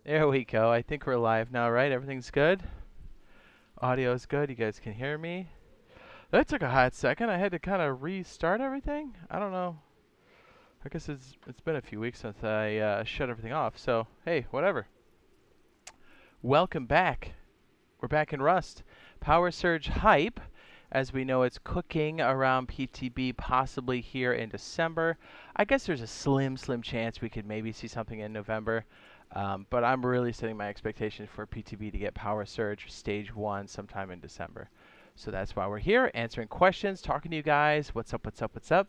There we go. I think we're live now, right? Everything's good. Audio is good. You guys can hear me. That took a hot second. I had to kind of restart everything. I don't know. I guess it's been a few weeks since I shut everything off. So hey, whatever. Welcome back. We're back in Rust. Power Surge hype. As we know, it's cooking around PTB, possibly here in December. I guess there's a slim chance we could maybe see something in November. But I'm really setting my expectations for PTB to get Power Surge Stage 1 sometime in December. So that's why we're here, answering questions, talking to you guys. What's up, what's up, what's up?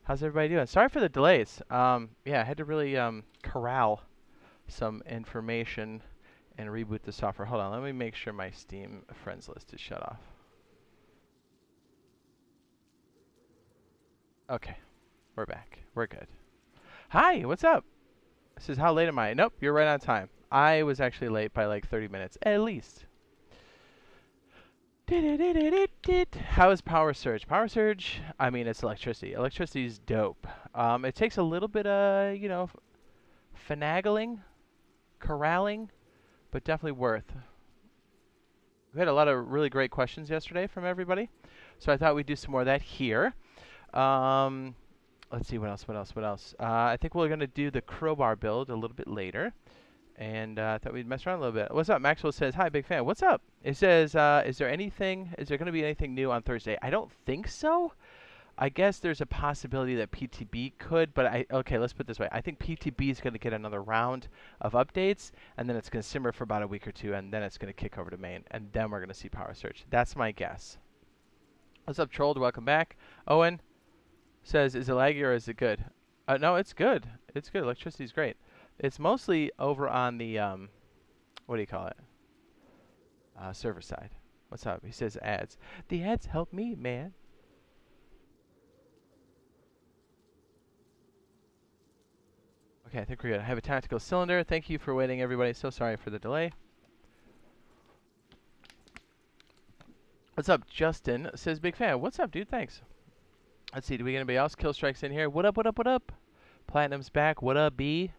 How's everybody doing? Sorry for the delays. Yeah, I had to really corral some information and reboot the software. Hold on, let me make sure my Steam friends list is shut off. Okay, we're back. We're good. Hi, what's up? This is how late am I? Nope, you're right on time. I was actually late by like 30 minutes, at least. How is Power Surge? Power Surge, I mean, it's electricity. Electricity is dope. It takes a little bit of, finagling, corralling, but definitely worth. We had a lot of really great questions yesterday from everybody, so I thought we'd do some more of that here. Let's see, what else? I think we're going to do the crowbar build a little bit later. And I thought we'd mess around a little bit. What's up? Maxwell says, hi, big fan. What's up? It says, is there going to be anything new on Thursday? I don't think so. I guess there's a possibility that PTB could, but okay, let's put it this way. I think PTB is going to get another round of updates, and then it's going to simmer for about a week or two, and then it's going to kick over to main, and then we're going to see Power Surge. That's my guess. What's up, Trolled? Welcome back. Owen says, is it laggy or is it good? No, it's good. It's good. Electricity's great. It's mostly over on the, what do you call it? Server side. What's up? He says ads. The ads help me, man. Okay, I think we're good. I have a tactical cylinder. Thank you for waiting, everybody. So sorry for the delay. What's up, Justin? Says big fan. What's up, dude? Thanks. Let's see. Do we get anybody else? Killstrike's in here. What up, what up, what up? Platinum's back. What up, B?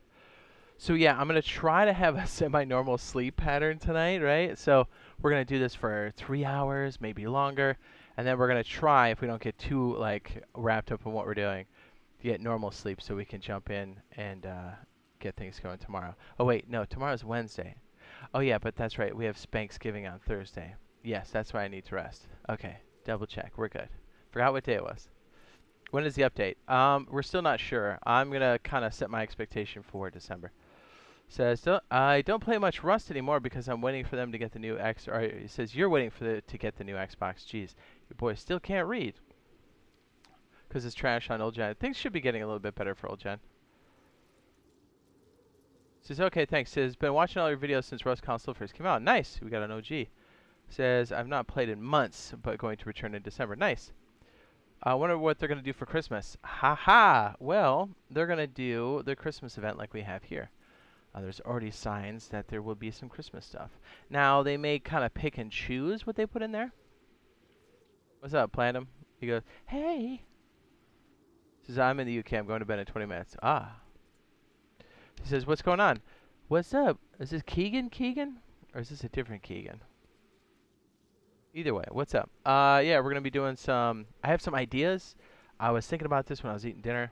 So yeah, I'm going to try to have a semi-normal sleep pattern tonight, right? So we're going to do this for 3 hours, maybe longer. And then we're going to try, if we don't get too like wrapped up in what we're doing, to get normal sleep so we can jump in and get things going tomorrow. Oh, wait, no, tomorrow's Wednesday. Oh, yeah, but that's right. We have Spanksgiving on Thursday. Yes, that's why I need to rest. Okay, double check. We're good. Forgot what day it was. When is the update? We're still not sure. I'm going to kind of set my expectation for December. Says, I don't play much Rust anymore because I'm waiting for them to get the new X. Or he says, you're waiting to get the new Xbox. Jeez, your boy still can't read because it's trash on old gen. Things should be getting a little bit better for old gen. Says, okay, thanks. Says, been watching all your videos since Rust console first came out. Nice. We got an OG. Says, I've not played in months, but going to return in December. Nice. I wonder what they're going to do for Christmas. Ha! Well, they're going to do the Christmas event like we have here. There's already signs that there will be some Christmas stuff. Now, they may kind of pick and choose what they put in there. What's up, Platinum? He goes, hey. He says, I'm in the UK. I'm going to bed in 20 minutes. Ah. He says, what's going on? What's up? Is this Keegan? Or is this a different Keegan? Either way, what's up? Yeah, we're going to be doing some... I have some ideas. I was thinking about this when I was eating dinner.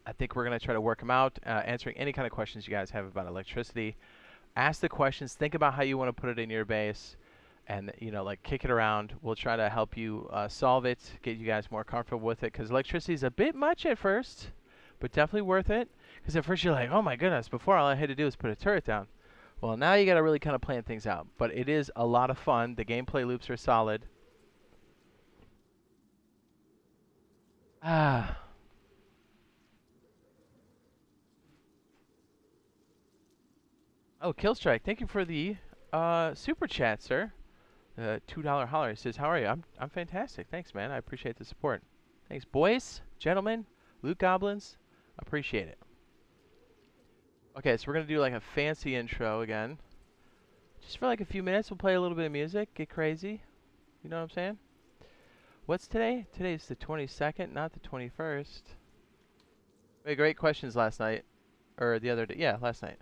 I think we're going to try to work them out, answering any kind of questions you guys have about electricity. Ask the questions. Think about how you want to put it in your base and, like kick it around. We'll try to help you solve it, get you guys more comfortable with it because electricity is a bit much at first, but definitely worth it. Because at first you're like, oh my goodness, before all I had to do was put a turret down. Well, now you got to really kind of plan things out. But it is a lot of fun. The gameplay loops are solid. Ah. Oh, Killstrike, thank you for the super chat, sir. $2 holler. He says, how are you? I'm fantastic. Thanks, man. I appreciate the support. Thanks, boys, gentlemen, loot goblins. Appreciate it. Okay, so we're going to do like a fancy intro again. Just for like a few minutes, we'll play a little bit of music, get crazy. You know what I'm saying? What's today? Today's the 22nd, not the 21st. We had great questions last night. Or the other day. Yeah, last night.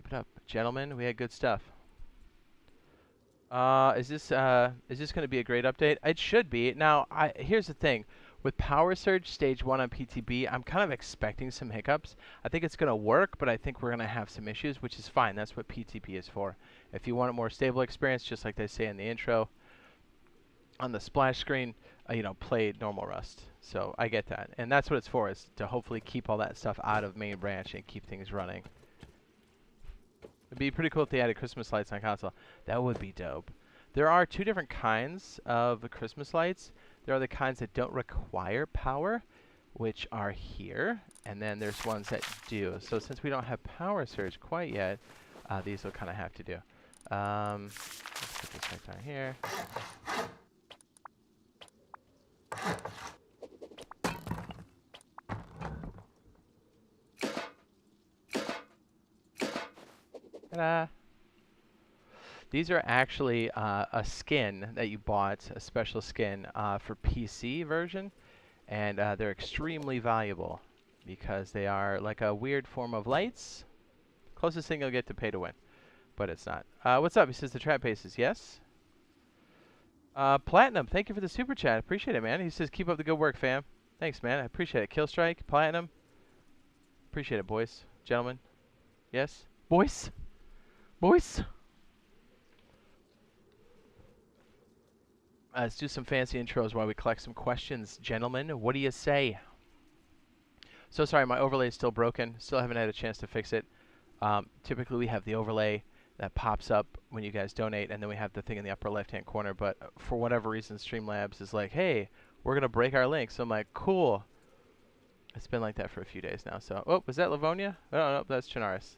Keep it up, gentlemen. We had good stuff. Is this going to be a great update? It should be. Now, here's the thing. With Power Surge Stage 1 on PTB, I'm kind of expecting some hiccups. I think it's going to work, but I think we're going to have some issues, which is fine. That's what PTB is for. If you want a more stable experience, just like they say in the intro, on the splash screen, you know, play normal Rust. So I get that. And that's what it's for, is to hopefully keep all that stuff out of main branch and keep things running. It'd be pretty cool if they added Christmas lights on console. That would be dope. There are two different kinds of Christmas lights. There are the kinds that don't require power, which are here. And then there's ones that do. So since we don't have Power Surge quite yet, these will kind of have to do. Let's put this right down here. Ta-da! These are actually a skin that you bought, a special skin for PC version, and they're extremely valuable because they are like a weird form of lights. Closest thing you'll get to pay to win, but it's not. What's up? He says the trap pace is yes. Platinum, thank you for the super chat. Appreciate it, man. He says keep up the good work, fam. Thanks, man. I appreciate it. Killstrike, Platinum. Appreciate it, boys, gentlemen. Yes, boys. Boys. Let's do some fancy intros while we collect some questions. Gentlemen, what do you say? So sorry, my overlay is still broken. Still haven't had a chance to fix it. Typically, we have the overlay that pops up when you guys donate, and then we have the thing in the upper left-hand corner. But for whatever reason, Streamlabs is like, hey, we're going to break our link. So I'm like, cool. It's been like that for a few days now. So, oh, was that Livonia? Oh, no, that's Chinaris.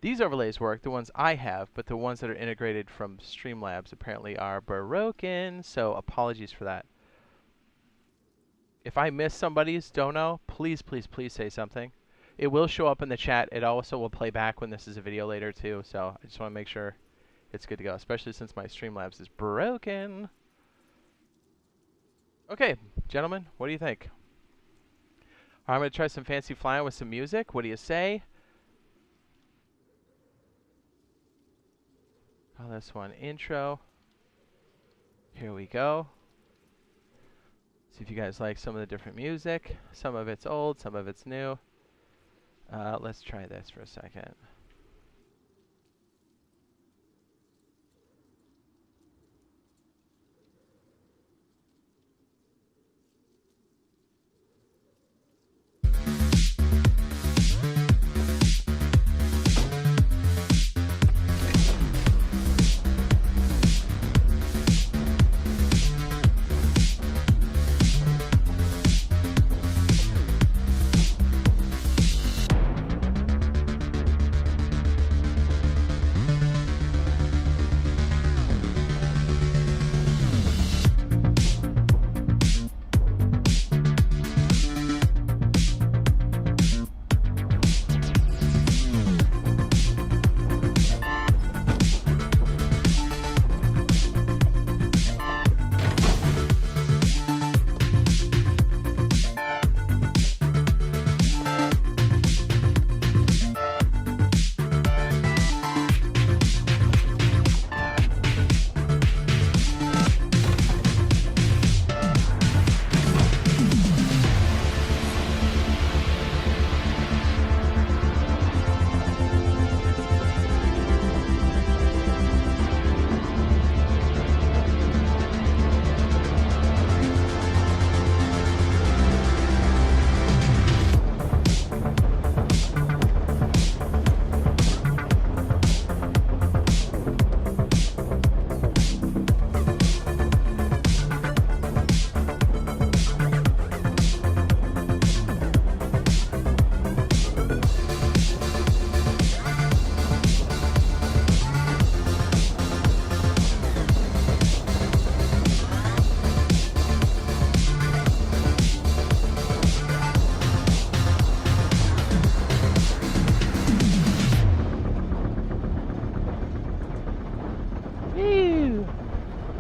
These overlays work, the ones I have, but the ones that are integrated from Streamlabs apparently are broken, so apologies for that. If I miss somebody's dono, please, please, please say something. It will show up in the chat. It also will play back when this is a video later, too, so I just want to make sure it's good to go, especially since my Streamlabs is broken. Okay, gentlemen, what do you think? I'm going to try some fancy flying with some music. What do you say? Call this one intro. Here we go. See if you guys like some of the different music. Some of it's old, some of it's new. Let's try this for a second.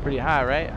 Pretty high, right?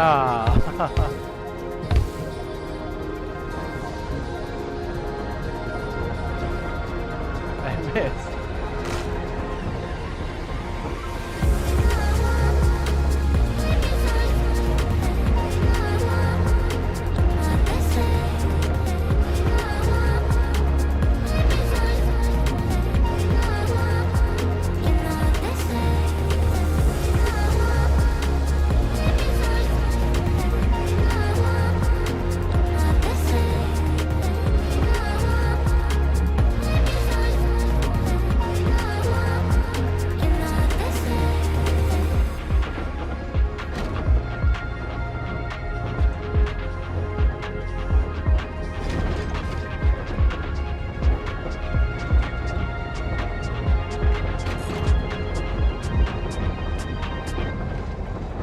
Ah. I missed.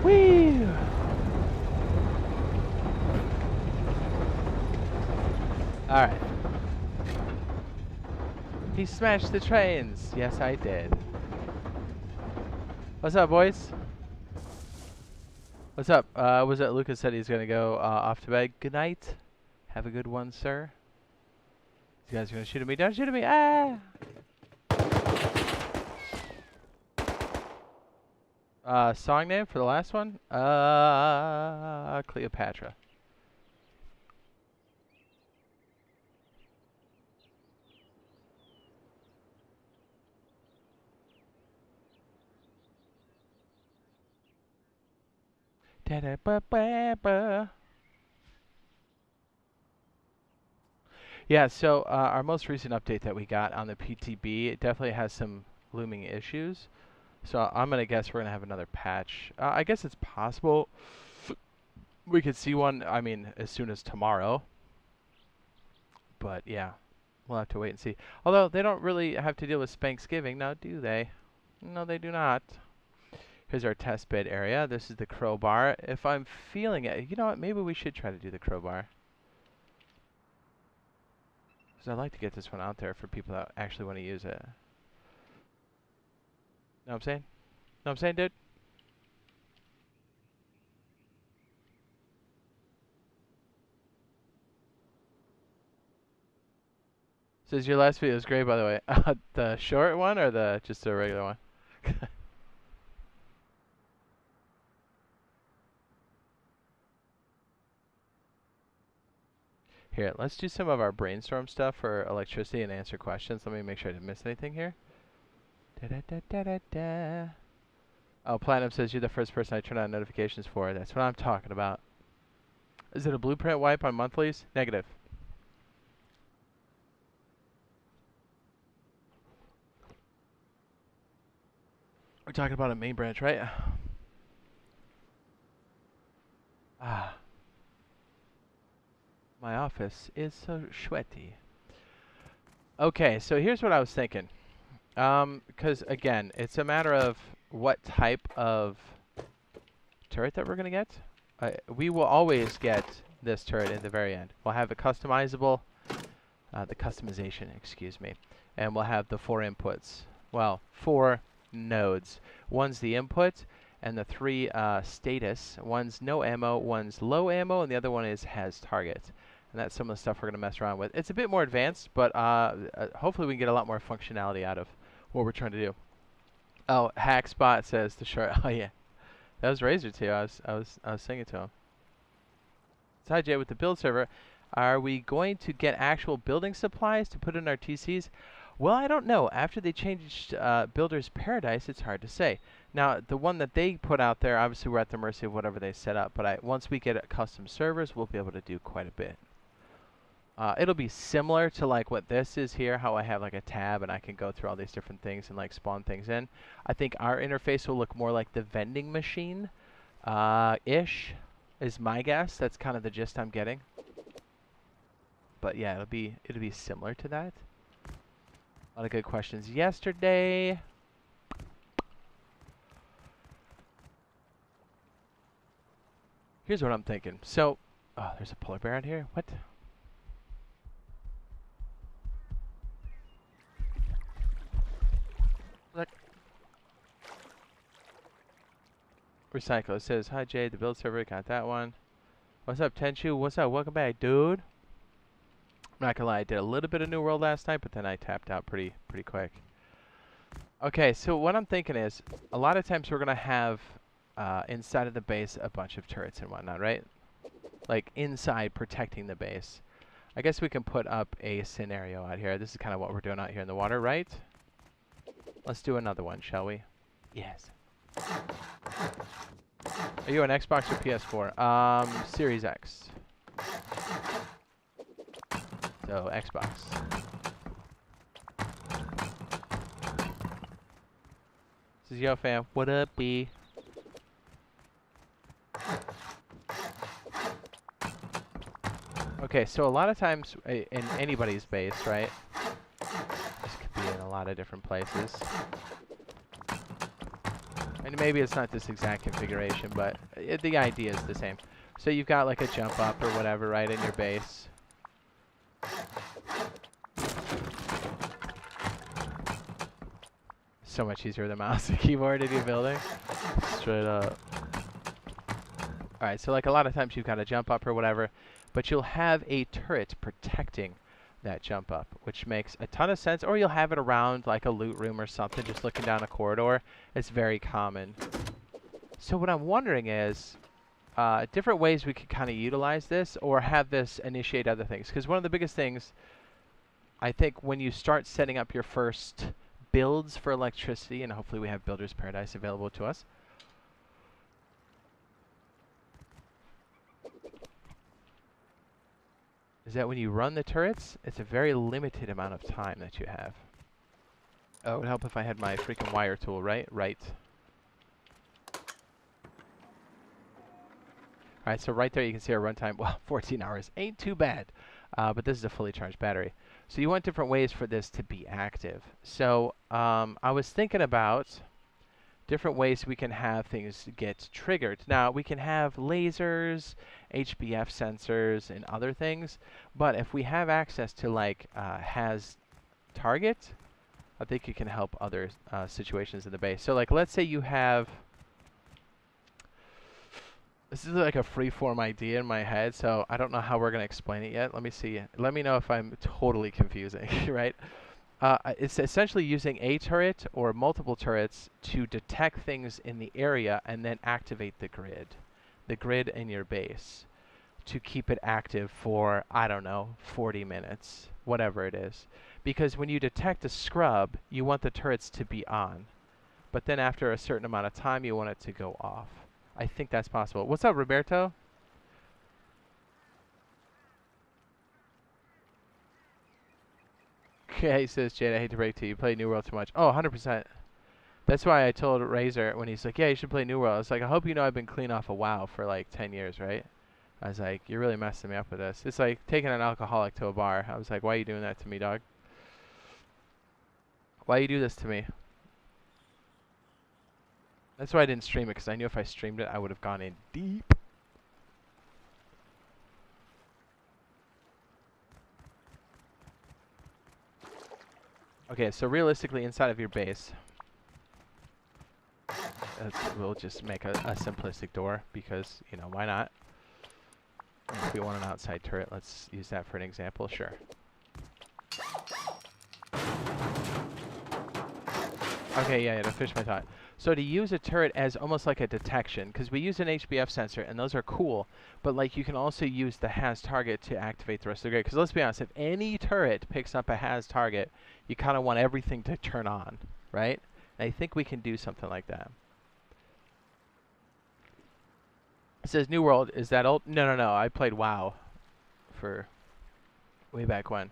Whee! Alright. He smashed the trains. Yes, I did. What's up, boys? What's up? Was it Lucas said he's gonna go off to bed. Good night. Have a good one, sir. You guys are gonna shoot at me. Don't shoot at me. Ah! Song name for the last one? Cleopatra. Da-da-ba-ba-ba. Yeah, so our most recent update that we got on the PTB, it definitely has some looming issues. So I'm going to guess we're going to have another patch. I guess it's possible we could see one, I mean, as soon as tomorrow. But yeah, we'll have to wait and see. Although they don't really have to deal with Thanksgiving now, do they? No, they do not. Here's our test bed area. This is the crowbar. If I'm feeling it, you know what? Maybe we should try to do the crowbar. Because I'd like to get this one out there for people that actually want to use it. Know what I'm saying? Know what I'm saying, dude? Says your last video was great, by the way. The short one or the just the regular one? Here, let's do some of our brainstorm stuff for electricity and answer questions. Let me make sure I didn't miss anything here. Da da da da da da. Oh, Platinum says you're the first person I turn on notifications for. That's what I'm talking about. Is it a blueprint wipe on monthlies? Negative. We're talking about a main branch, right? Ah. My office is so sweaty. Okay, so here's what I was thinking. Because again, it's a matter of what type of turret that we're gonna get. We will always get this turret in the very end. We'll have the customizable, the customization, excuse me, and we'll have the 4 inputs. Well, 4 nodes. One's the input, and the 3 status. One's no ammo, one's low ammo, and the other one has target. And that's some of the stuff we're gonna mess around with. It's a bit more advanced, but hopefully we can get a lot more functionality out of what we're trying to do. Oh, Hackspot says the short. Oh yeah, that was Razor too. I was singing to him. So hi Jay with the build server. Are we going to get actual building supplies to put in our TCs? Well, I don't know. After they changed Builder's Paradise, it's hard to say. Now, the one that they put out there, obviously we're at the mercy of whatever they set up. But once we get custom servers, we'll be able to do quite a bit. It'll be similar to like what this is here, how I have like a tab and I can go through all these different things and like spawn things in. I think our interface will look more like the vending machine ish is my guess. That's kind of the gist I'm getting. But yeah, it'll be similar to that. A lot of good questions yesterday. Here's what I'm thinking. So, oh, there's a polar bear out here. What? Look. Recycle. It says, hi, Jade, the build server. Got that one. What's up, Tenchu? What's up? Welcome back, dude. I'm not gonna lie, I did a little bit of New World last night, but then I tapped out pretty quick. Okay, so what I'm thinking is, a lot of times we're gonna have inside of the base a bunch of turrets and whatnot, right? Like inside protecting the base. I guess we can put up a scenario out here. This is kind of what we're doing out here in the water, right? Let's do another one, shall we? Yes. Are you on Xbox or PS4? Series X. So, Xbox. This is Yo Fam. What up, B? Okay, so a lot of times in anybody's base, right? This could be in a lot of different places. And maybe it's not this exact configuration, but the idea is the same. So you've got like a jump up or whatever, right, in your base. So much easier than mouse and keyboard in your building. Straight up. Alright, so like a lot of times you've got a jump up or whatever, but you'll have a turret protecting that jump up, which makes a ton of sense. Or you'll have it around like a loot room or something, just looking down a corridor. It's very common. So what I'm wondering is different ways we could kind of utilize this or have this initiate other things. Because one of the biggest things, I think, when you start setting up your first builds for electricity, and hopefully we have Builder's Paradise available to us, is that when you run the turrets, it's a very limited amount of time that you have. Oh, it would help if I had my freaking wire tool, right? Right. Alright, so right there you can see our runtime, well, 14 hours. Ain't too bad. But this is a fully charged battery. So you want different ways for this to be active. So I was thinking about different ways we can have things get triggered. Now, we can have lasers, HBF sensors, and other things, but if we have access to like has target, I think it can help other situations in the base. So like, let's say you have, this is like a free-form idea in my head, so I don't know how we're going to explain it yet. Let me see. Let me know if I'm totally confusing, right? It's essentially using a turret or multiple turrets to detect things in the area and then activate the grid in your base to keep it active for, I don't know, 40 minutes, whatever it is. Because when you detect a scrub, you want the turrets to be on. But then after a certain amount of time, you want it to go off. I think that's possible. What's up, Roberto? Okay, says Jade, I hate to break to you. You play New World too much. Oh, 100%. That's why I told Razor when he's like, yeah, you should play New World. I was like, I hope you know I've been clean off of WoW for like 10 years, right? I was like, you're really messing me up with this. It's like taking an alcoholic to a bar. I was like, why are you doing that to me, dog? Why you do this to me? That's why I didn't stream it, because I knew if I streamed it, I would have gone in deep. Okay, so realistically, inside of your base, we'll just make a simplistic door, because, you know, why not? And if we want an outside turret, let's use that for an example, sure. Okay, yeah, to finish my thought. So to use a turret as almost like a detection, because we use an HBF sensor, and those are cool, but like you can also use the has target to activate the rest of the grid. Because let's be honest, if any turret picks up a has target, you kind of want everything to turn on, right? And I think we can do something like that. It says New World, is that old? No, I played WoW for way back when. It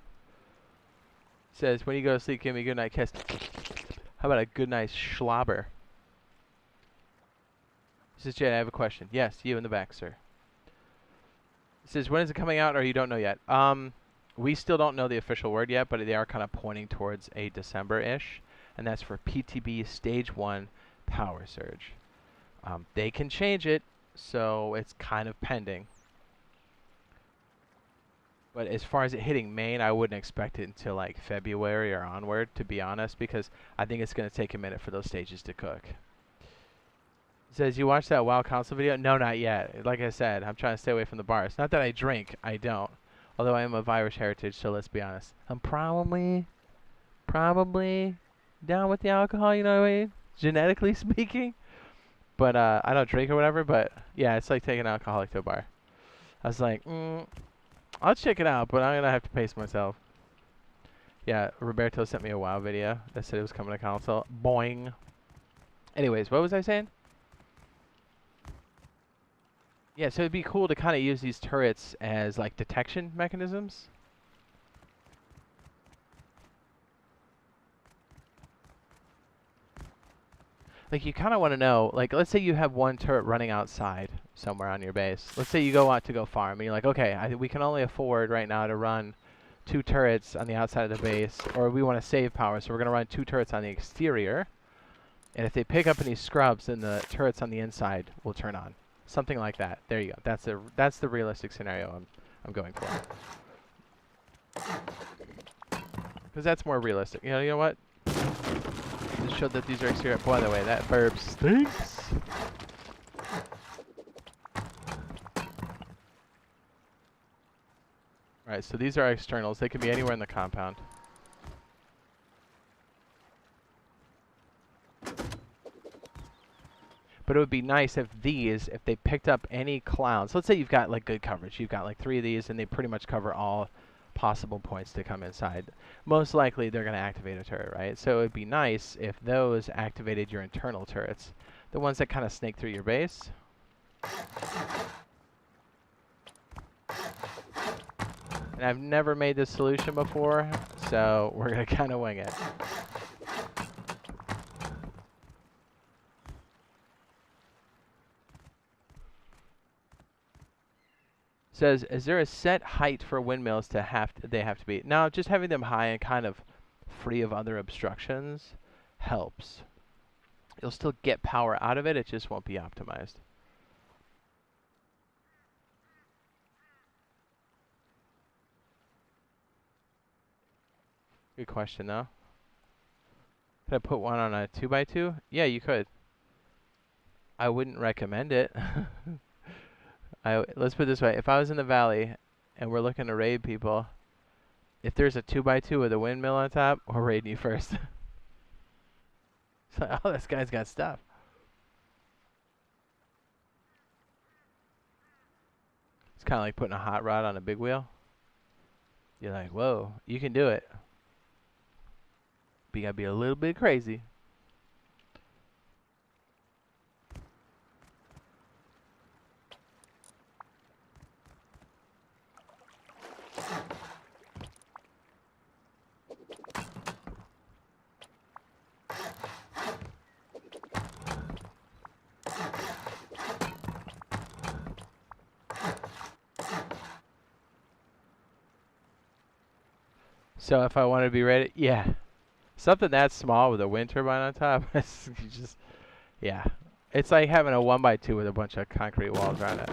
says, when you go to sleep, give me a good night kiss. How about a good nice schlobber? This is Jade, I have a question. Yes, you in the back, sir. It says, when is it coming out, or you don't know yet? We still don't know the official word yet, but they are kind of pointing towards a December-ish, and that's for PTB Stage 1 Power Surge. They can change it, so it's kind of pending. But as far as it hitting main, I wouldn't expect it until like February or onward, to be honest, because I think it's going to take a minute for those stages to cook. Says, you watched that WoW console video? No, not yet. Like I said, I'm trying to stay away from the bars. Not that I drink. I don't. Although I am of Irish heritage, so let's be honest. I'm probably down with the alcohol, you know what I mean? Genetically speaking. But I don't drink or whatever, but yeah, it's like taking an alcoholic to a bar. I was like, I'll check it out, but I'm going to have to pace myself. Yeah, Roberto sent me a WoW video that said it was coming to console. Boing. Anyways, what was I saying? Yeah, so it'd be cool to kind of use these turrets as like detection mechanisms. Like you kind of want to know, like let's say you have one turret running outside somewhere on your base. Let's say you go out to go farm and you're like, okay, we can only afford right now to run 2 turrets on the outside of the base, or we want to save power, so we're going to run 2 turrets on the exterior. And if they pick up any scrubs, then the turrets on the inside will turn on. Something like that. There you go. That's the realistic scenario I'm going for. Because that's more realistic. You know what? Just showed that these are exterior. By the way, that burb stinks. Alright, so these are externals. They can be anywhere in the compound. But it would be nice if they picked up any clouds. Let's say you've got like good coverage. You've got like 3 of these and they pretty much cover all possible points to come inside. Most likely they're going to activate a turret, right? So it would be nice if those activated your internal turrets. The ones that kind of snake through your base. And I've never made this solution before, so we're going to kind of wing it. Says, is there a set height for windmills they have to be? Now, just having them high and kind of free of other obstructions helps. You'll still get power out of it, it just won't be optimized. Good question, though. Could I put one on a 2x2? Yeah, you could. I wouldn't recommend it. Let's put it this way. If I was in the valley and we're looking to raid people, if there's a 2x2 with a windmill on top, we're raiding you first. It's like, oh, this guy's got stuff. It's kind of like putting a hot rod on a big wheel. You're like, whoa, you can do it. But you gotta be a little bit crazy. So if I want to be ready, yeah. Something that small with a wind turbine on top, it's just, yeah. It's like having a 1x2 with a bunch of concrete walls around it.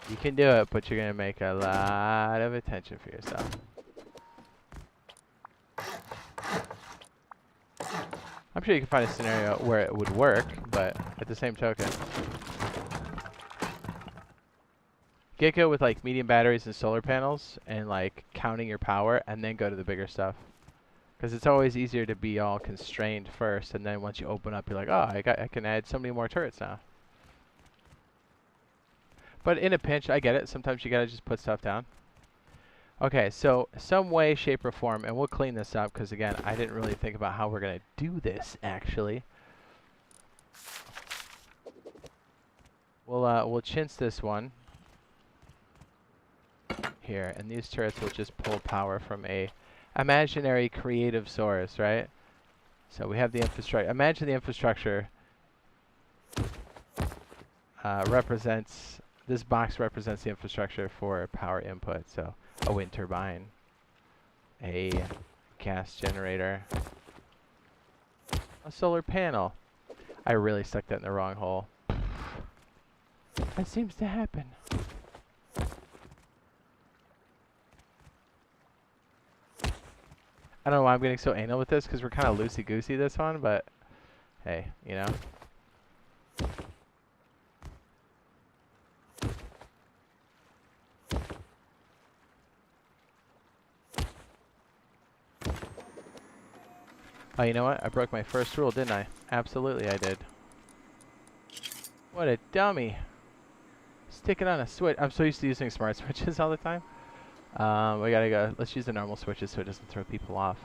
You can do it, but you're going to make a lot of attention for yourself. I'm sure you can find a scenario where it would work, but at the same token. Get good with like medium batteries and solar panels and like counting your power and then go to the bigger stuff. Because it's always easier to be all constrained first, and then once you open up, you're like, oh, I can add so many more turrets now. But in a pinch, I get it. Sometimes you gotta just put stuff down. Okay, so some way, shape, or form, and we'll clean this up because again, I didn't really think about how we're gonna do this actually. We'll chintz this one here, and these turrets will just pull power from a imaginary creative source, right? So we have the infrastructure. Imagine the infrastructure represents, this box represents the infrastructure for power input. So a wind turbine, a gas generator, a solar panel. I really stuck that in the wrong hole. That seems to happen. I don't know why I'm getting so anal with this, because we're kind of loosey-goosey this one, but hey, you know. Oh, you know what? I broke my first rule, didn't I? Absolutely I did. What a dummy. Stick it on a switch. I'm so used to using smart switches all the time. We gotta go. Let's use the normal switches so it doesn't throw people off.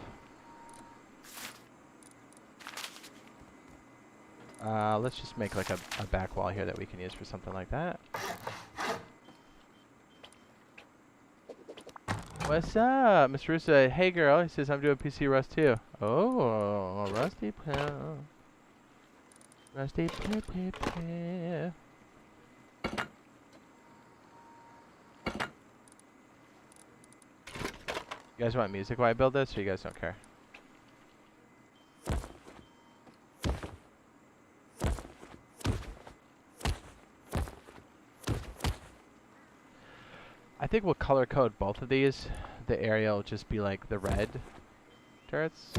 Let's just make like a back wall here that we can use for something like that. What's up, Mr. Russo? Hey girl, he says I'm doing PC Rust too. Oh, Rusty Pill. Rusty Pill. You guys want music while I build this, or you guys don't care? I think we'll color code both of these. The area will just be like the red turrets.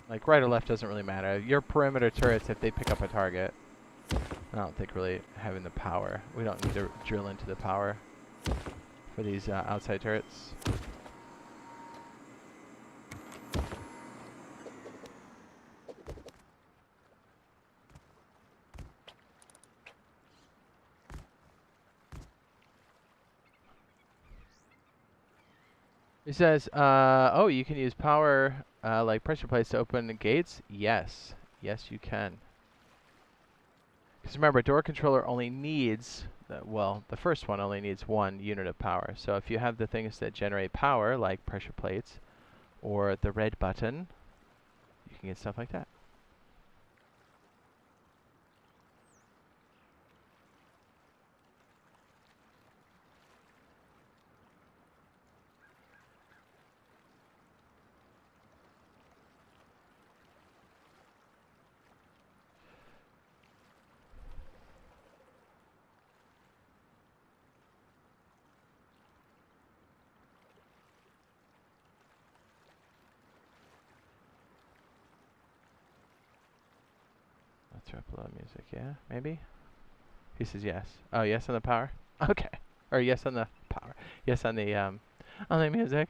Like right or left doesn't really matter. Your perimeter turrets, if they pick up a target, I don't think really having the power. We don't need to drill into the power for these outside turrets. He says, oh, you can use power like pressure plates to open the gates? Yes. Yes, you can. Because remember, door controller only needs, well, the first one only needs 1 unit of power. So if you have the things that generate power, like pressure plates, or the red button, you can get stuff like that. Let's upload music, yeah? Maybe? He says yes. Oh, yes on the power? Okay. Or yes on the power. Yes on the music.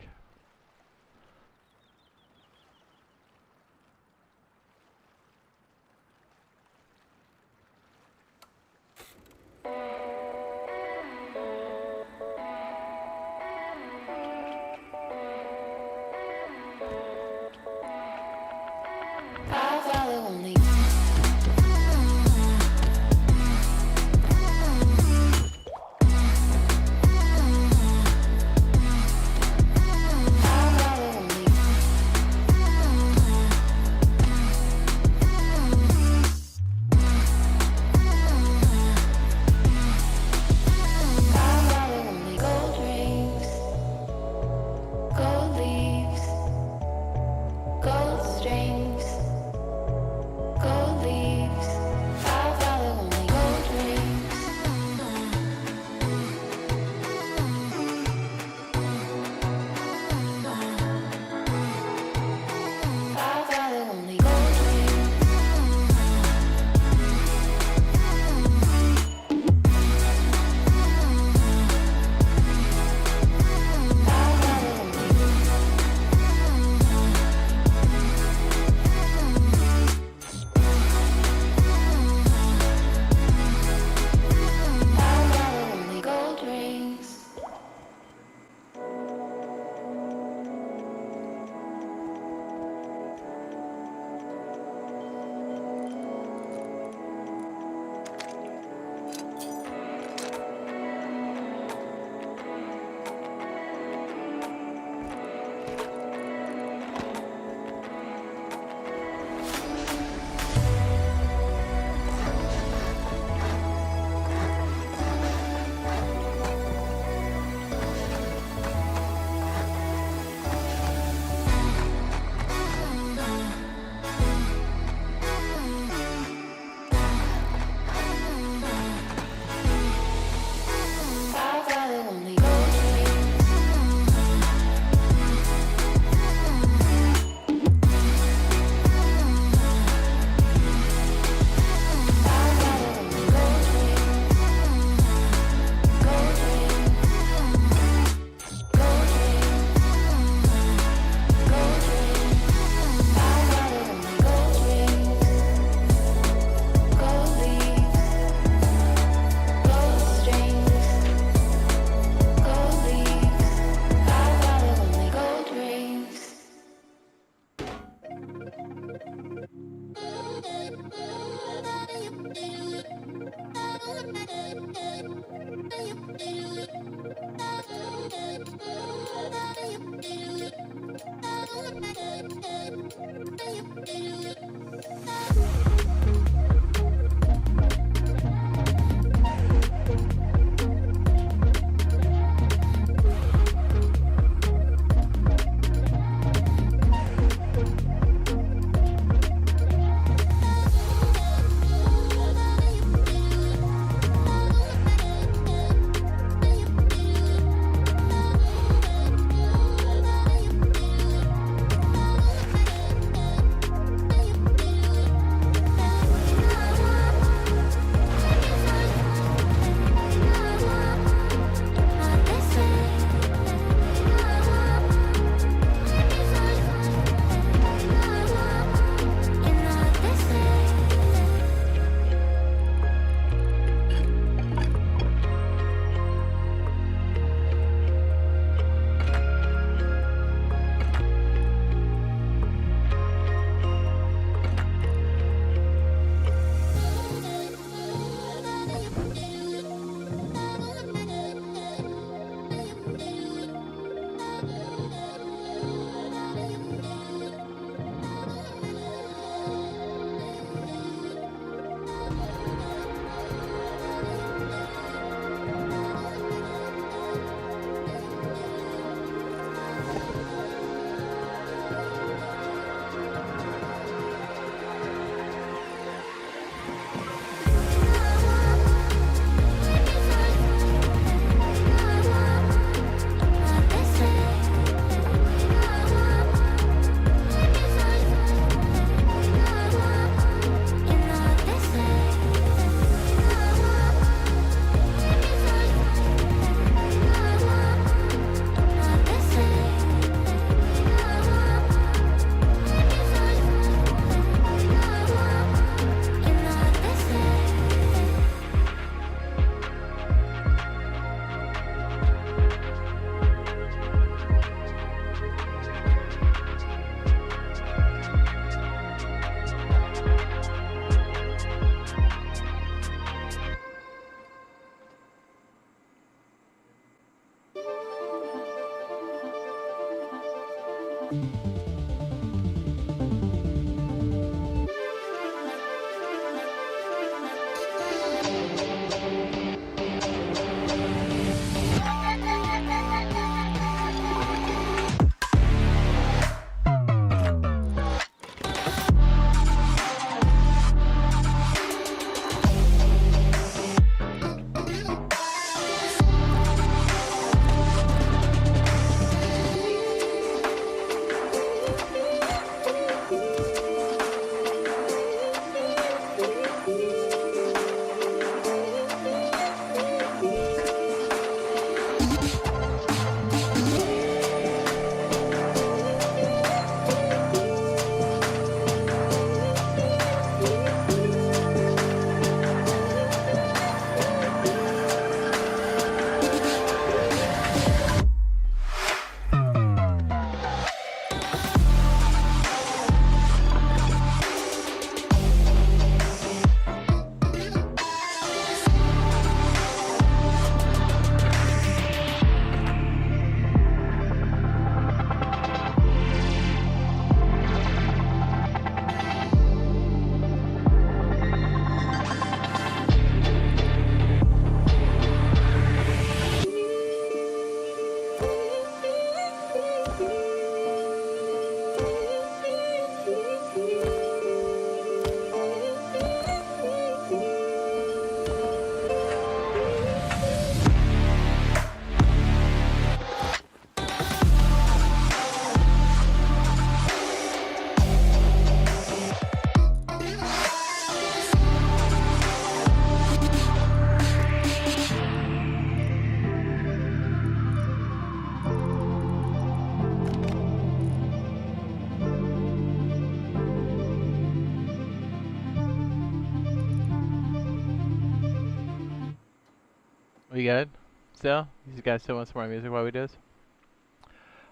We good? Still? These guys still want some more music while we do this?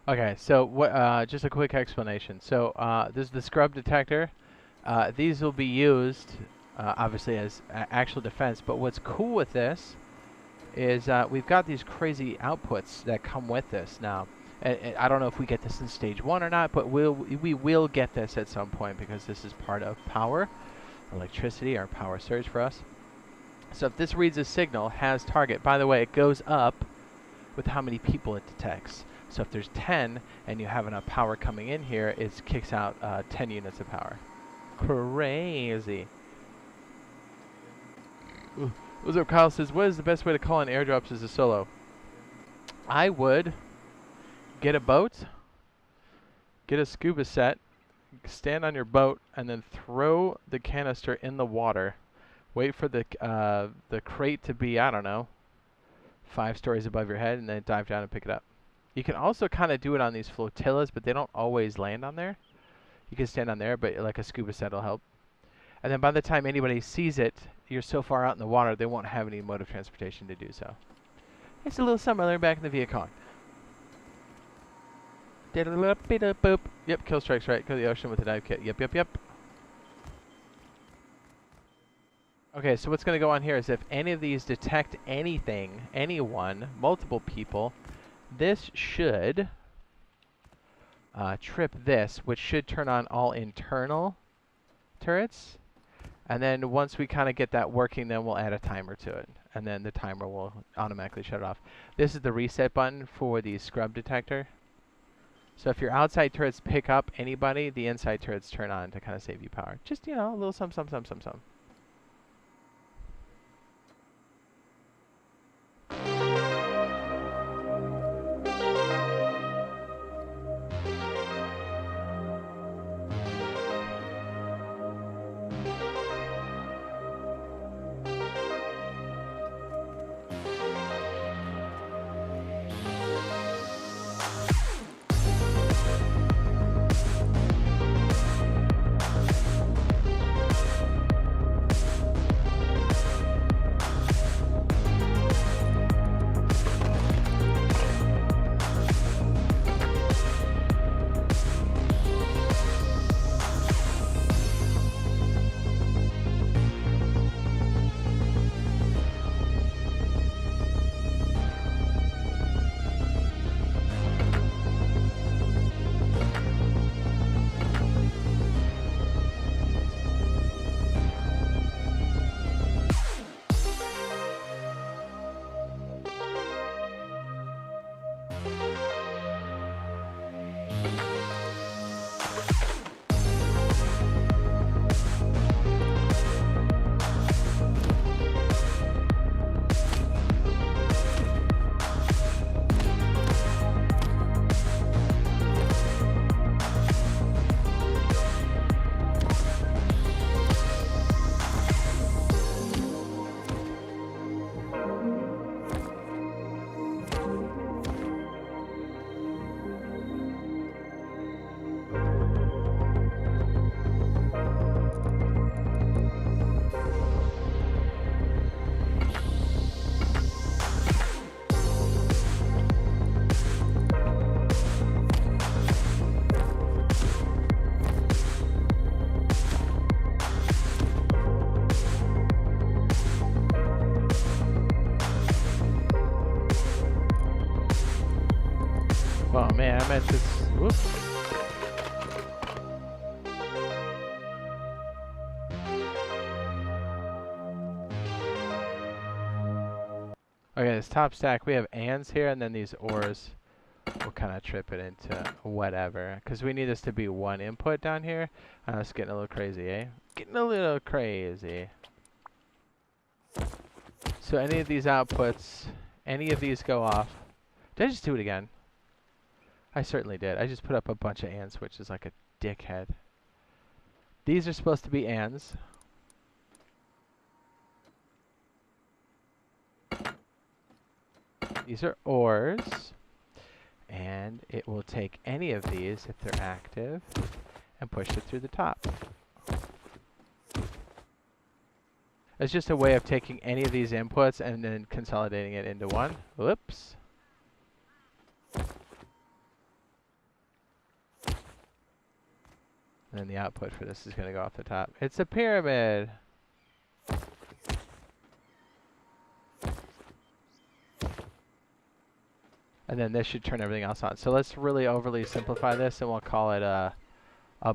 Okay, so what? Just a quick explanation. So this is the scrub detector. These will be used, obviously, as actual defense. But what's cool with this is we've got these crazy outputs that come with this now. And I don't know if we get this in stage 1 or not, but we will get this at some point because this is part of power, electricity, our power surge for us. So if this reads a signal, has target. By the way, it goes up with how many people it detects. So if there's 10 and you have enough power coming in here, it kicks out 10 units of power. Crazy. What's up, Kyle says, what is the best way to call in airdrops as a solo? I would get a boat, get a scuba set, stand on your boat, and then throw the canister in the water. Wait for the crate to be, I don't know, 5 stories above your head, and then dive down and pick it up. You can also kind of do it on these flotillas, but they don't always land on there. You can stand on there, but like a scuba set will help. And then by the time anybody sees it, you're so far out in the water, they won't have any mode of transportation to do so. It's a little something I learned back in the Vietcong. Yep, kill strikes right. Go to the ocean with a dive kit. Yep. Okay, so what's going to go on here is if any of these detect anything, anyone, multiple people, this should trip this, which should turn on all internal turrets. And then once we kind of get that working, then we'll add a timer to it. And then the timer will automatically shut it off. This is the reset button for the scrub detector. So if your outside turrets pick up anybody, the inside turrets turn on to kind of save you power. Just, you know, a little some. Oh man, I meant just. Whoops. Okay, this top stack, we have ands here, and then these ores will kind of trip it into whatever. Because we need this to be one input down here. It's getting a little crazy, eh? Getting a little crazy. So any of these outputs, any of these go off. Did I just do it again? I certainly did. I just put up a bunch of and switches like a dickhead. These are supposed to be ands. These are ors. And it will take any of these if they're active and push it through the top. It's just a way of taking any of these inputs and then consolidating it into one. Whoops. And then the output for this is going to go off the top. It's a pyramid. And then this should turn everything else on. So let's really overly simplify this, and we'll call it a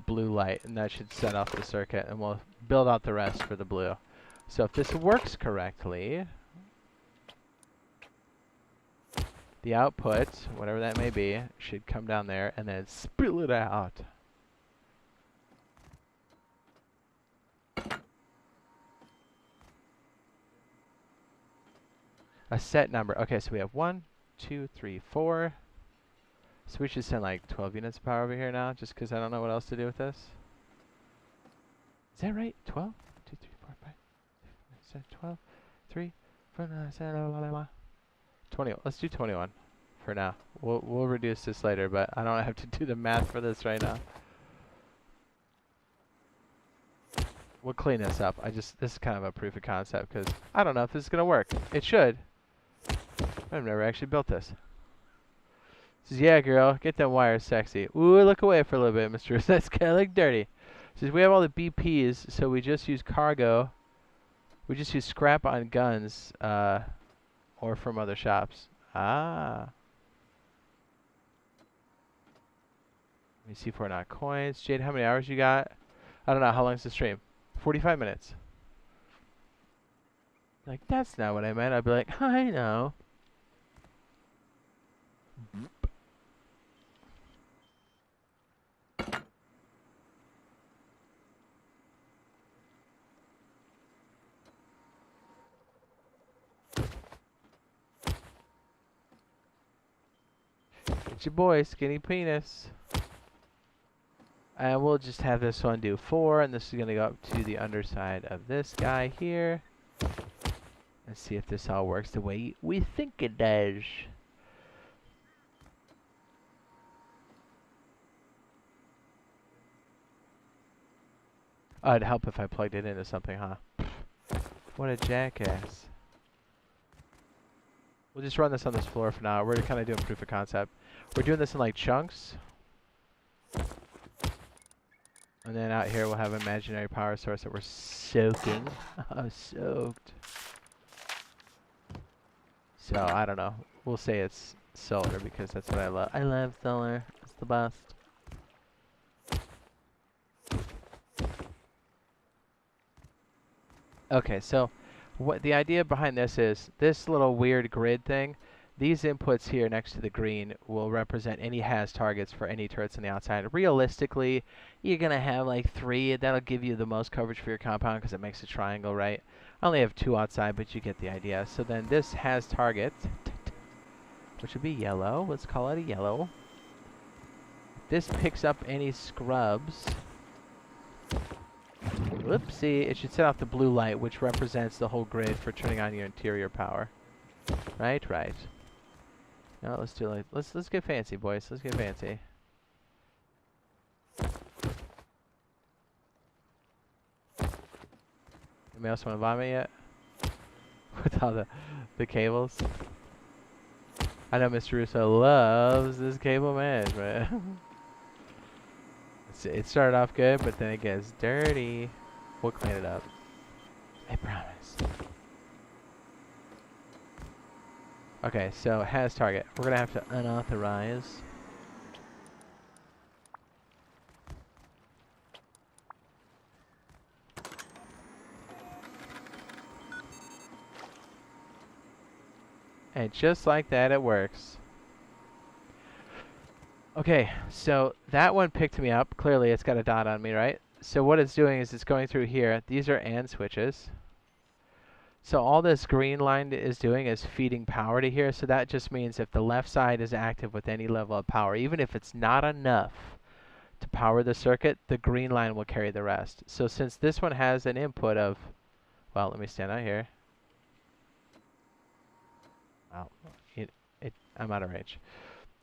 blue light. And that should set off the circuit, and we'll build out the rest for the blue. So if this works correctly, the output, whatever that may be, should come down there and then spill it out. A set number. Okay, so we have 1, 2, 3, 4. So we should send like 12 units of power over here now, just because I don't know what else to do with this. Is that right? 12? 1, 2, 3, 4, 5, 6, 12, 3, 4, 5, 20. Let's do 21 for now. We'll reduce this later, but I don't have to do the math for this right now. We'll clean this up. This is kind of a proof of concept because I don't know if this is gonna work. It should. I've never actually built this. Says, yeah, girl, get them wires sexy. Ooh, look away for a little bit, Mr. That's kind of like dirty. Says, we have all the BPs, so we just use cargo. We just use scrap on guns, or from other shops. Ah. Let me see if we're not coins. Jade, how many hours you got? I don't know. How long's the stream? 45 minutes. Like, that's not what I meant. I'd be like, I know. It's your boy, Skinny Penis. And we'll just have this one do 4, and this is going to go up to the underside of this guy here. Let's see if this all works the way we think it does. Oh, it'd help if I plugged it into something, huh? What a jackass. We'll just run this on this floor for now. We're kind of doing proof of concept. We're doing this in like chunks. And then out here we'll have an imaginary power source that we're soaking. Oh, soaked. So, I don't know. We'll say it's solar because that's what I love. I love solar. It's the best. Okay, so what the idea behind this is, this little weird grid thing, these inputs here next to the green will represent any has targets for any turrets on the outside. Realistically, you're going to have like 3. That'll give you the most coverage for your compound because it makes a triangle, right? I only have 2 outside, but you get the idea. So then this has target, which would be yellow. Let's call it a yellow. This picks up any scrubs. Whoopsie, it should set off the blue light, which represents the whole grid for turning on your interior power. Right, right. Now let's do like let's get fancy, boys. Let's get fancy. Anybody else want to vomit yet? With all the cables. I know Mr. Russo loves this cable management. It started off good, but then it gets dirty. We'll clean it up. I promise. Okay, so it has target. We're gonna have to unauthorize And just like that, it works. Okay, so that one picked me up. Clearly, it's got a dot on me, right? So what it's doing is it's going through here. These are AND switches. So all this green line is doing is feeding power to here. So that just means if the left side is active with any level of power, even if it's not enough to power the circuit, the green line will carry the rest. So since this one has an input of, well, let me stand out here. Wow, I'm out of range.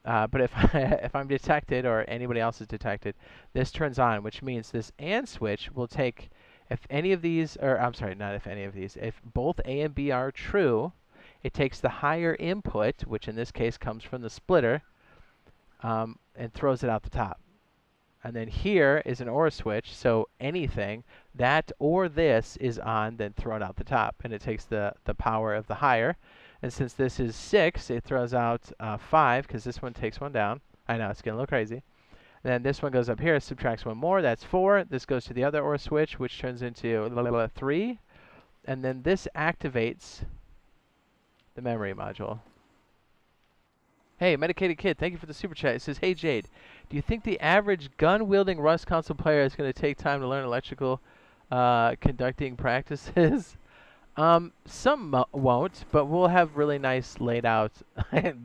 But if if I'm detected or anybody else is detected, this turns on, which means this AND switch will take, if any of these, or I'm sorry, not if any of these, if both A and B are true, it takes the higher input, which in this case comes from the splitter, and throws it out the top. And then here is an OR switch, so anything, that or this is on, then throw it out the top. And it takes the power of the higher. And since this is 6, it throws out 5, because this one takes one down. I know, it's getting a little crazy. And then this one goes up here, subtracts one more, that's 4. This goes to the other OR switch, which turns into 3. And then this activates the memory module. Hey, Medicated Kid, thank you for the super chat. It says, hey, Jade, do you think the average gun-wielding Rust console player is going to take time to learn electrical conducting practices? Some won't, but we'll have really nice laid out.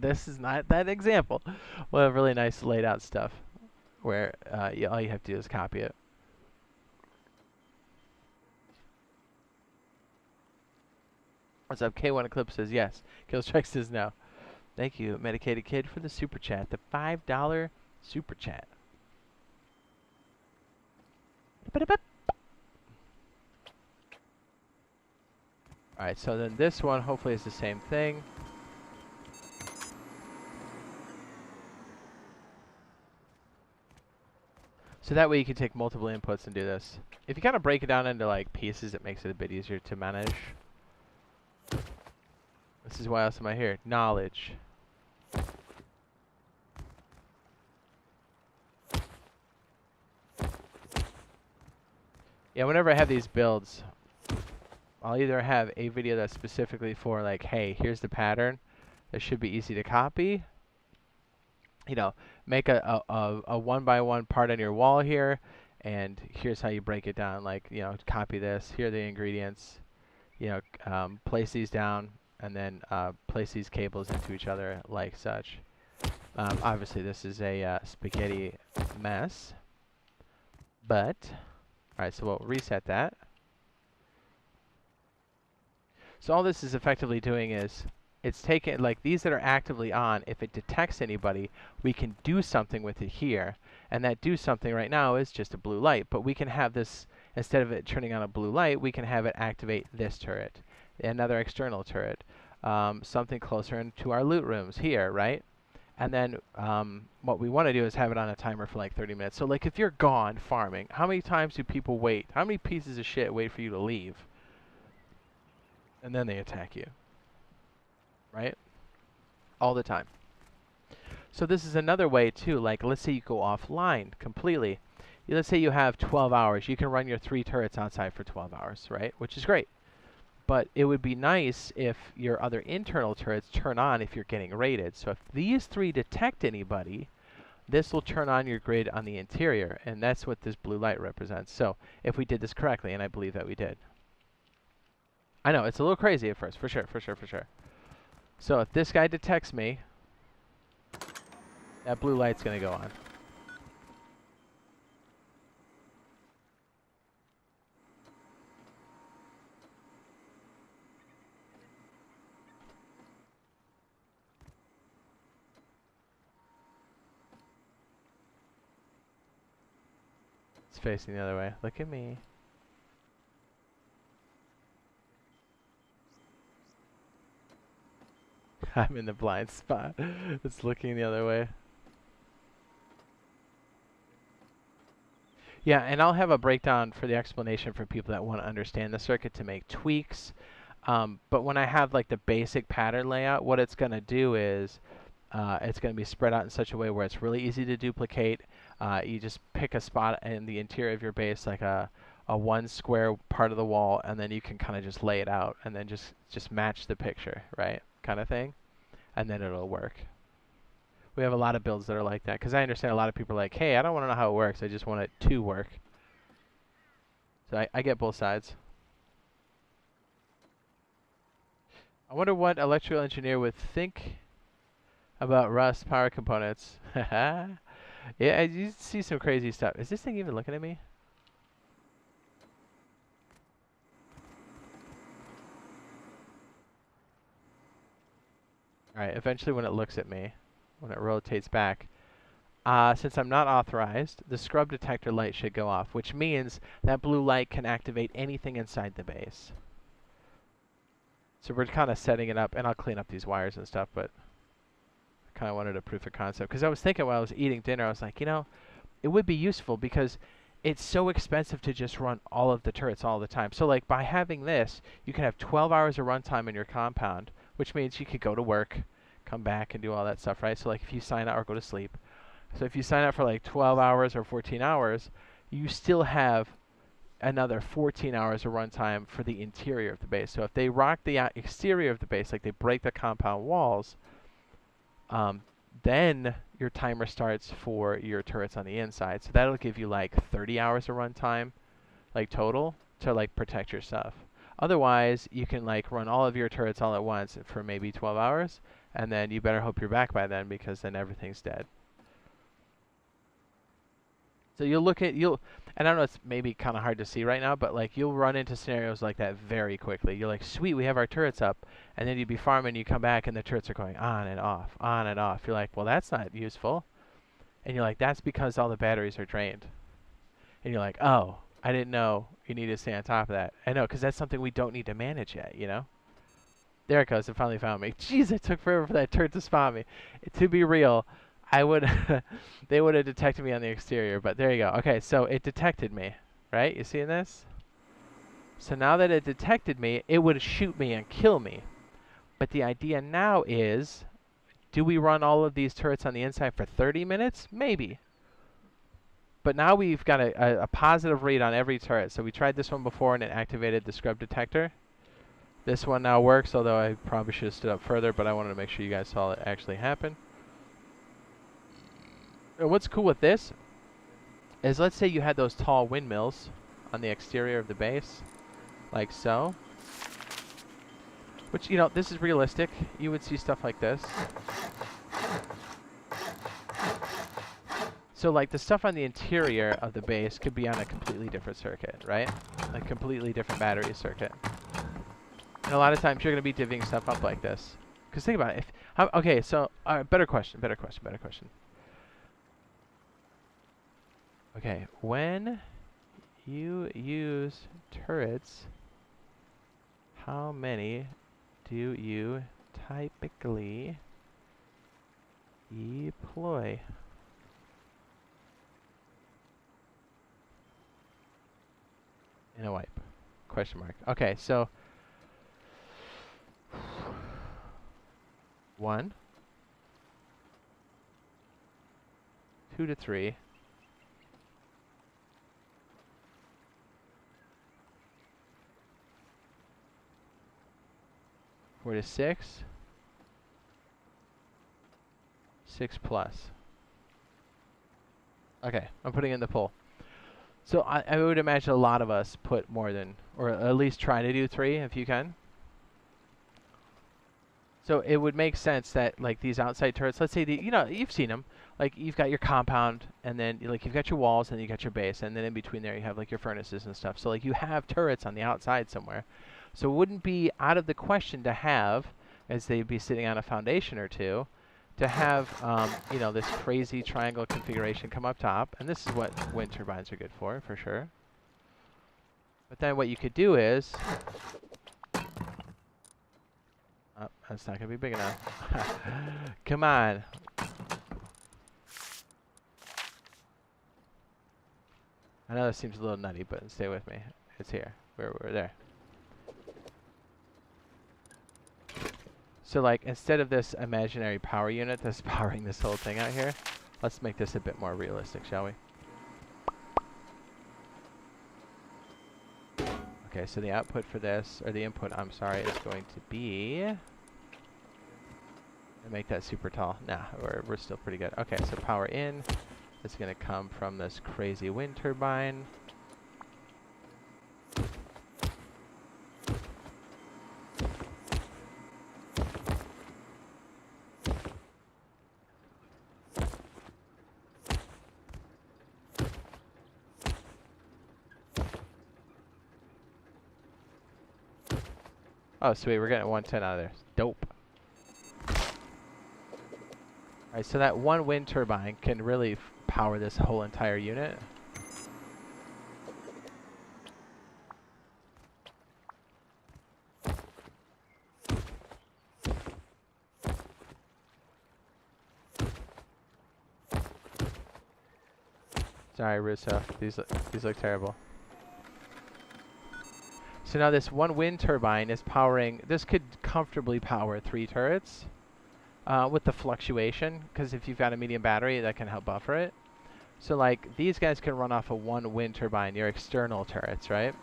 This is not that example. We'll have really nice laid out stuff where all you have to do is copy it. What's up? K1 Eclipse says yes. Killstrike says no. Thank you, Medicated Kid, for the super chat. The $5 super chat. Alright, so then this one hopefully is the same thing. So that way you can take multiple inputs and do this. If you kind of break it down into like pieces, it makes it a bit easier to manage. This is why else am I here? Knowledge. Yeah, whenever I have these builds, I'll either have a video that's specifically for like, hey, here's the pattern. That should be easy to copy. You know, make a 1x1 part on your wall here, and here's how you break it down. Like, you know, copy this. Here are the ingredients. You know, place these down, and then place these cables into each other like such. Obviously, this is a spaghetti mess, but all right. So we'll reset that. So all this is effectively doing is it's taking, like these that are actively on, if it detects anybody, we can do something with it here. And that do something right now is just a blue light. But we can have this, instead of it turning on a blue light, we can have it activate this turret, another external turret, something closer into our loot rooms here, right? And then what we want to do is have it on a timer for like 30 minutes. So like if you're gone farming, how many times do people wait? How many pieces of shit wait for you to leave? And then they attack you, right? All the time. So this is another way too, like let's say you go offline completely. Let's say you have 12 hours. You can run your 3 turrets outside for 12 hours, right? Which is great. But it would be nice if your other internal turrets turn on if you're getting raided. So if these 3 detect anybody, this will turn on your grid on the interior, and that's what this blue light represents. So if we did this correctly, and I believe that we did. I know, it's a little crazy at first, for sure. So if this guy detects me, that blue light's going to go on. It's facing the other way. Look at me. I'm in the blind spot. It's looking the other way. Yeah, and I'll have a breakdown for the explanation for people that want to understand the circuit to make tweaks. But when I have like the basic pattern layout, what it's going to do is it's going to be spread out in such a way where it's really easy to duplicate. You just pick a spot in the interior of your base, like a 1 square part of the wall, and then you can kind of just lay it out and then just match the picture, right? Kind of thing. and then it'll work. We have a lot of builds that are like that, because I understand a lot of people are like, hey, I don't want to know how it works. I just want it to work. So I get both sides. I wonder what electrical engineer would think about Rust power components. Yeah, you see some crazy stuff. Is this thing even looking at me? Alright, eventually when it looks at me, when it rotates back, since I'm not authorized, the scrub detector light should go off, which means that blue light can activate anything inside the base. So we're kind of setting it up, and I'll clean up these wires and stuff, but I kind of wanted a proof of concept. Because I was thinking while I was eating dinner, I was like, you know, it would be useful because it's so expensive to just run all of the turrets all the time. So like by having this, you can have 12 hours of runtime in your compound, which means you could go to work, come back and do all that stuff, right? So like if you sign out or go to sleep. So if you sign up for like 12 hours or 14 hours, you still have another 14 hours of runtime for the interior of the base. So if they rock the exterior of the base, like they break the compound walls, then your timer starts for your turrets on the inside. So that'll give you like 30 hours of runtime, like total, to like protect your stuff. Otherwise, you can like run all of your turrets all at once for maybe 12 hours, and then you better hope you're back by then because then everything's dead. So you'll look at, and I know it's maybe kind of hard to see right now, but like you'll run into scenarios like that very quickly. You're like, sweet, we have our turrets up, and then you'd be farming, you come back, and the turrets are going on and off, on and off. You're like, well, that's not useful. And you're like, that's because all the batteries are drained. And you're like, oh, I didn't know you need to stay on top of that. I know, because that's something we don't need to manage yet, you know? There it goes, it finally found me. Jeez, it took forever for that turret to spawn me. To be real, I would, they would have detected me on the exterior, but there you go. Okay, so it detected me, right? You seeing this? So now that it detected me, it would shoot me and kill me. But the idea now is, do we run all of these turrets on the inside for 30 minutes? Maybe. But now we've got a positive read on every turret. So we tried this one before and it activated the scrub detector. This one now works, although I probably should have stood up further, but I wanted to make sure you guys saw it actually happen. And what's cool with this is, let's say you had those tall windmills on the exterior of the base, like so. Which, you know, this is realistic. You would see stuff like this. So, like, the stuff on the interior of the base could be on a completely different circuit, right? A completely different battery circuit. And a lot of times you're going to be divvying stuff up like this. Because think about it. Okay, so, better question. Okay, when you use turrets, how many do you typically deploy? In a wipe? Question mark. Okay, so 1, 2 to 3. 4 to 6. 6 plus. Okay, I'm putting in the poll. So I would imagine a lot of us put more than, or at least try to do 3 if you can. So it would make sense that like these outside turrets, let's say you know, you've seen them. Like you've got your compound, and then like you've got your walls, and then you got your base, and then in between there you have like your furnaces and stuff. So like you have turrets on the outside somewhere. So it wouldn't be out of the question to have, as they'd be sitting on a foundation or two, to have you know, this crazy triangle configuration come up top. And this is what wind turbines are good for sure. But then what you could do is, oh, that's not going to be big enough. Come on. I know this seems a little nutty, but stay with me. It's here. We're there. So like, instead of this imaginary power unit that's powering this whole thing out here, let's make this a bit more realistic, shall we? Okay, so the output for this, or the input, I'm sorry, is going to be make that super tall. Nah, we're still pretty good. Okay, so power in. It's going to come from this crazy wind turbine. Oh, sweet. We're getting 110 out of there. Dope. Alright, so that one wind turbine can really power this whole entire unit. Sorry, Russo. These look terrible. So now this one wind turbine is powering... This could comfortably power 3 turrets with the fluctuation, because if you've got a medium battery, that can help buffer it. So like, these guys can run off of one wind turbine, your external turrets, right?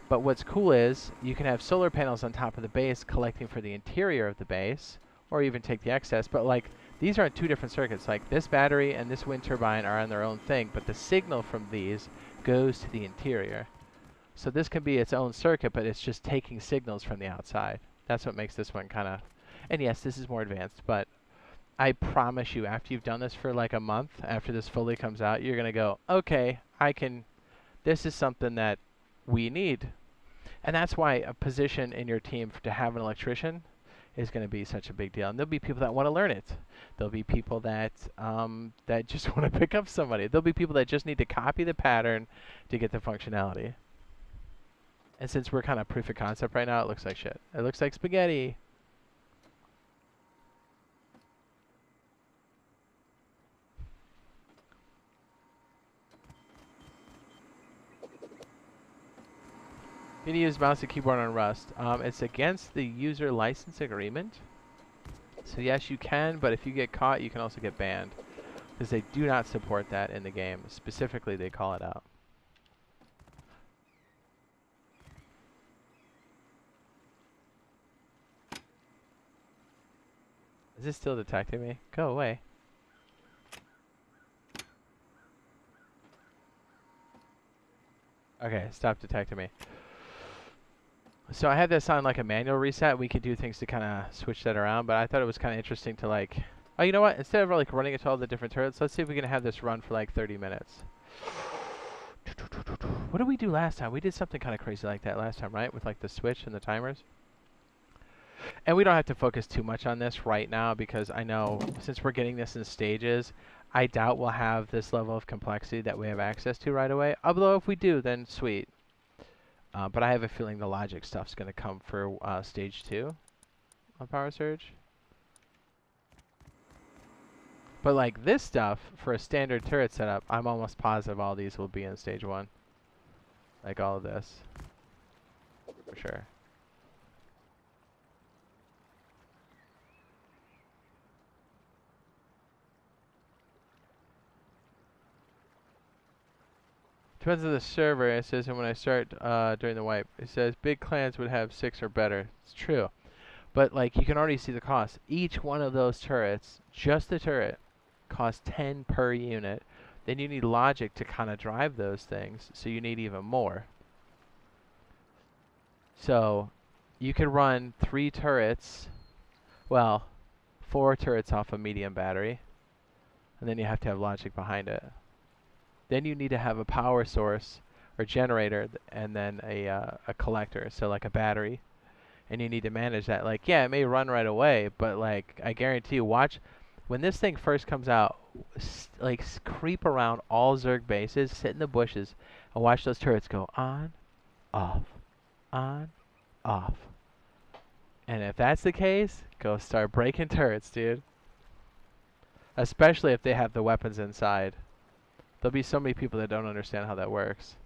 But what's cool is, you can have solar panels on top of the base collecting for the interior of the base, or even take the excess, but like, these are 2 different circuits. Like, this battery and this wind turbine are on their own thing, but the signal from these goes to the interior. So this can be its own circuit, but it's just taking signals from the outside. That's what makes this one kind of... And yes, this is more advanced, but I promise you, after you've done this for like a month, after this fully comes out, you're going to go, okay, this is something that we need. And that's why a position in your team to have an electrician is going to be such a big deal. And there'll be people that want to learn it. There'll be people that that just want to pick up somebody. There'll be people that just need to copy the pattern to get the functionality. And since we're kind of proof of concept right now, it looks like shit. It looks like spaghetti. You can use mouse and keyboard on Rust. It's against the user license agreement. So yes, you can, but if you get caught, you can also get banned. Because they do not support that in the game. Specifically, they call it out. Is this still detecting me? Go away. Okay, stop detecting me. So I had this on like a manual reset. We could do things to kind of switch that around, but I thought it was kind of interesting to like... Oh, you know what? Instead of like running it to all the different turrets, let's see if we can have this run for like 30 minutes. What did we do last time? We did something kind of crazy like that last time, right? With like the switch and the timers. And we don't have to focus too much on this right now because I know since we're getting this in stages, I doubt we'll have this level of complexity that we have access to right away. Although if we do, then sweet. But I have a feeling the logic stuff's going to come for stage 2 on Power Surge. But like this stuff, for a standard turret setup, I'm almost positive all these will be in stage 1. Like all of this. For sure. Depends on the server. It says, and when I start during the wipe, it says big clans would have 6 or better. It's true. But like you can already see the cost. Each one of those turrets, just the turret, costs 10 per unit. Then you need logic to kind of drive those things, so you need even more. So you can run 3 turrets, well, 4 turrets off a medium battery, and then you have to have logic behind it. Then you need to have a power source or generator and then a collector, so like a battery. And you need to manage that. Like, yeah, it may run right away, but like, I guarantee you, watch, when this thing first comes out, like, creep around all Zerg bases, sit in the bushes, and watch those turrets go on, off, on, off. And if that's the case, go start breaking turrets, dude. Especially if they have the weapons inside. There'll be so many people that don't understand how that works.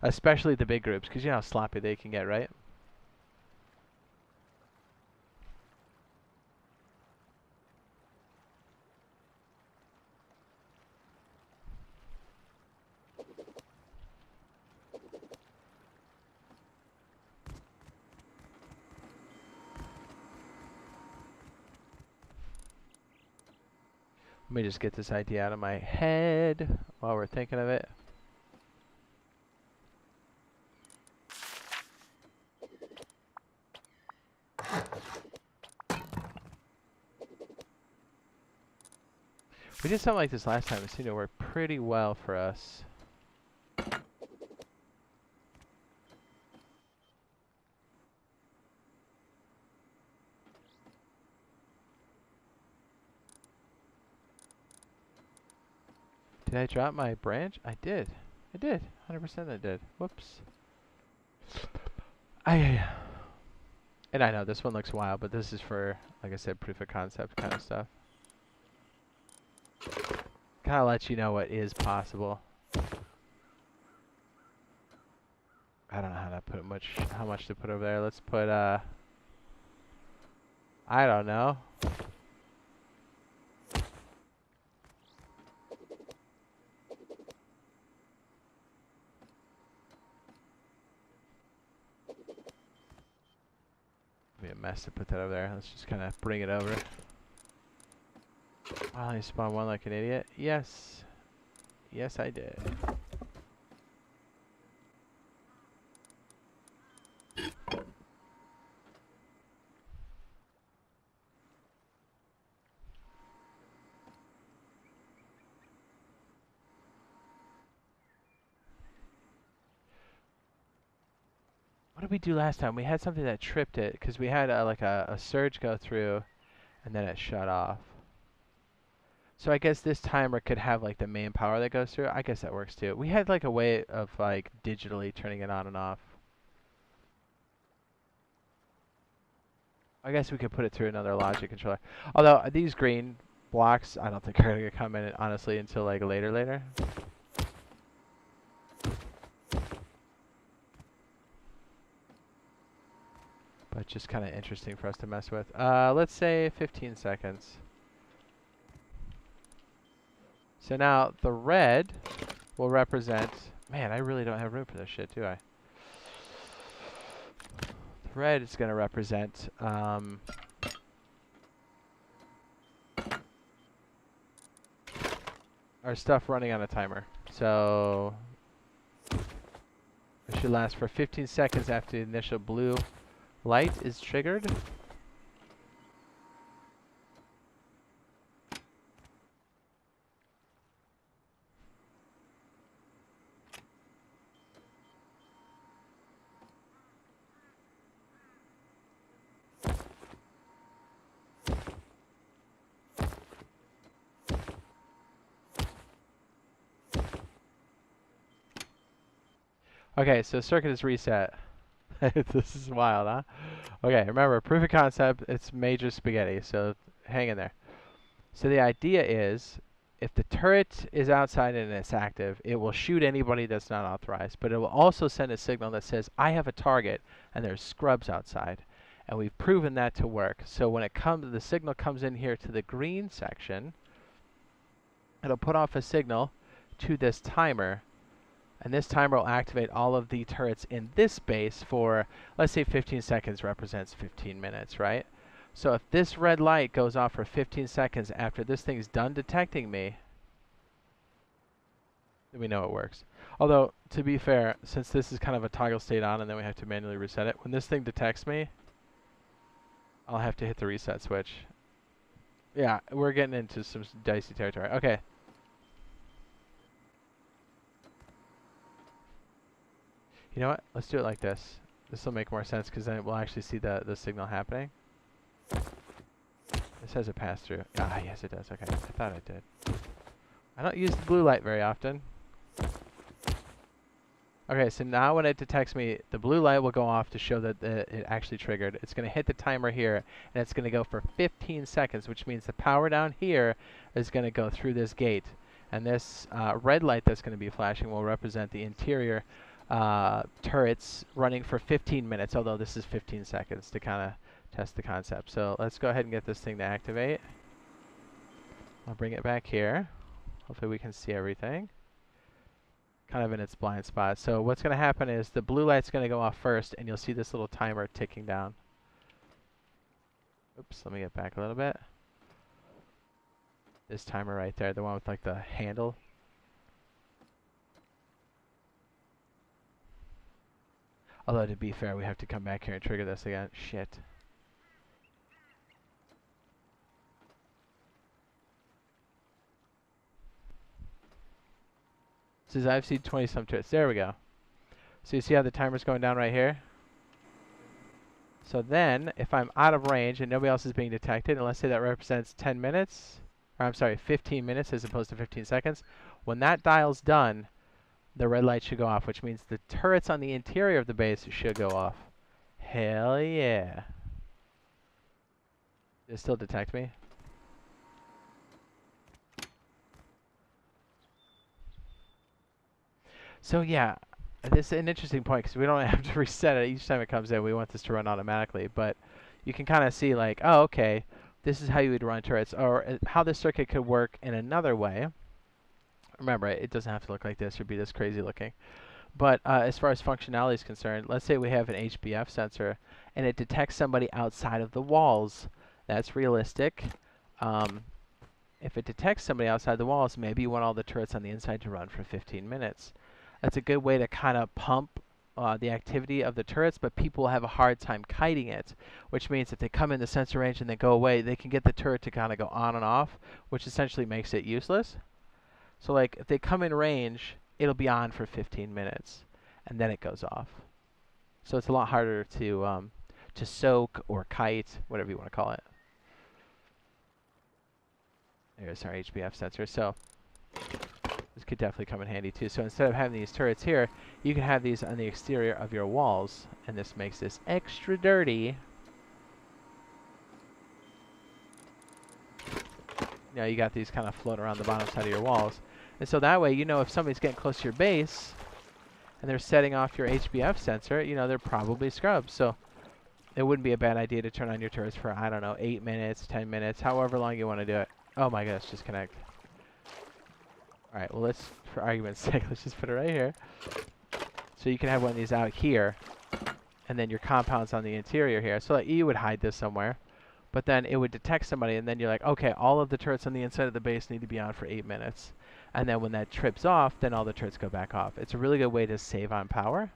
Especially the big groups, because you know how sloppy they can get, right? Let me just get this idea out of my head while we're thinking of it. We did something like this last time. It seemed to work pretty well for us. Did I drop my branch? I did. I did. 100% I did. Whoops. And I know this one looks wild, but this is for, like I said, proof of concept kind of stuff. Kind of lets you know what is possible. I don't know how to put how much to put over there. Let's put, I don't know. Be a mess to put that over there. Let's just kind of bring it over. I only spawned one like an idiot. Yes. Yes, I did. What did we do last time? We had something that tripped it because we had like a surge go through and then it shut off. So I guess this timer could have like the main power that goes through. I guess that works too. We had like a way of like digitally turning it on and off. I guess we could put it through another logic controller. Although these green blocks, I don't think are going to come in honestly until like later. But just kind of interesting for us to mess with. Let's say 15 seconds. So now the red will represent... Man, I really don't have room for this shit, do I? The red is going to represent... our stuff running on a timer. So... it should last for 15 seconds after the initial blue light is triggered. Okay, so circuit is reset. This is wild, huh? Okay, remember, proof of concept, it's major spaghetti, so hang in there. So the idea is, if the turret is outside and it's active, it will shoot anybody that's not authorized, but it will also send a signal that says, I have a target, and there's scrubs outside. And we've proven that to work. So when it comes, the signal comes in here to the green section, it'll put off a signal to this timer, and this timer will activate all of the turrets in this base for, let's say 15 seconds represents 15 minutes, right? So if this red light goes off for 15 seconds after this thing's done detecting me, then we know it works. Although, to be fair, since this is kind of a toggle state on and then we have to manually reset it, when this thing detects me, I'll have to hit the reset switch. Yeah, we're getting into some dicey territory. Okay. You know what? Let's do it like this. This will make more sense because then we'll actually see the signal happening. This has a pass-through. Ah, yes it does. Okay, I thought it did. I don't use the blue light very often. Okay, so now when it detects me, the blue light will go off to show that it actually triggered. It's going to hit the timer here, and it's going to go for 15 seconds, which means the power down here is going to go through this gate. And this red light that's going to be flashing will represent the interior turrets running for 15 minutes, although this is 15 seconds to kind of test the concept. So let's go ahead and get this thing to activate. I'll bring it back here. Hopefully we can see everything. Kind of in its blind spot. So what's going to happen is the blue light's going to go off first, and you'll see this little timer ticking down. Oops, let me get back a little bit. This timer right there, the one with like the handle. Although to be fair, we have to come back here and trigger this again. Shit. Says I've seen 20 some turrets. There we go. So you see how the timer's going down right here? So then, if I'm out of range and nobody else is being detected, and let's say that represents 10 minutes, or I'm sorry, 15 minutes as opposed to 15 seconds, when that dial's done, the red light should go off, which means the turrets on the interior of the base should go off. Hell yeah. Does it still detect me? So yeah, this is an interesting point because we don't have to reset it each time it comes in. We want this to run automatically, but you can kind of see like, oh, okay, this is how you would run turrets, or how this circuit could work in another way. Remember, it doesn't have to look like this or be this crazy looking. But as far as functionality is concerned, let's say we have an HBF sensor and it detects somebody outside of the walls. That's realistic. If it detects somebody outside the walls, maybe you want all the turrets on the inside to run for 15 minutes. That's a good way to kind of pump the activity of the turrets, but people have a hard time kiting it, which means if they come in the sensor range and they go away, they can get the turret to kind of go on and off, which essentially makes it useless. So like if they come in range, it'll be on for 15 minutes, and then it goes off. So it's a lot harder to soak or kite, whatever you want to call it. There's our HBF sensor. So this could definitely come in handy too. So instead of having these turrets here, you can have these on the exterior of your walls, and this makes this extra dirty. You know, you got these kind of floating around the bottom side of your walls. And so that way, you know, if somebody's getting close to your base and they're setting off your HBF sensor, you know, they're probably scrubs. So it wouldn't be a bad idea to turn on your turrets for, I don't know, 8 minutes, 10 minutes, however long you want to do it. Oh my gosh, disconnect. Alright, well let's, for argument's sake, let's just put it right here. So you can have one of these out here, and then your compound's on the interior here. So like, you would hide this somewhere, but then it would detect somebody, and then you're like, okay, all of the turrets on the inside of the base need to be on for 8 minutes. And then when that trips off, then all the turrets go back off. It's a really good way to save on power,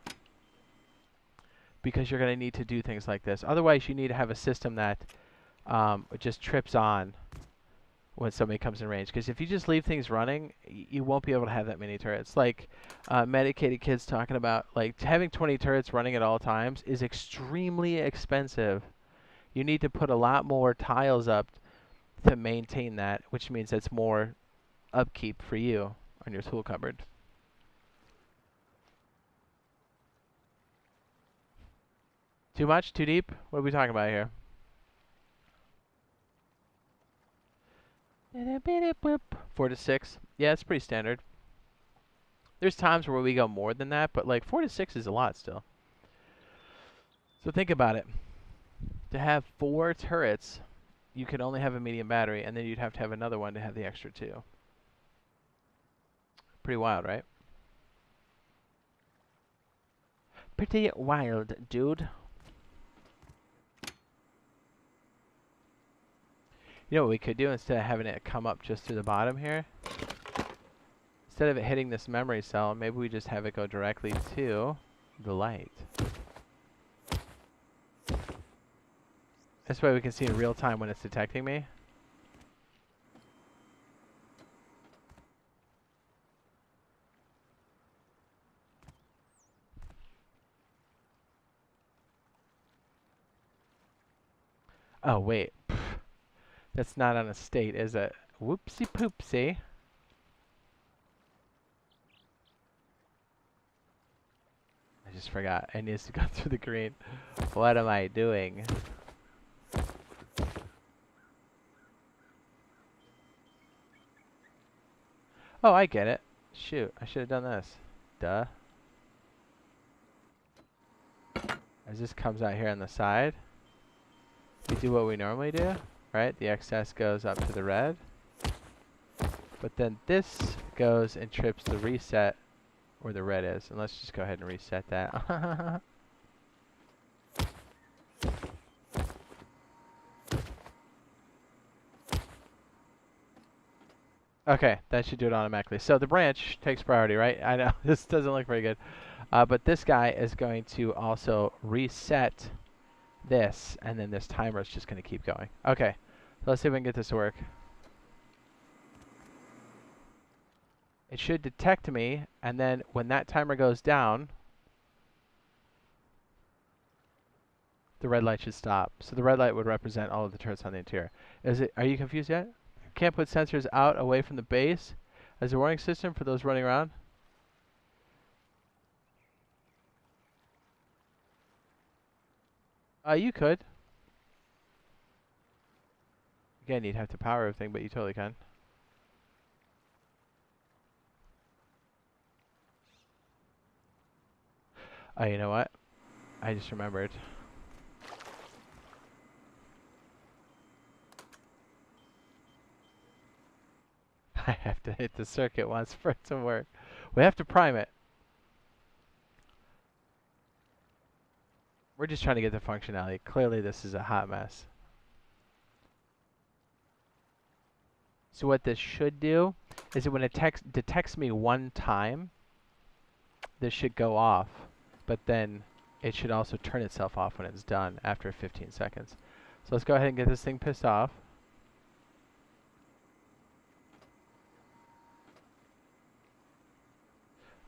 because you're going to need to do things like this. Otherwise, you need to have a system that just trips on when somebody comes in range. Because if you just leave things running, you won't be able to have that many turrets. Like medicated kids talking about, like having 20 turrets running at all times is extremely expensive. You need to put a lot more tiles up to maintain that, which means that's more upkeep for you on your tool cupboard. Too much? Too deep? What are we talking about here? 4 to 6. Yeah, it's pretty standard. There's times where we go more than that, but like 4 to 6 is a lot still. So think about it. To have 4 turrets, you could only have a medium battery, and then you'd have to have another one to have the extra 2. Pretty wild, right? Pretty wild, dude. You know what we could do instead of having it come up just through the bottom here? Instead of it hitting this memory cell, maybe we just have it go directly to the light. This way we can see in real time when it's detecting me. Oh, wait. Pfft. That's not on a state, is it? Whoopsie poopsie. I just forgot. It needs to go through the green. What am I doing? Oh, I get it. Shoot, I should have done this. Duh. As this comes out here on the side, we do what we normally do, right? The excess goes up to the red. But then this goes and trips the reset where the red is. And let's just go ahead and reset that. Okay, that should do it automatically. So the branch takes priority, right? I know this doesn't look very good. But this guy is going to also reset this, and then this timer is just going to keep going. Okay, so let's see if we can get this to work. It should detect me, and then when that timer goes down, the red light should stop. So the red light would represent all of the turrets on the interior. Are you confused yet? Can't put sensors out away from the base as a warning system for those running around? You could. Again, you'd have to power everything, but you totally can. Oh, you know what? I just remembered. I have to hit the circuit once for it to work. We have to prime it. We're just trying to get the functionality. Clearly, this is a hot mess. So what this should do is that when it detects me one time, this should go off, but then it should also turn itself off when it's done after 15 seconds. So let's go ahead and get this thing pissed off.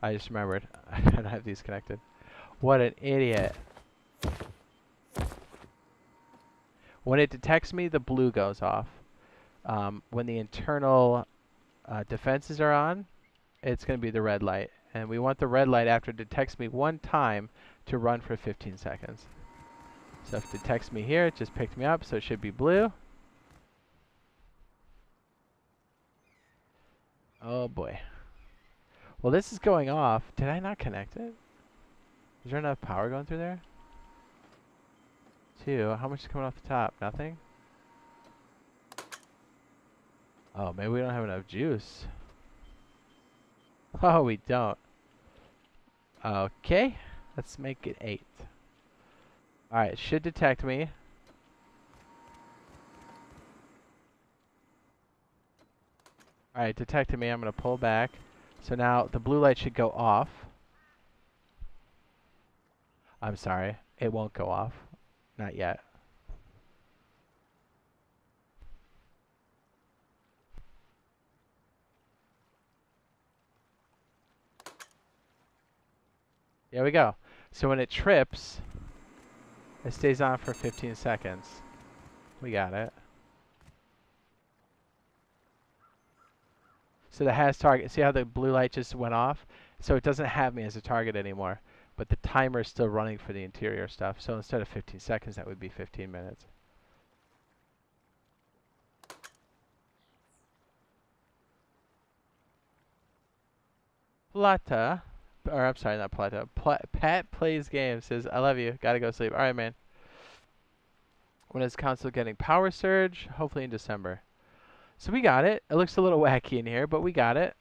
I just remembered. I don't have these connected. What an idiot. When it detects me, the blue goes off. When the internal defenses are on, it's going to be the red light. And we want the red light after it detects me one time to run for 15 seconds. So if it detects me here, it just picked me up, so it should be blue. Oh boy. Well, this is going off. Did I not connect it? Is there enough power going through there? 2. How much is coming off the top? Nothing? Oh, maybe we don't have enough juice. Oh, we don't. Okay. Let's make it 8. Alright, it should detect me. Alright, detected me. I'm going to pull back. So now the blue light should go off. I'm sorry. It won't go off. Not yet. There we go. So when it trips, it stays on for 15 seconds. We got it. So the has target. See how the blue light just went off? So it doesn't have me as a target anymore. But the timer is still running for the interior stuff. So instead of 15 seconds, that would be 15 minutes. Plata, or I'm sorry, not Plata. Pat plays games. Says, I love you. Gotta go sleep. All right, man. When is console getting power surge? Hopefully in December. So we got it. It looks a little wacky in here, but we got it.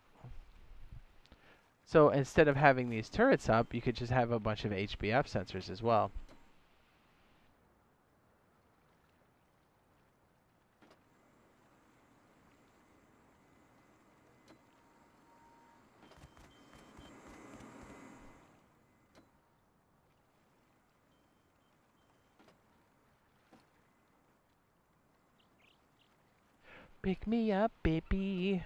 So instead of having these turrets up, you could just have a bunch of HBF sensors as well. Pick me up, baby.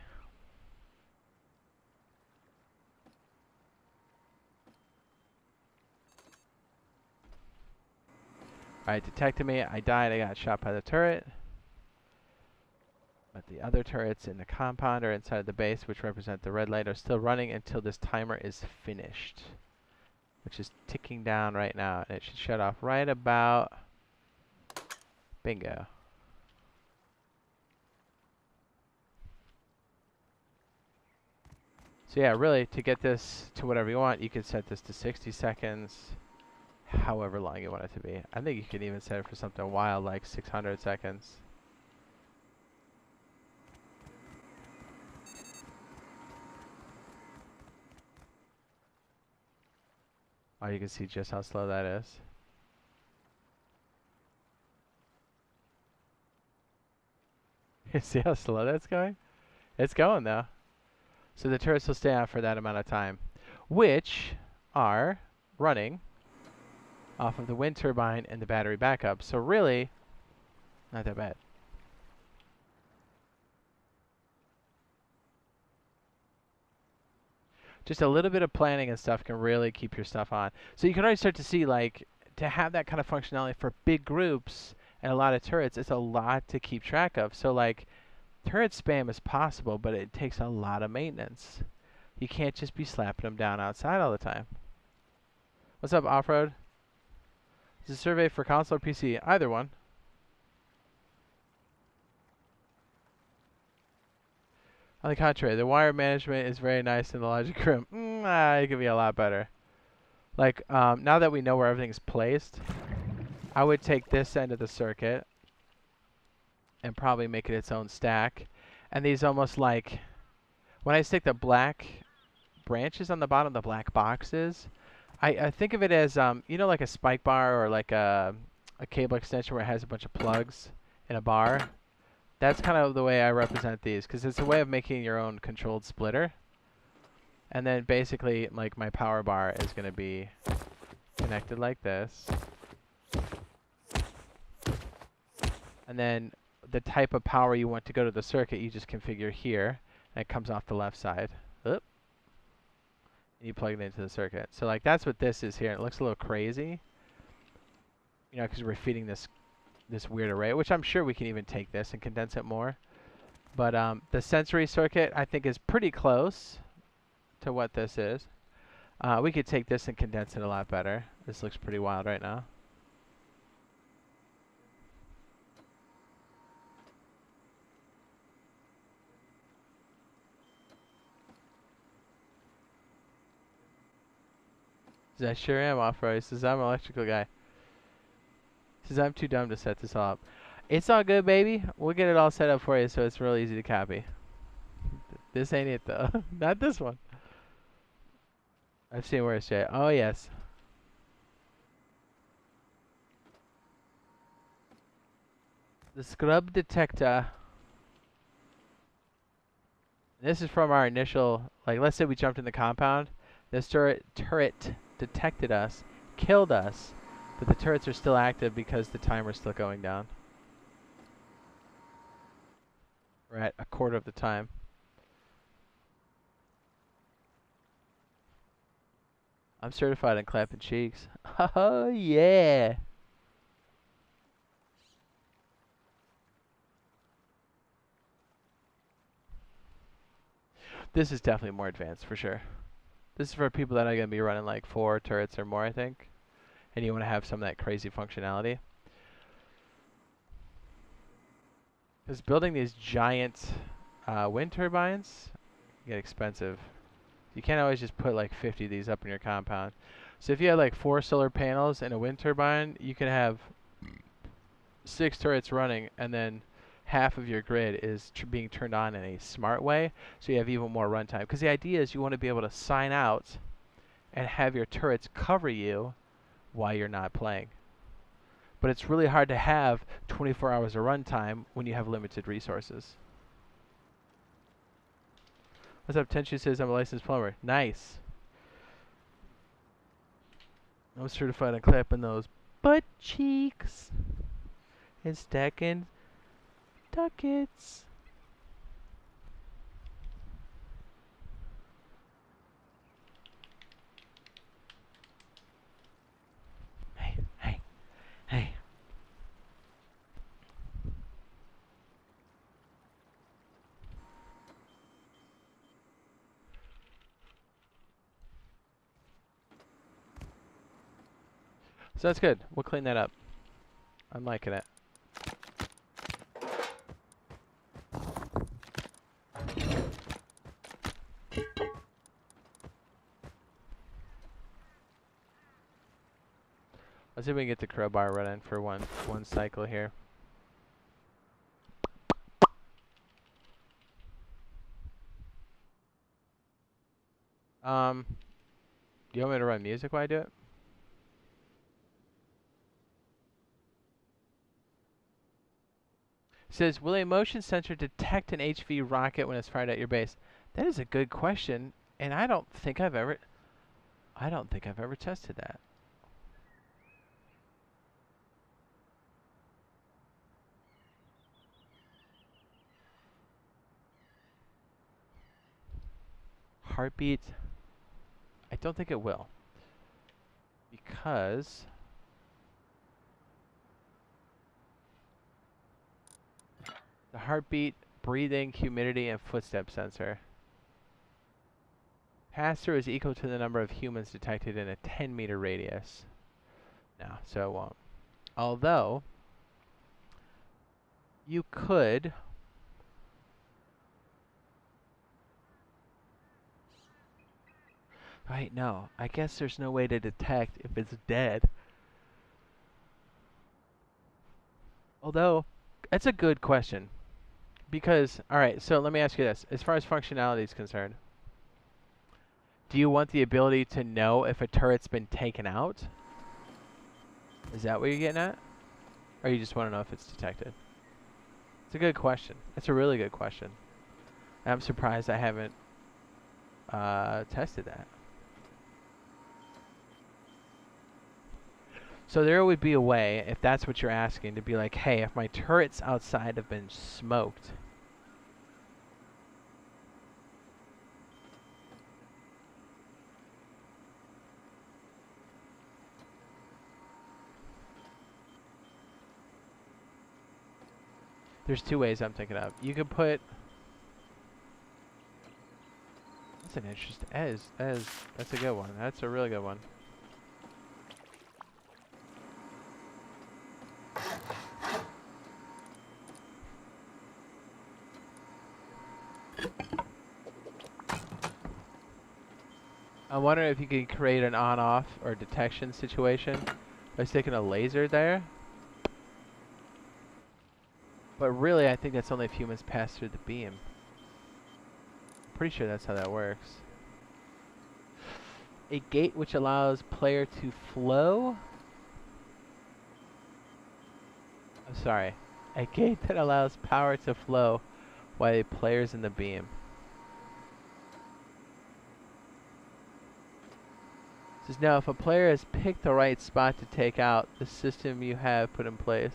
Alright, detected me. I died. I got shot by the turret. But the other turrets in the compound or inside the base, which represent the red light, are still running until this timer is finished. Which is ticking down right now. And it should shut off right about... Bingo. So yeah, really, to get this to whatever you want, you can set this to 60 seconds, however long you want it to be. I think you can even set it for something wild like 600 seconds. Oh, you can see just how slow that is. You see how slow that's going? It's going though. So the turrets will stay on for that amount of time, which are running off of the wind turbine and the battery backup. So really, not that bad. Just a little bit of planning and stuff can really keep your stuff on. So you can already start to see, like, to have that kind of functionality for big groups and a lot of turrets, it's a lot to keep track of. So, like, turret spam is possible, but it takes a lot of maintenance. You can't just be slapping them down outside all the time. What's up, Off-Road? Is a survey for console or PC? Either one. On the contrary, the wire management is very nice in the logic room. It could be a lot better. Like, now that we know where everything's placed, I would take this end of the circuit and probably make it its own stack. And these almost like, when I stick the black branches on the bottom, the black boxes, I think of it as, you know, like a spike bar or like a cable extension where it has a bunch of plugs in a bar. That's kind of the way I represent these, because it's a way of making your own controlled splitter. And then basically, like, my power bar is going to be connected like this. And then the type of power you want to go to the circuit, you just configure here, and it comes off the left side. Oop. And you plug it into the circuit. So, like, that's what this is here. It looks a little crazy, you know, because we're feeding this weird array, which I'm sure we can even take this and condense it more. But the sensory circuit, I think, is pretty close to what this is. We could take this and condense it a lot better. This looks pretty wild right now. I sure am, Off-Road. He says, I'm an electrical guy. He says, I'm too dumb to set this all up. It's all good, baby. We'll get it all set up for you so it's real easy to copy. This ain't it, though. Not this one. I've seen worse, Jay. Oh, yes. The scrub detector. This is from our initial, like, let's say we jumped in the compound. This turret detected us, killed us, but the turrets are still active because the timer's still going down. We're at a quarter of the time. I'm certified in clapping cheeks. Oh, yeah. This is definitely more advanced for sure. This is for people that are going to be running like 4 turrets or more, I think. And you want to have some of that crazy functionality. Because building these giant wind turbines get expensive. You can't always just put like 50 of these up in your compound. So if you had like 4 solar panels and a wind turbine, you could have 6 turrets running, and then half of your grid is being turned on in a smart way, so you have even more runtime. Because the idea is you want to be able to sign out and have your turrets cover you while you're not playing. But it's really hard to have 24 hours of runtime when you have limited resources. What's up? Tenchu says I'm a licensed plumber. Nice. I'm certified in clapping those butt cheeks and stacking ducats. Hey. So that's good. We'll clean that up. I'm liking it. Let's see if we can get the crowbar running for one cycle here. Do you want me to run music while I do it? Says, will a motion sensor detect an HV rocket when it's fired at your base? That is a good question, and I don't think I've ever tested that. Heartbeat, I don't think it will, because the heartbeat, breathing, humidity, and footstep sensor. Pass-through is equal to the number of humans detected in a 10-meter radius. No, so it won't. Although, you could... Right, no. I guess there's no way to detect if it's dead. Although, that's a good question. Because, alright, so let me ask you this. As far as functionality is concerned, do you want the ability to know if a turret's been taken out? Is that what you're getting at? Or you just want to know if it's detected? It's a good question. It's a really good question. I'm surprised I haven't tested that. So there would be a way, if that's what you're asking, to be like, hey, if my turrets outside have been smoked, there's two ways I'm thinking of. You could put... That's an interesting... That's a good one. That's a really good one. I'm wondering if you can create an on-off or detection situation by sticking a laser there. But really, I think that's only if humans pass through the beam. Pretty sure that's how that works. A gate which allows player to flow. I'm sorry. A gate that allows power to flow while a player's in the beam. It says now if a player has picked the right spot to take out the system you have put in place.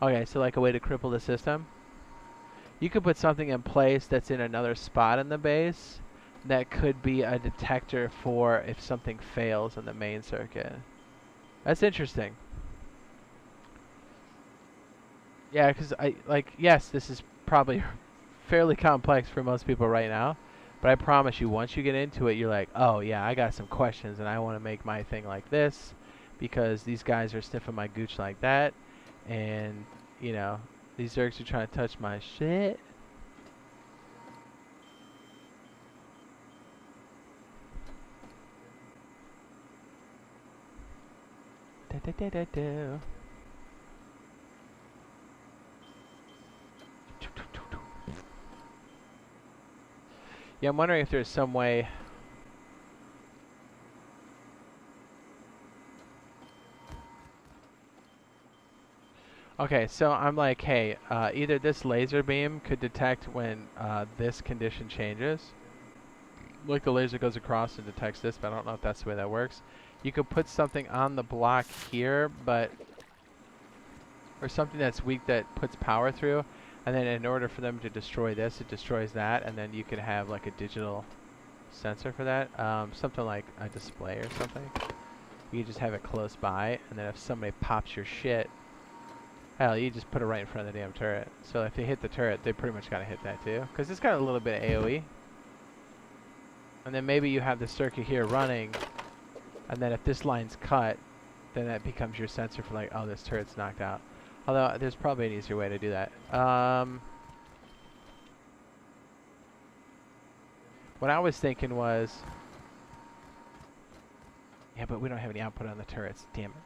Okay, so like a way to cripple the system. You could put something in place that's in another spot in the base that could be a detector for if something fails in the main circuit. That's interesting. Yeah, because yes, this is probably fairly complex for most people right now. But I promise you, once you get into it, you're like, oh yeah, I got some questions and I want to make my thing like this because these guys are sniffing my gooch like that. And, you know, these Zergs are trying to touch my shit. Da, da, da, da, da. Yeah, I'm wondering if there's some way... Okay, so I'm like, hey, either this laser beam could detect when this condition changes. Like the laser goes across and detects this, but I don't know if that's the way that works. You could put something on the block here, but... Or something that's weak that puts power through. And then in order for them to destroy this, it destroys that. And then you could have like a digital sensor for that. Something like a display or something. You could just have it close by. And then if somebody pops your shit... Hell, you just put it right in front of the damn turret. So if they hit the turret, they pretty much gotta hit that too. Because it's got a little bit of AoE. And then maybe you have the circuit here running. And then if this line's cut, then that becomes your sensor for like, oh, this turret's knocked out. Although, there's probably an easier way to do that. What I was thinking was... Yeah, but we don't have any output on the turrets. Damn it.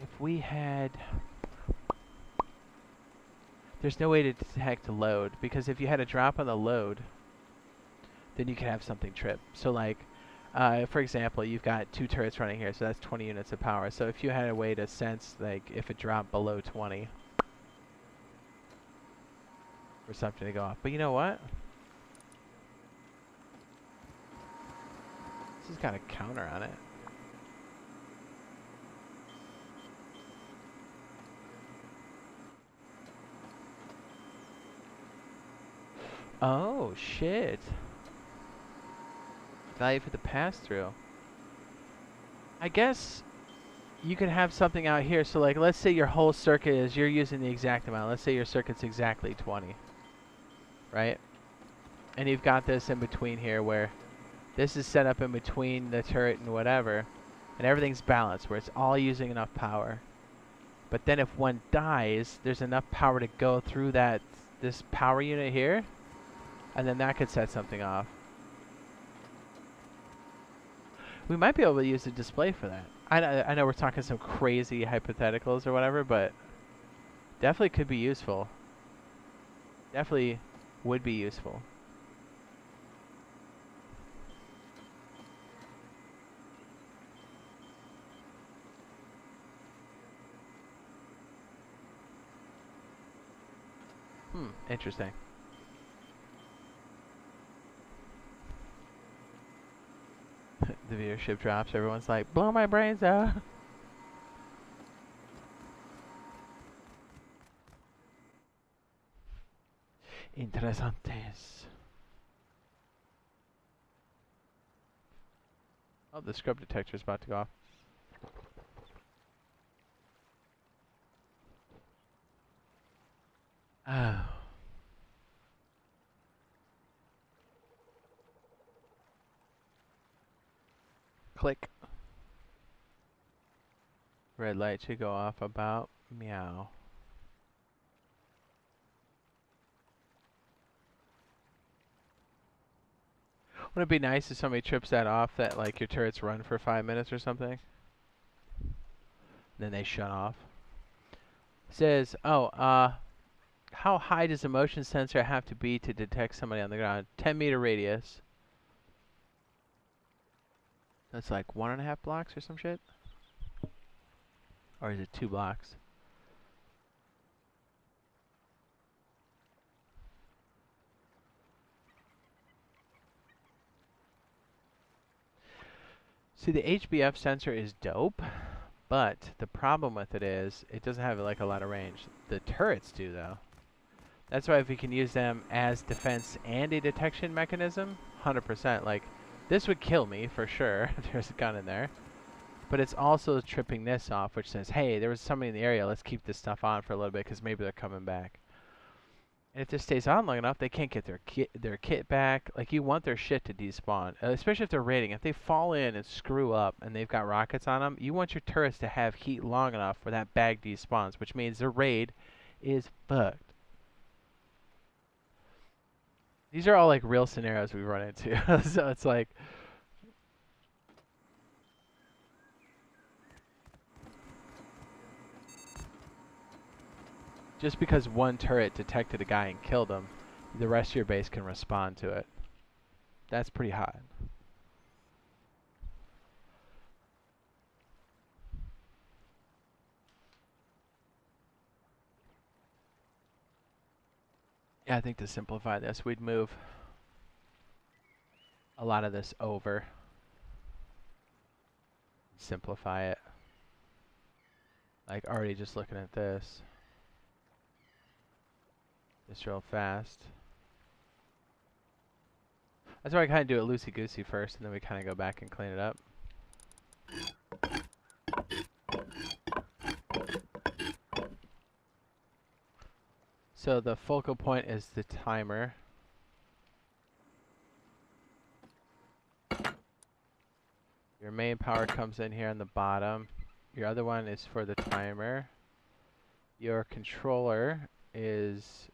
If we had... there's no way to detect load, because if you had a drop on the load, then you could have something trip. So like, for example, you've got 2 turrets running here, so that's 20 units of power. So if you had a way to sense, like, if it dropped below 20, for something to go off. But you know what? This has got a counter on it. Oh, shit. Value for the pass-through. I guess you could have something out here. So, like, let's say your whole circuit is, you're using the exact amount. Let's say your circuit's exactly 20. Right? And you've got this in between here where this is set up in between the turret and whatever. And everything's balanced where it's all using enough power. But then if one dies, there's enough power to go through this power unit here. And then that could set something off. We might be able to use a display for that. I know we're talking some crazy hypotheticals or whatever, but definitely could be useful. Definitely would be useful. Interesting. The viewership drops. Everyone's like, blow my brains out. Interesantes. Oh, the scrub detector's about to go off. Oh. Click. Red light should go off about meow. Wouldn't it be nice if somebody trips that off, that like your turrets run for 5 minutes or something? Then they shut off. Says, oh, how high does a motion sensor have to be to detect somebody on the ground? 10-meter radius. That's like 1.5 blocks or some shit? Or is it 2 blocks? See, the HBF sensor is dope, but the problem with it is it doesn't have like a lot of range. The turrets do, though. That's why if we can use them as defense and a detection mechanism, 100%. Like, this would kill me for sure if there's a gun in there. But it's also tripping this off, which says, hey, there was somebody in the area, let's keep this stuff on for a little bit because maybe they're coming back. And if this stays on long enough, they can't get their kit back. Like, you want their shit to despawn, especially if they're raiding. If they fall in and screw up and they've got rockets on them, you want your turrets to have heat long enough where that bag despawns, which means their raid is fucked. These are all like real scenarios we run into. So it's like, just because one turret detected a guy and killed him, the rest of your base can respond to it. That's pretty hot. Yeah, I think to simplify this, we'd move a lot of this over. Simplify it. Like, already just looking at this. Just real fast. That's why I kind of do it loosey-goosey first, and then we kind of go back and clean it up. So the focal point is the timer. Your main power comes in here on the bottom. Your other one is for the timer. Your controller is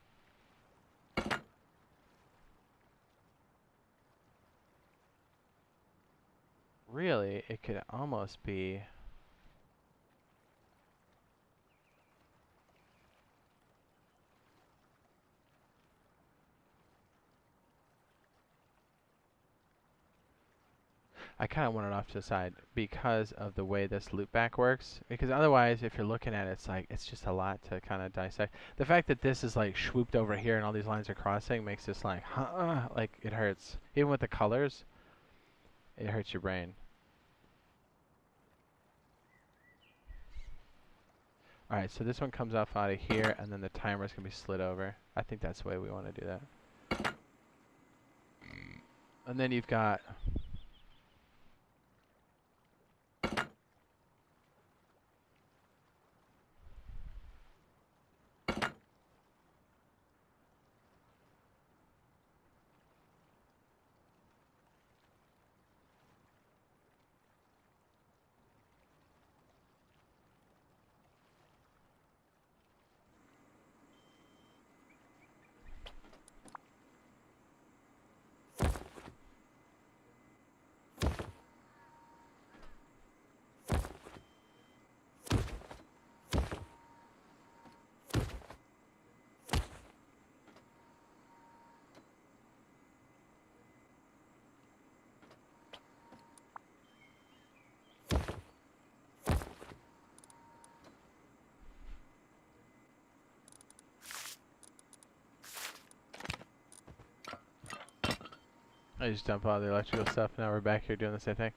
really, it could almost be I kind of want it off to the side because of the way this loop back works. Because otherwise, if you're looking at it, it's like, it's just a lot to kind of dissect. The fact that this is like swooped over here and all these lines are crossing makes this like it hurts. Even with the colors, it hurts your brain. Alright, so this one comes off out of here, and then the timer's going to be slid over. I think that's the way we want to do that. And then you've got... I just dump all the electrical stuff, now we're back here doing the same thing.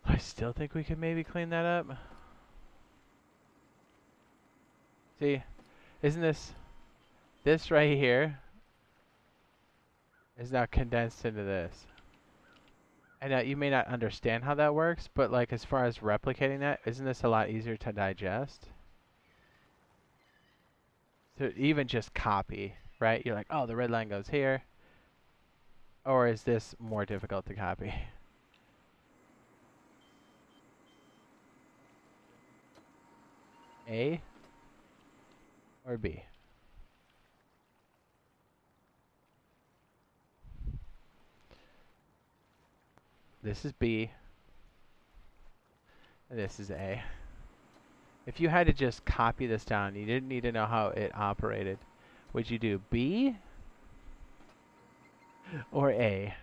I still think we could maybe clean that up. See, isn't this right here is now condensed into this. And you may not understand how that works, but like as far as replicating that, isn't this a lot easier to digest? So even just copy, right? You're like, oh, the red line goes here. Or is this more difficult to copy? A or B? This is B, and this is A. If you had to just copy this down, you didn't need to know how it operated, would you do B or A?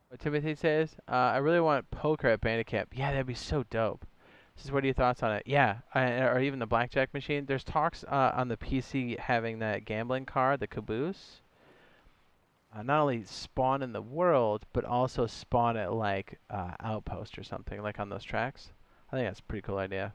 What Timothy says, I really want poker at Bandicamp. Yeah, that'd be so dope. This is, what are your thoughts on it? Yeah, or even the blackjack machine. There's talks on the PC having that gambling car, the caboose. Not only spawn in the world, but also spawn at like Outpost or something, like on those tracks. I think that's a pretty cool idea.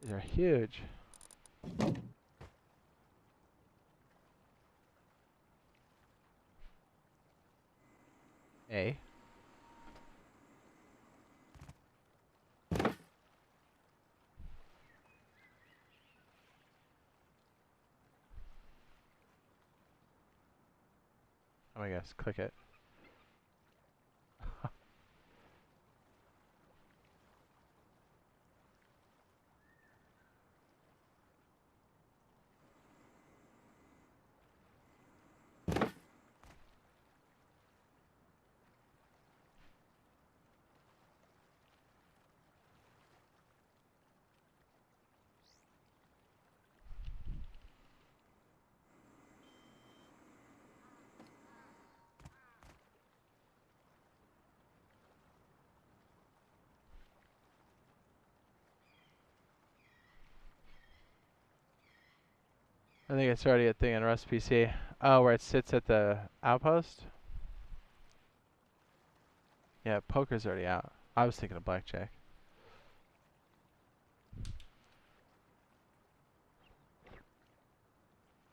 These are huge. A. Oh my gosh, click it. I think it's already a thing on Rust PC. Oh, where it sits at the outpost? Yeah, poker's already out. I was thinking of blackjack.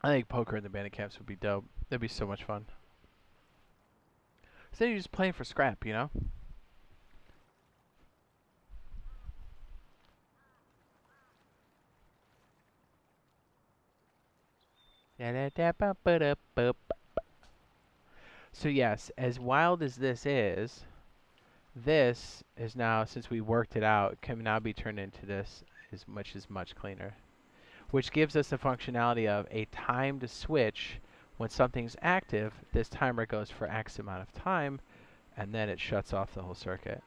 I think poker in the bandit camps would be dope. That'd be so much fun. So you're just playing for scrap, you know? So yes, as wild as this is now, since we worked it out, can now be turned into this much cleaner. Which gives us the functionality of a timed switch. When something's active, this timer goes for X amount of time, and then it shuts off the whole circuit.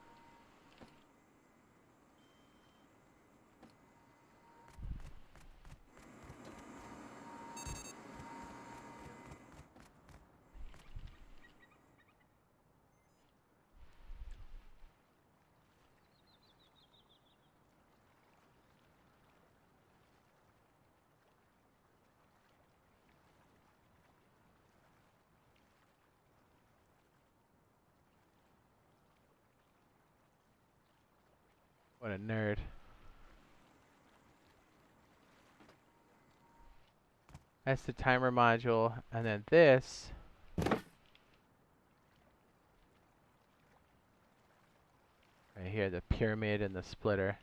What a nerd. That's the timer module, and then this right here, the pyramid and the splitter.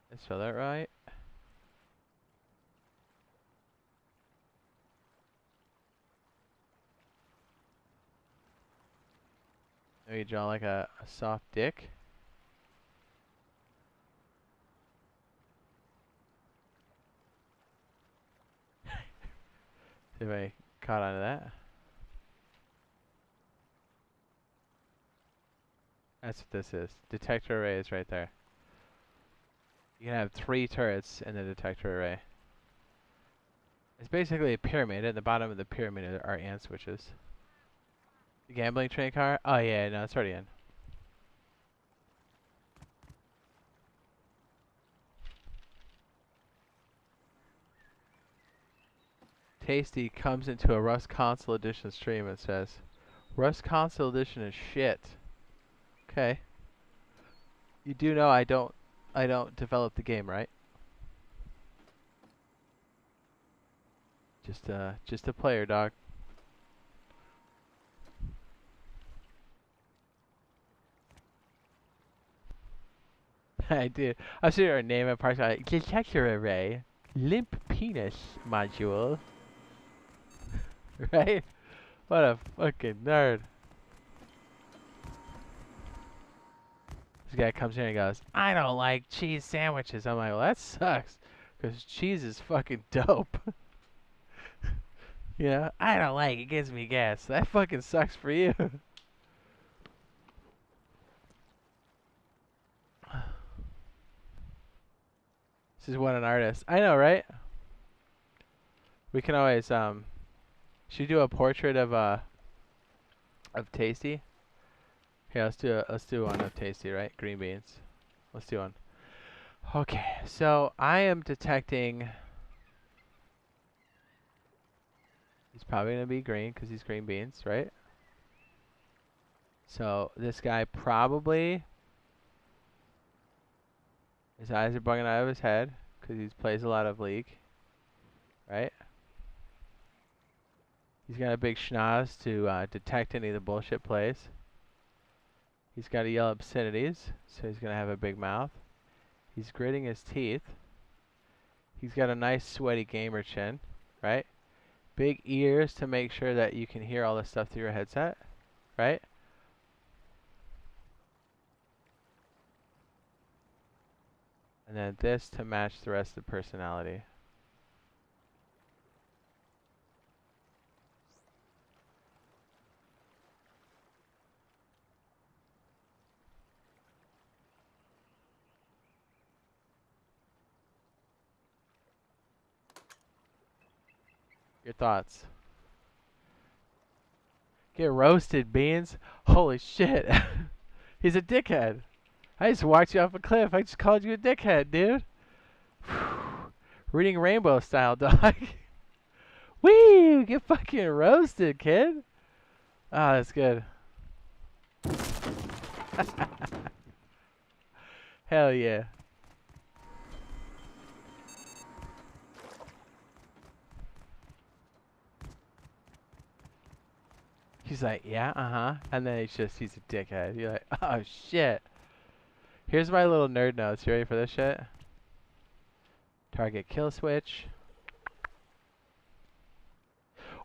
Did I spell that right? Maybe you draw like a soft dick. See if I caught on to that. That's what this is. Detector array is right there. You can have 3 turrets in the detector array. It's basically a pyramid. At the bottom of the pyramid are AND switches. The gambling train car? Oh yeah, no, it's already in. Tasty comes into a Rust Console Edition stream and says, Rust Console Edition is shit. Okay. You do know I don't develop the game, right? Just a player, dog. I do. I see our name at parts like detector array, limp penis module. Right? What a fucking nerd. This guy comes here and goes, I don't like cheese sandwiches. I'm like, well, that sucks. Because cheese is fucking dope. You know? I don't like it. It gives me gas. That fucking sucks for you. This is what an artist. I know, right? We can always, should we do a portrait of Tasty? Here, let's do one of Tasty, right? Green beans. Let's do one. Okay, so I am detecting. He's probably gonna be green because he's green beans, right? So this guy probably, his eyes are bugging out of his head because he plays a lot of League, right? He's got a big schnoz to detect any of the bullshit plays. He's got to yell obscenities, so he's gonna have a big mouth. He's gritting his teeth. He's got a nice sweaty gamer chin, right? Big ears to make sure that you can hear all this stuff through your headset, right? And then this to match the rest of the personality. Your thoughts? Get roasted, Beans. Holy shit. He's a dickhead. I just walked you off a cliff. I just called you a dickhead, dude. Reading Rainbow style, dog. Wee! Get fucking roasted, kid. Ah, that's good. Hell yeah. He's like, yeah, uh-huh. And then he's a dickhead. You're like, oh, shit. Here's my little nerd notes. You ready for this shit? Target kill switch.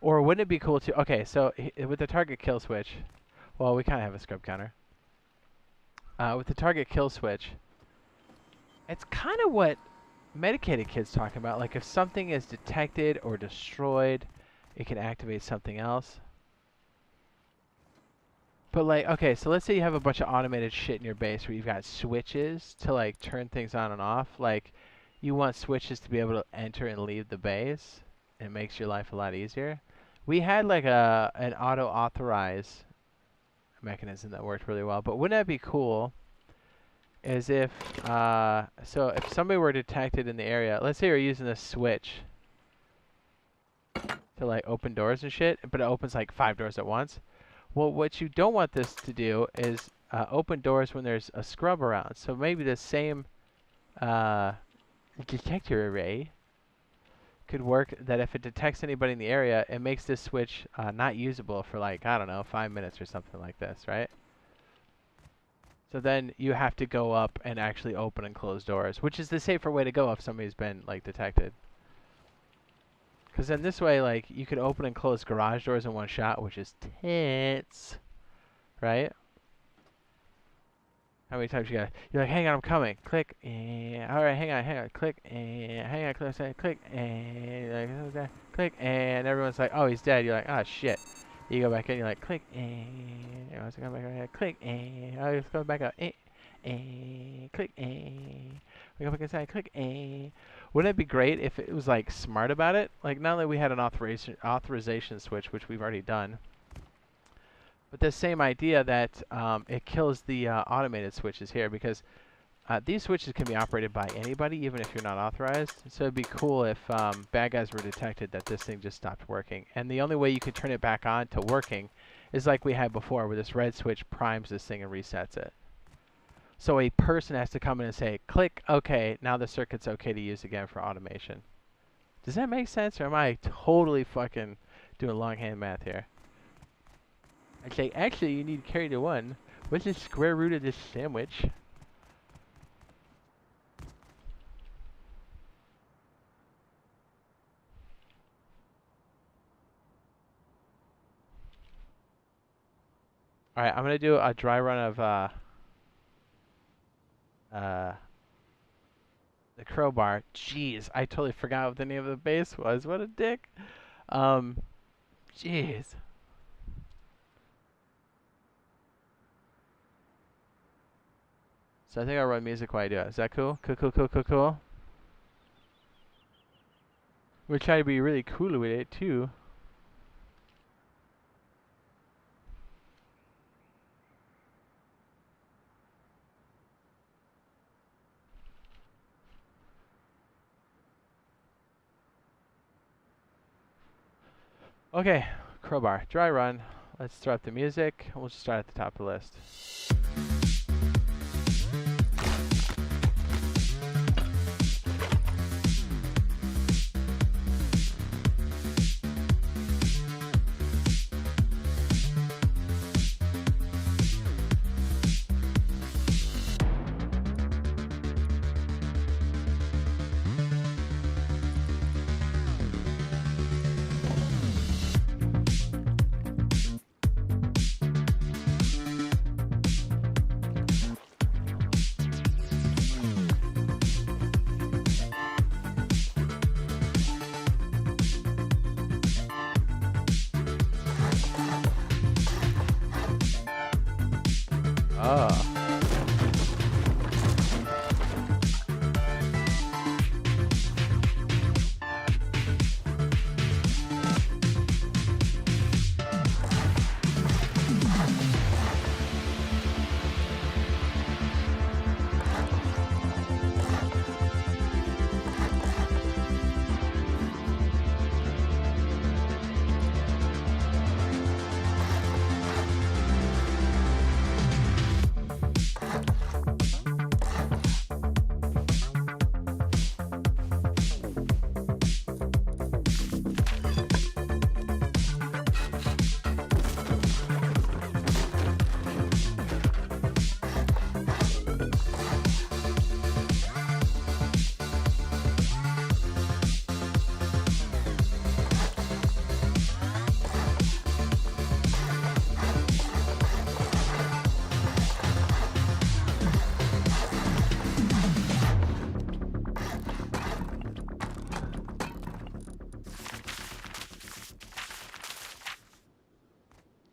Or wouldn't it be cool to... Okay, so with the target kill switch... Well, we kind of have a scrub counter. With the target kill switch, it's kind of what Medicated Kid's talking about. Like, if something is detected or destroyed, it can activate something else. But, like, okay, so let's say you have a bunch of automated shit in your base where you've got switches to, like, turn things on and off. Like, you want switches to be able to enter and leave the base. It makes your life a lot easier. We had, like, an auto-authorize mechanism that worked really well. But wouldn't that be cool? Is if, so if somebody were detected in the area, let's say you're using this switch to, like, open doors and shit, but it opens, like, 5 doors at once. Well, what you don't want this to do is open doors when there's a scrub around. So maybe the same detector array could work that if it detects anybody in the area, it makes this switch not usable for, like, I don't know, 5 minutes or something like this, right? So then you have to go up and actually open and close doors, which is the safer way to go if somebody's been, like, detected. Because then this way, like, you could open and close garage doors in one shot, which is tense, right? How many times you got? You're like, hang on, I'm coming. Click. All right, hang on. Click. Hang on, click. Like, click. And everyone's like, oh, he's dead. You're like, oh shit. You go back in. You're like, click. Everyone's going back in. Click. Oh, he's going back up. Click. We go back inside. Click. Wouldn't it be great if it was, like, smart about it? Like, not only we had an authorization switch, which we've already done, but the same idea that it kills the automated switches here, because these switches can be operated by anybody, even if you're not authorized. So it'd be cool if bad guys were detected that this thing just stopped working. And the only way you could turn it back on to working is like we had before, where this red switch primes this thing and resets it. So a person has to come in and say, click, okay, now the circuit's okay to use again for automation. Does that make sense, or am I totally fucking doing longhand math here? I'd say, actually, you need to carry the 1. What's the square root of this sandwich? Alright, I'm going to do a dry run of the crowbar. Jeez, I totally forgot what the name of the base was. What a dick. Jeez. So I think I'll run music while I do it. Is that cool? Cool. We're trying to be really cool with it, too. Okay, crowbar, dry run. Let's start the music. We'll just start at the top of the list. Oh.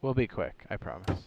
We'll be quick, I promise.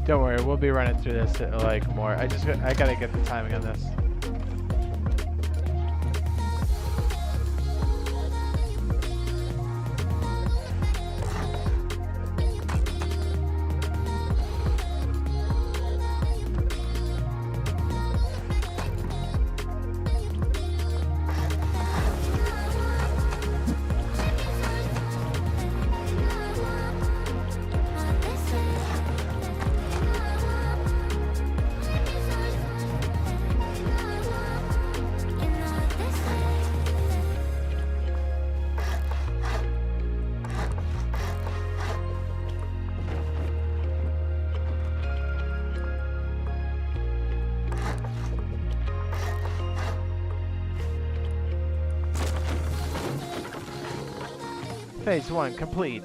Don't worry, we'll be running through this like more. I gotta get the timing on this. Phase 1 complete.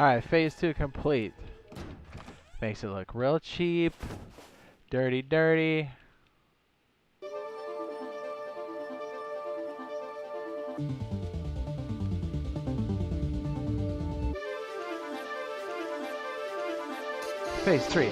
Alright, phase 2 complete. Makes it look real cheap. Dirty, dirty. Phase 3.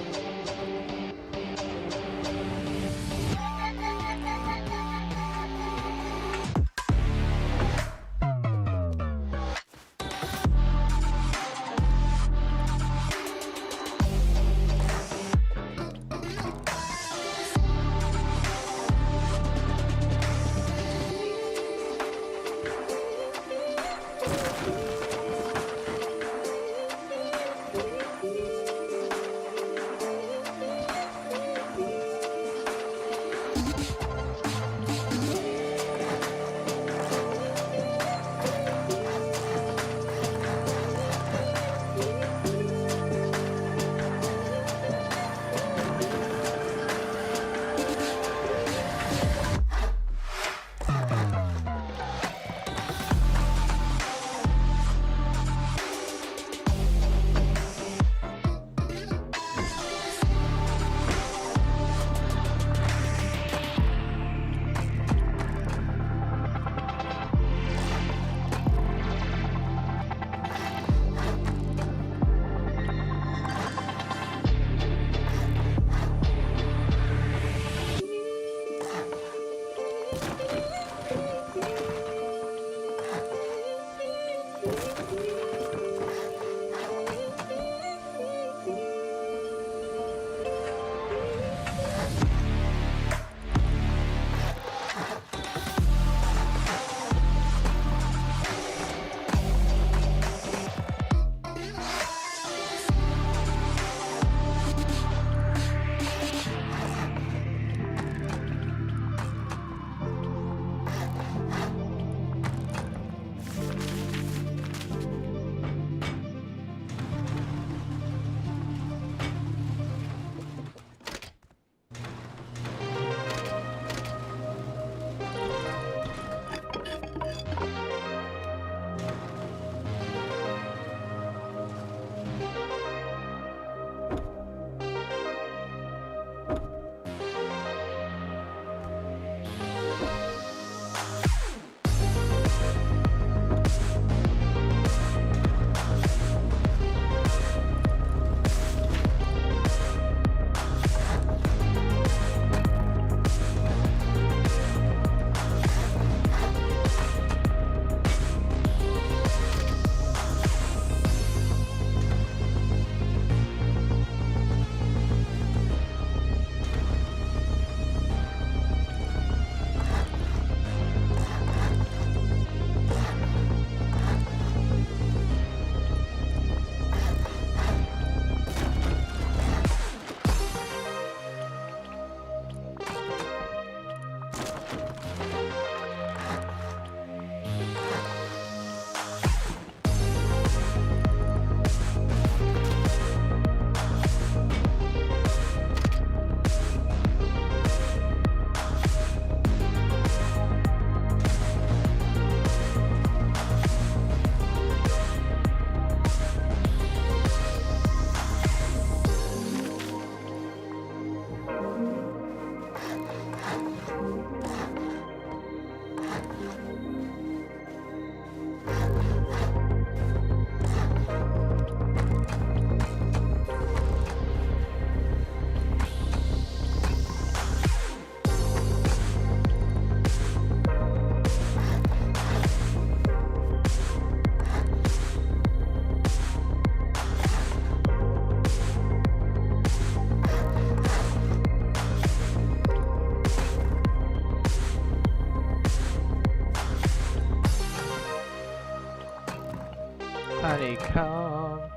Honeycomb.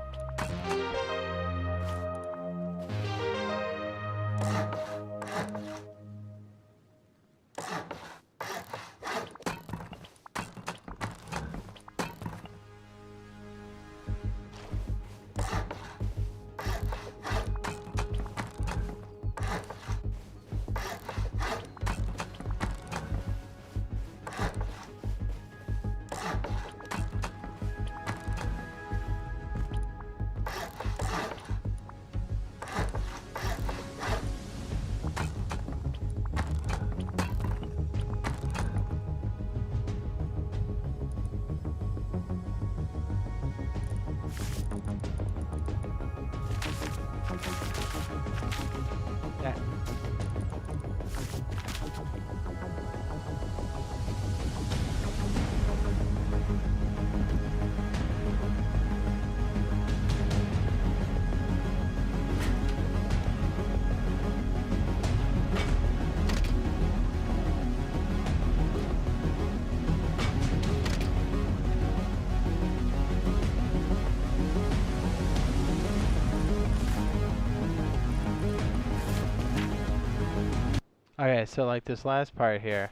Okay, so like this last part here,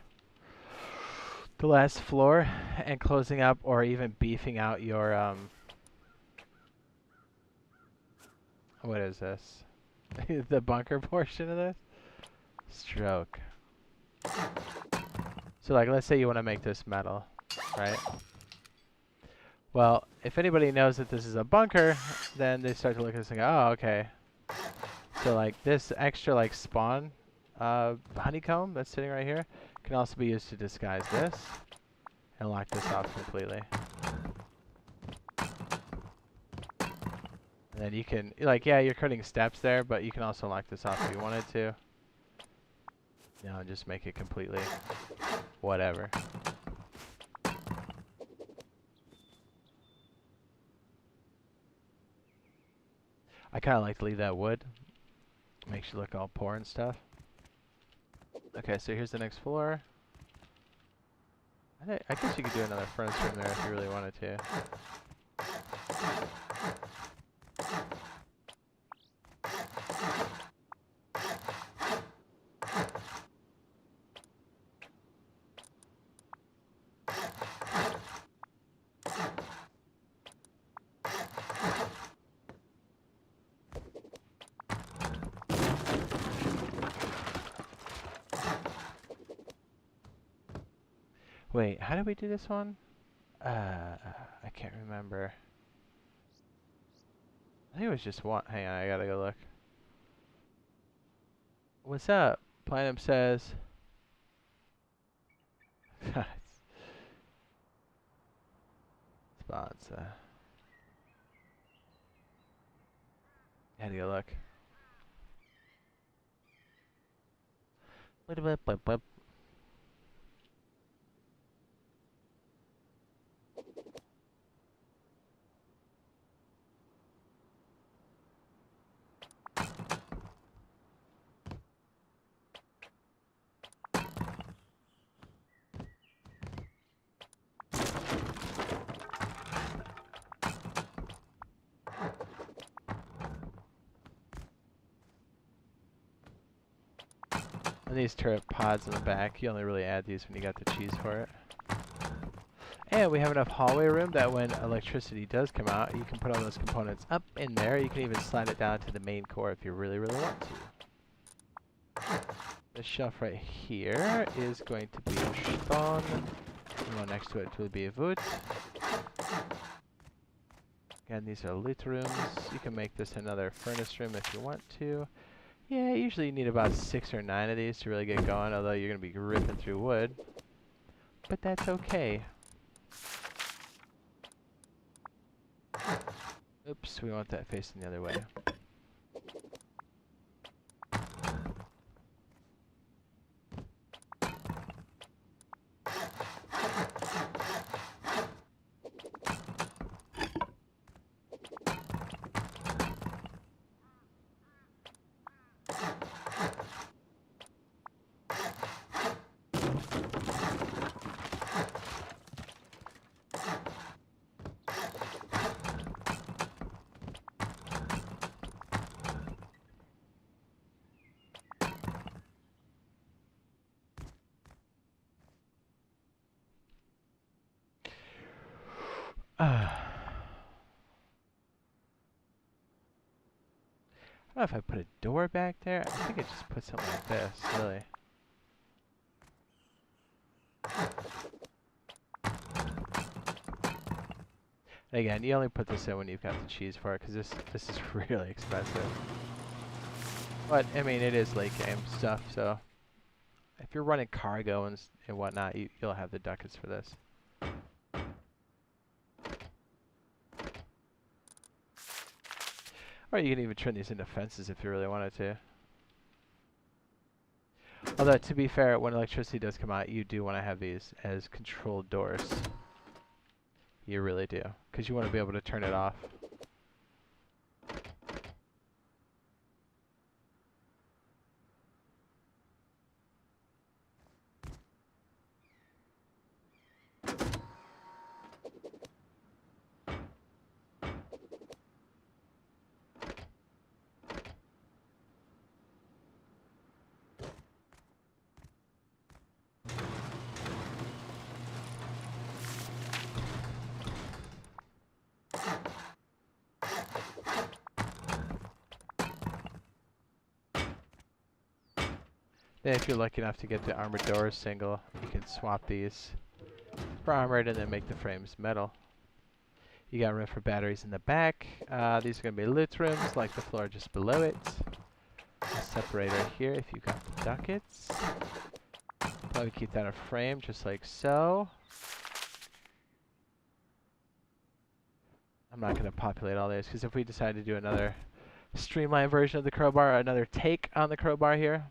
the last floor, and closing up or even beefing out your what is this? The bunker portion of this? Stroke. So like let's say you want to make this metal, right? Well, if anybody knows that this is a bunker, then they start to look at this and go, oh, okay. So like this extra like spawn honeycomb that's sitting right here can also be used to disguise this and lock this off completely. And then you can, like, yeah, you're cutting steps there, but you can also lock this off if you wanted to. You know, and just make it completely whatever. I kind of like to leave that wood. Makes you look all poor and stuff. Okay, so here's the next floor. I guess you could do another furnace room there if you really wanted to. Wait, how did we do this one? I can't remember. I think it was just one. Hang on, I gotta go look. What's up? Platinum says. Spots. I had to go look. Blip, blip, blip. And these turret pods in the back, you only really add these when you got the cheese for it. And we have enough hallway room that when electricity does come out, you can put all those components up in there. You can even slide it down to the main core if you really, really want to. This shelf right here is going to be a stone. The one next to it will be a wood. Again, these are loot rooms. You can make this another furnace room if you want to. Yeah, usually you need about 6 or 9 of these to really get going, although you're going to be ripping through wood. But that's okay. Oops, we want that facing the other way. I don't know if I put a door back there. I think I just put something like this, really. And again, you only put this in when you've got the cheese for it, because this is really expensive. But, I mean, it is late game stuff, so if you're running cargo and whatnot, you'll have the ducats for this. Or you can even turn these into fences if you really wanted to. Although, to be fair, when electricity does come out, you do want to have these as controlled doors. You really do. Because you want to be able to turn it off. Then if you're lucky enough to get the armored doors single, you can swap these for armored and then make the frames metal. You got room for batteries in the back. These are going to be loot rooms, like the floor just below it. A separator here if you've got the ducats. Probably keep that a frame, just like so. I'm not going to populate all this, because if we decide to do another streamlined version of the crowbar, or another take on the crowbar here,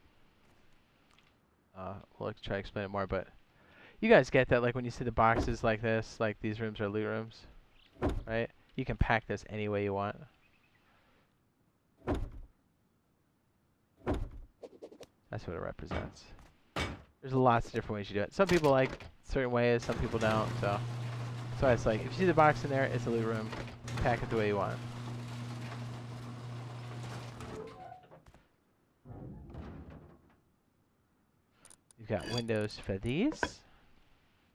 we'll try to explain it more, but you guys get that, like when you see the boxes like this, like these rooms are loot rooms, right? You can pack this any way you want. That's what it represents. There's lots of different ways you do it. Some people like certain ways, some people don't, so that's why it's like, if you see the box in there, it's a loot room. Pack it the way you want. You've got windows for these.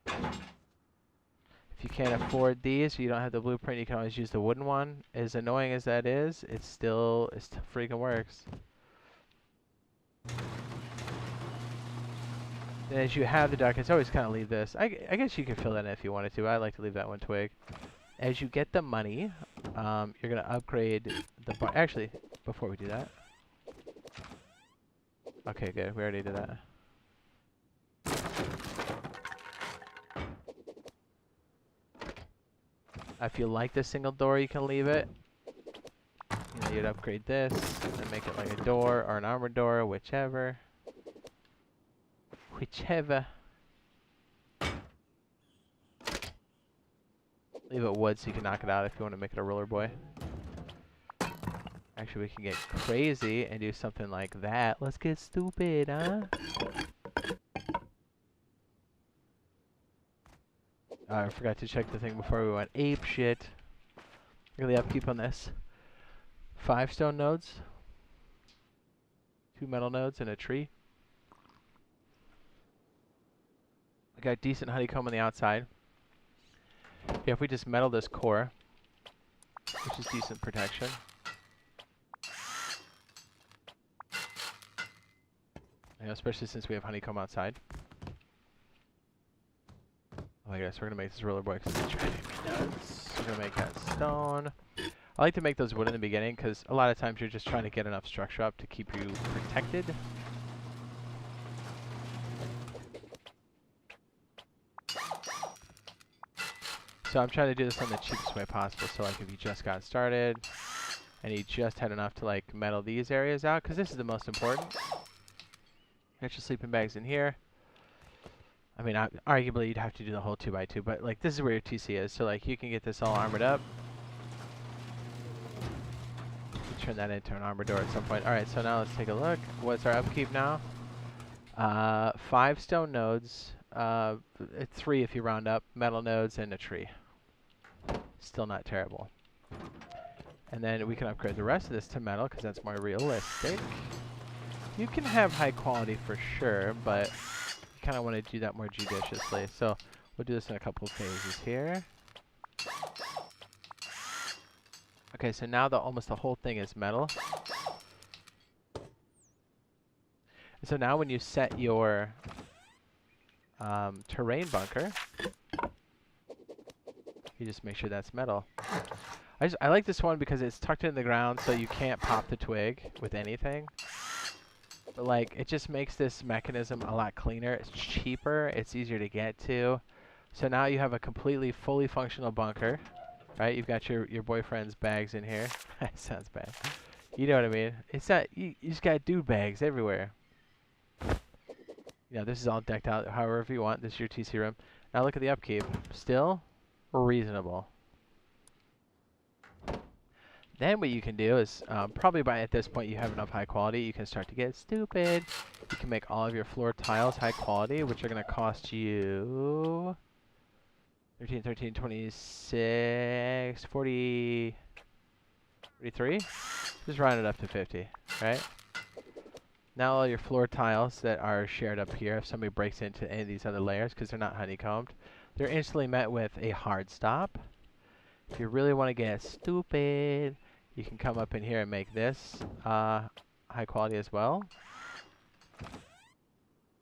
If you can't afford these, you don't have the blueprint, you can always use the wooden one. As annoying as that is, it still freaking works. And as you have the ducats, always kind of leave this. I guess you can fill that in if you wanted to. I like to leave that one twig. As you get the money, you're going to upgrade the bar. Actually, before we do that. Okay, good. We already did that. If you like the single door, you can leave it. You know, you'd upgrade this and make it like a door or an armored door, whichever. Whichever. Leave it wood so you can knock it out if you want to make it a roller boy. Actually, we can get crazy and do something like that. Let's get stupid, huh? I forgot to check the thing before we went ape shit. Look at the upkeep on this. 5 stone nodes. 2 metal nodes and a tree. We got decent honeycomb on the outside. Yeah, if we just metal this core, which is decent protection. You know, especially since we have honeycomb outside. Oh my gosh, we're gonna make this roller boy because it's driving me nuts. We're gonna make that stone. I like to make those wood in the beginning because a lot of times you're just trying to get enough structure up to keep you protected. So I'm trying to do this on the cheapest way possible. So like if you just got started and you just had enough to like metal these areas out, because this is the most important. Get your sleeping bags in here. I mean, arguably you'd have to do the whole 2x2, but like this is where your TC is. So like you can get this all armored up. Turn that into an armored door at some point. Alright, so now let's take a look. What's our upkeep now? 5 stone nodes, 3 if you round up, metal nodes, and a tree. Still not terrible. And then we can upgrade the rest of this to metal because that's more realistic. You can have high quality for sure, but you kind of want to do that more judiciously. So we'll do this in a couple of phases here. Okay, so now almost the whole thing is metal. And so now when you set your terrain bunker, you just make sure that's metal. I like this one because it's tucked in the ground, so you can't pop the twig with anything. But like, it just makes this mechanism a lot cleaner. It's cheaper. It's easier to get to. So now you have a completely, fully functional bunker, right? You've got your boyfriend's bags in here. That sounds bad. You know what I mean? It's not. You just got dude bags everywhere. You know, this is all decked out however you want. This is your TC room. Now look at the upkeep. Still reasonable. Then what you can do is, probably by at this point you have enough high quality, you can start to get stupid. You can make all of your floor tiles high quality, which are going to cost you 13, 13, 26, 40, 43? Just round it up to 50, right? Now all your floor tiles that are shared up here, if somebody breaks into any of these other layers, because they're not honeycombed, they're instantly met with a hard stop. If you really want to get stupid, you can come up in here and make this high quality as well.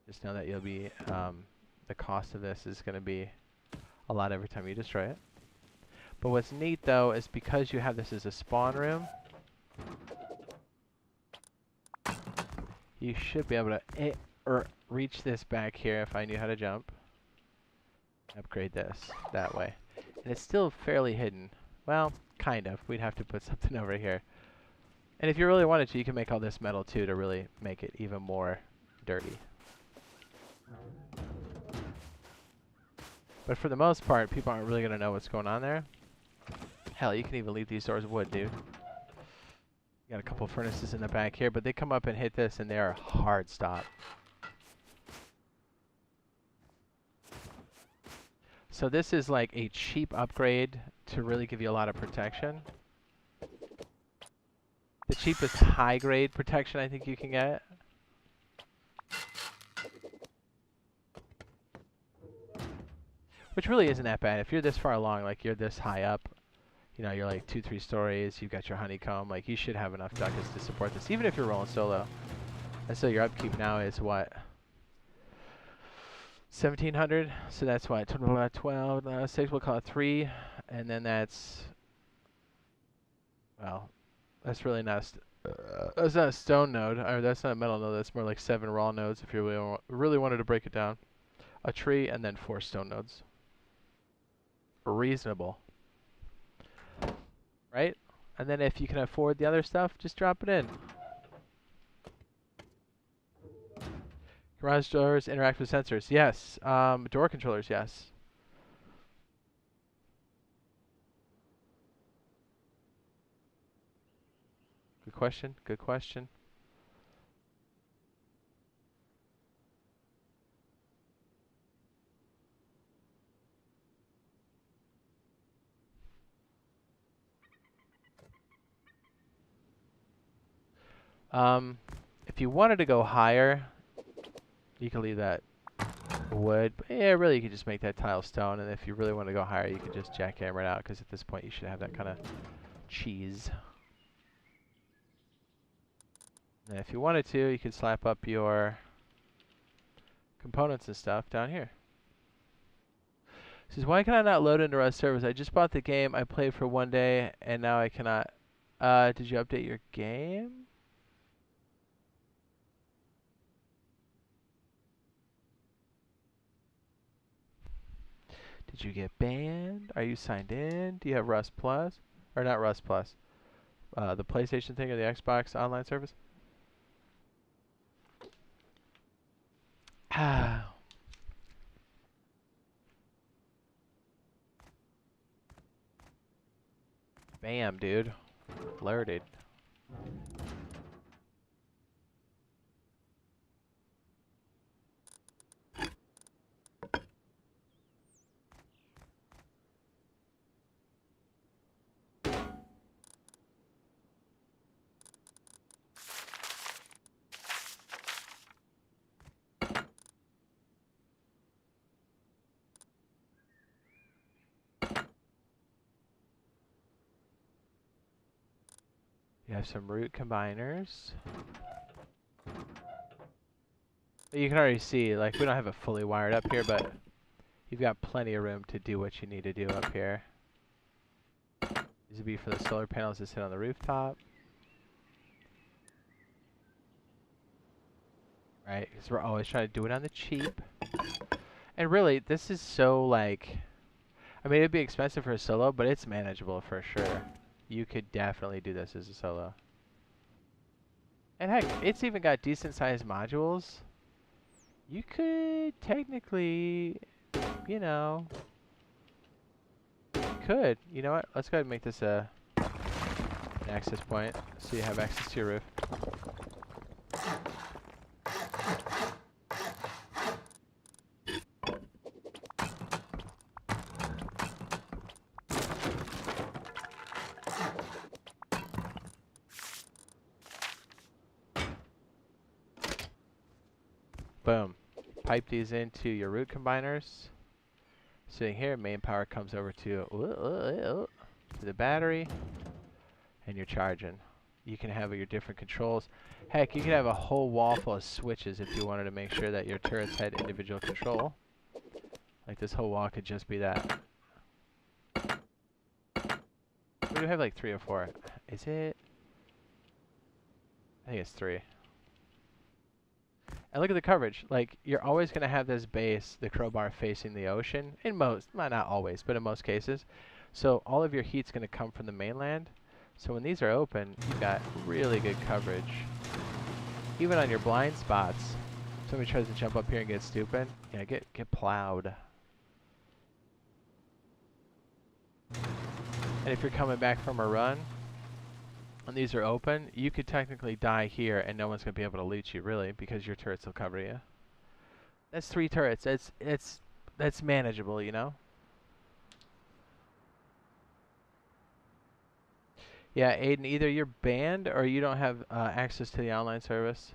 Just know that you'll be, the cost of this is going to be a lot every time you destroy it. But what's neat though is because you have this as a spawn room, you should be able to reach this back here if I knew how to jump. Upgrade this that way. And it's still fairly hidden. Well, kind of. We'd have to put something over here. And if you really wanted to, you can make all this metal too to really make it even more dirty. But for the most part, people aren't really going to know what's going on there. Hell, you can even leave these doors wood, dude. Got a couple furnaces in the back here, but they come up and hit this and they are hard stop. So this is like a cheap upgrade to really give you a lot of protection. The cheapest high grade protection I think you can get. Which really isn't that bad. If you're this far along, like you're this high up, you know, you're like 2-3 stories, you've got your honeycomb, like you should have enough ducats to support this, even if you're rolling solo. And so your upkeep now is what? 1700, so that's what, 12, 6, we'll call it 3, and then that's, well, that's really not that's not a stone node, or that's not a metal node, that's more like 7 raw nodes if you really wanted to break it down. A tree, and then 4 stone nodes. Reasonable. Right? And then if you can afford the other stuff, just drop it in. Garage doors interact with sensors. Yes. Door controllers, yes. Good question. Good question. If you wanted to go higher, you could leave that wood. But yeah, really, you could just make that tile stone. And if you really want to go higher, you could just jackhammer it out, because at this point, you should have that kind of cheese. And if you wanted to, you could slap up your components and stuff down here. It says, why can I not load into Rust servers? I just bought the game. I played for 1 day, and now I cannot. Did you update your game? Did you get banned? Are you signed in? Do you have Rust Plus? Or not Rust Plus. The PlayStation thing or the Xbox online service? Bam, dude. Alerted. You have some root combiners. You can already see, like, we don't have it fully wired up here, but you've got plenty of room to do what you need to do up here. These would be for the solar panels that sit on the rooftop. Right, because we're always trying to do it on the cheap. And really, this is so, like, I mean, it'd be expensive for a solo, but it's manageable for sure. You could definitely do this as a solo. And heck, it's even got decent sized modules. You could technically, you know, you know what? Let's go ahead and make this an access point so you have access to your roof. Boom. Pipe these into your root combiners. Sitting here, main power comes over to the battery, and you're charging. you can have your different controls. Heck, you could have a whole wall full of switches if you wanted to make sure that your turrets had individual control. Like this whole wall could just be that. We do have like 3 or 4. Is it? I think it's 3. And look at the coverage. Like, you're always going to have this base, the crowbar, facing the ocean. In most, well, not always, but in most cases. So all of your heat's going to come from the mainland. So when these are open, you've got really good coverage. Even on your blind spots, somebody tries to jump up here and get stupid. Yeah, get plowed. And if you're coming back from a run, and these are open, you could technically die here and no one's going to be able to loot you, really, because your turrets will cover you. That's 3 turrets. That's manageable, you know? Yeah, Aiden, either you're banned or you don't have access to the online service.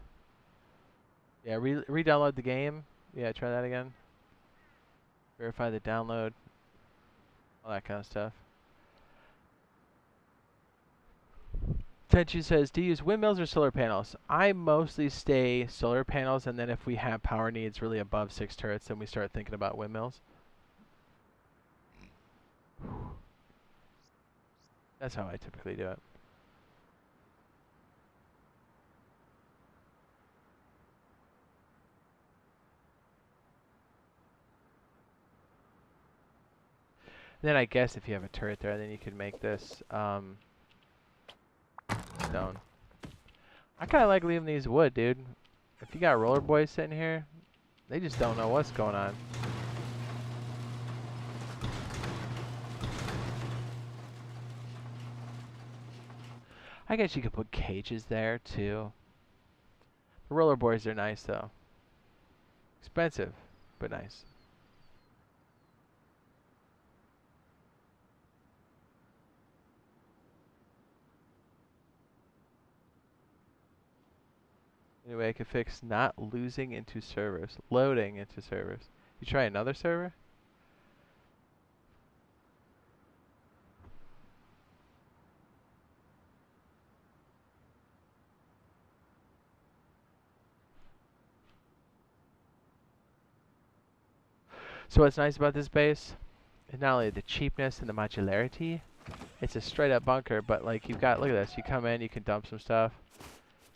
Yeah, re-download the game. Yeah, try that again. Verify the download. All that kind of stuff. Tenchi says, do you use windmills or solar panels? I mostly stay solar panels, and then if we have power needs really above 6 turrets, then we start thinking about windmills. That's how I typically do it. Then I guess if you have a turret there, then you could make this stone. I kind of like leaving these wood, dude. If you got roller boys sitting here, they just don't know what's going on. I guess you could put cages there, too. The roller boys are nice, though. Expensive, but nice. Anyway, I could fix not losing into servers. Loading into servers. You try another server? So what's nice about this base is not only the cheapness and the modularity, it's a straight up bunker, but like you've got, look at this, you come in, you can dump some stuff.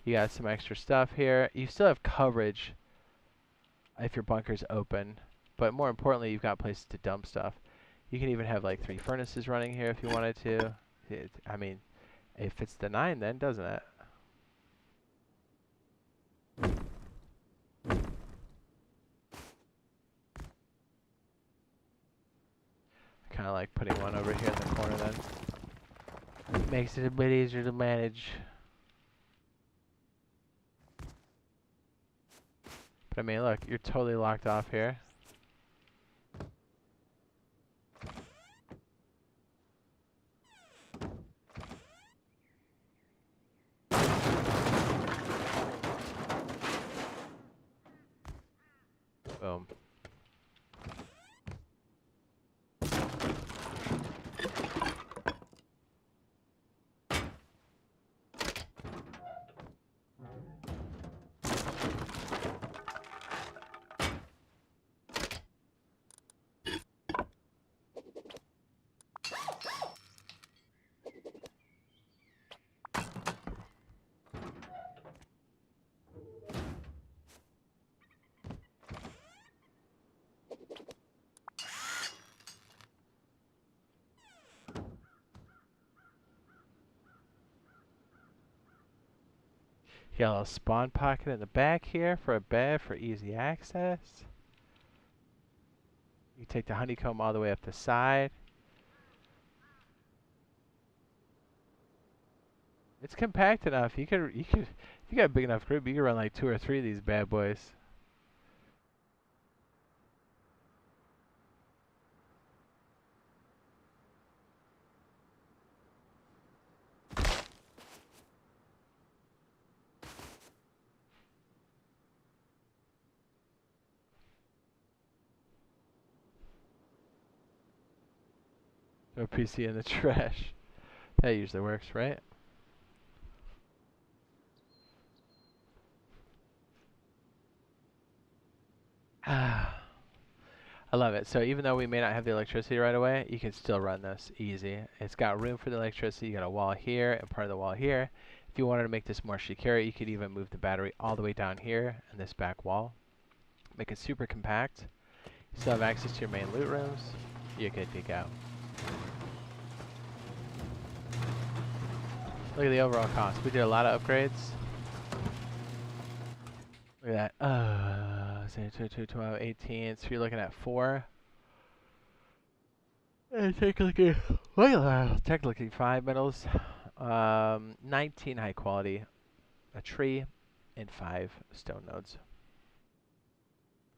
You got some extra stuff here. You still have coverage if your bunker's open, but more importantly, you've got places to dump stuff. You can even have like 3 furnaces running here if you wanted to. I mean, it fits the 9 then, doesn't it? Kind of like putting one over here in the corner then. Makes it a bit easier to manage. But I mean, look, you're totally locked off here. Boom. You got a little spawn pocket in the back here for a bed for easy access. You take the honeycomb all the way up the side. It's compact enough. If you got a big enough group, you could run like 2 or 3 of these bad boys. Throw PC in the trash. That usually works, right? I love it. So even though we may not have the electricity right away, you can still run this easy. It's got room for the electricity. You got a wall here and part of the wall here. If you wanted to make this more secure, you could even move the battery all the way down here in this back wall. Make it super compact. You still have access to your main loot rooms. You're good to go. Look at the overall cost. We did a lot of upgrades. Look at that. Say 2, 12, 18. So you're looking at 4. And technically 5 metals. 19 high quality. A tree and 5 stone nodes.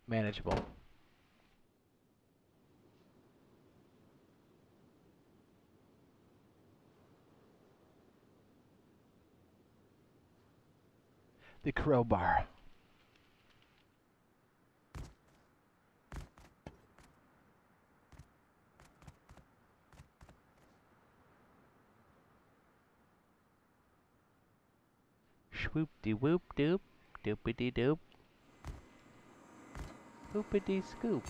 Manageable. The crowbar. Swoop de whoop doop. Doopity doop. Hoopity scoop.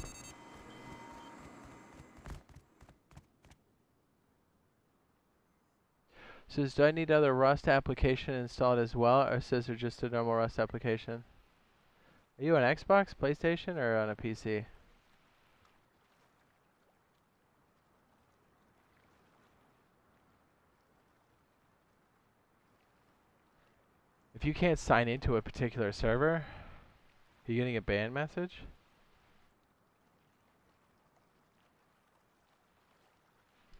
Says, do I need other Rust application installed as well, or says they're just a normal Rust application? Are you on Xbox, PlayStation, or on a PC? If you can't sign into a particular server, are you getting a ban message?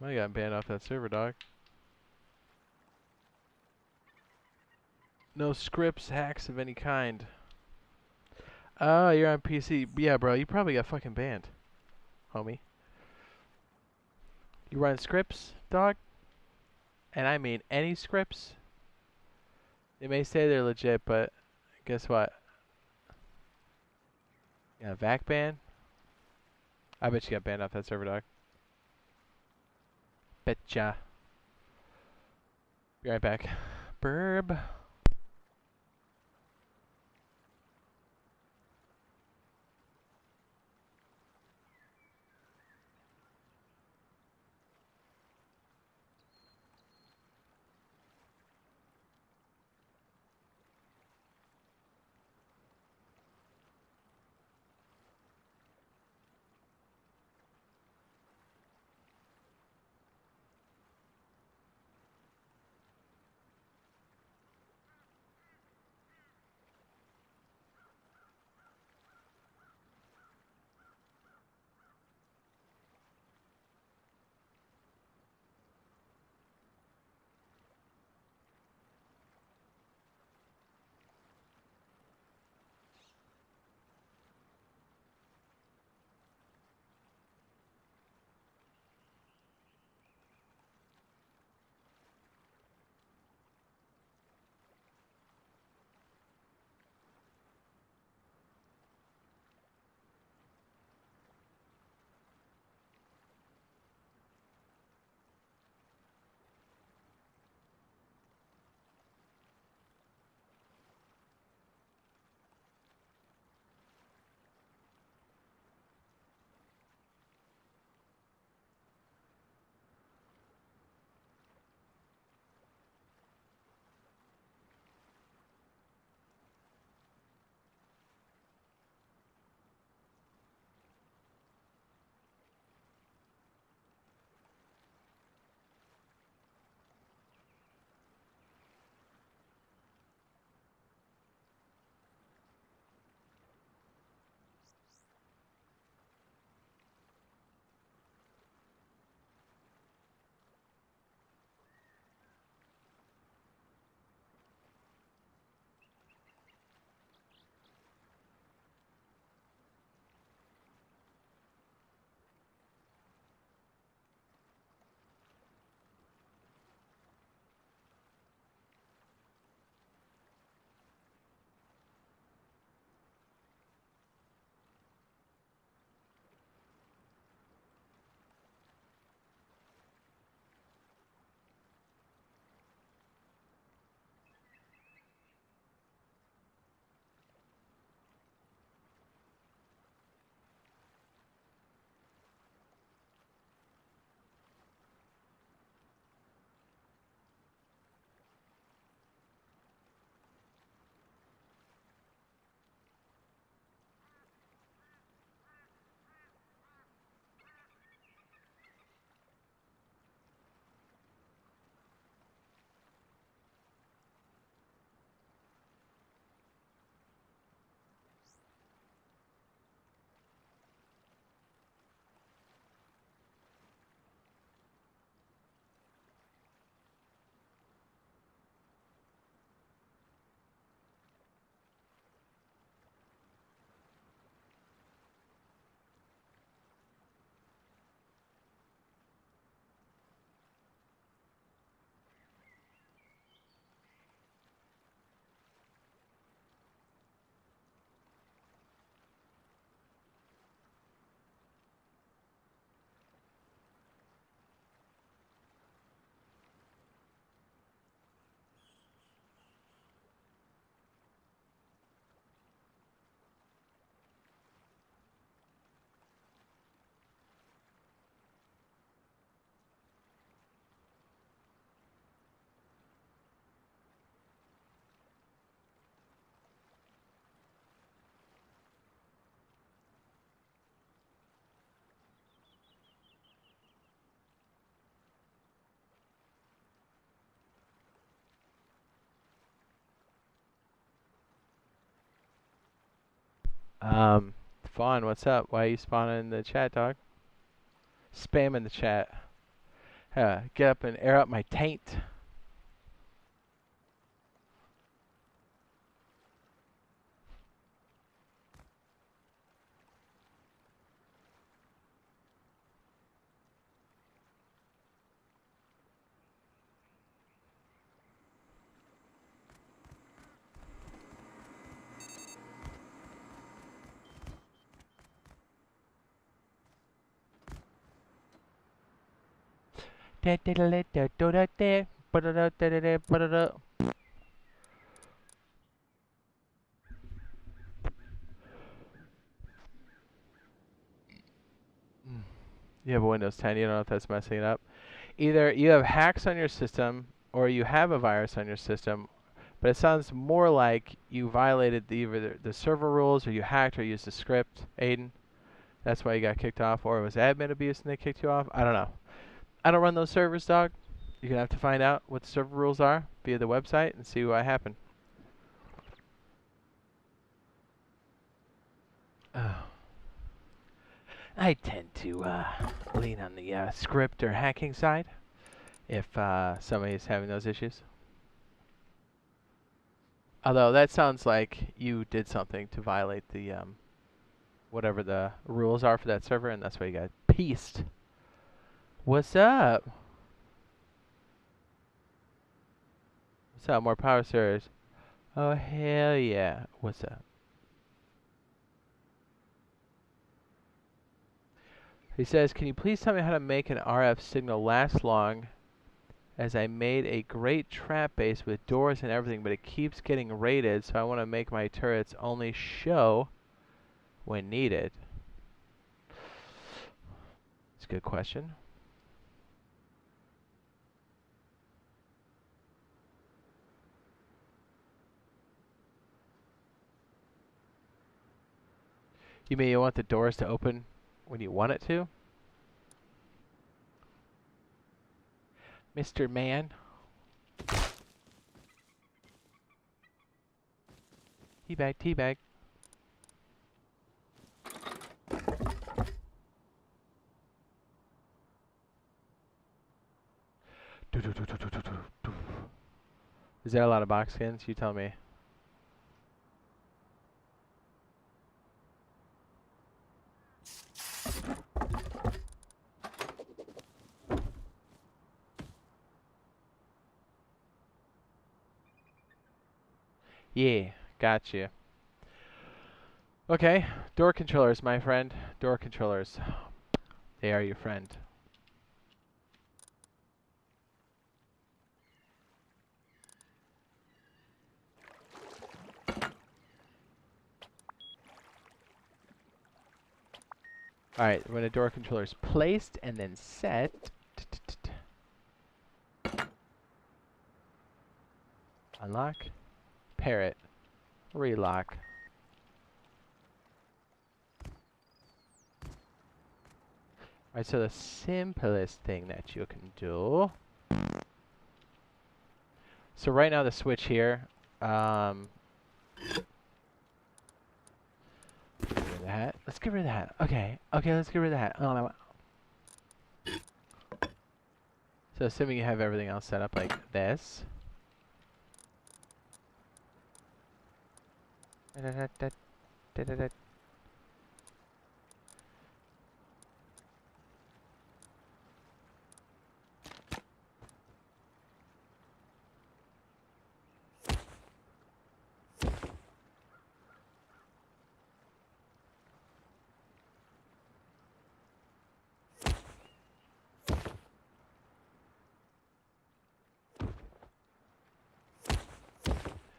I got banned off that server, dog. No scripts, hacks of any kind. Oh, you're on PC. Yeah, bro, you probably got fucking banned, homie. You run scripts, dog? And I mean any scripts? They may say they're legit, but guess what? Yeah, vac ban? I bet you got banned off that server, dog. Betcha. Be right back. Burb. Fawn, what's up? Why are you spawning in the chat, dog? Spam in the chat. Get up and air out my taint. You have a Windows 10, you don't know if that's messing it up. Either you have hacks on your system or you have a virus on your system, but it sounds more like you violated either the server rules or you hacked or used a script, Aiden. That's why you got kicked off, or it was admin abuse and they kicked you off. I don't know. I don't run those servers, dog. You're going to have to find out what the server rules are via the website and see what happened. Oh. I tend to lean on the script or hacking side if somebody's having those issues. Although that sounds like you did something to violate the whatever the rules are for that server, and that's why you got pieced. What's up? What's up? More power servers. Oh, hell yeah. What's up? He says, can you please tell me how to make an RF signal last long, as I made a great trap base with doors and everything, but it keeps getting raided, so I want to make my turrets only show when needed. It's a good question. You mean you want the doors to open when you want it to? Mr. Man. Teabag, teabag. Is there a lot of box skins? You tell me. Yeah, got you. Okay, door controllers, my friend. Door controllers. They are your friend. Alright, when a door controller is placed and then set, unlock, parrot, relock. Alright, so the simplest thing that you can do. So right now the switch here, get rid of that. Let's get rid of that. Okay, let's get rid of that. Oh, so assuming you have everything else set up like this.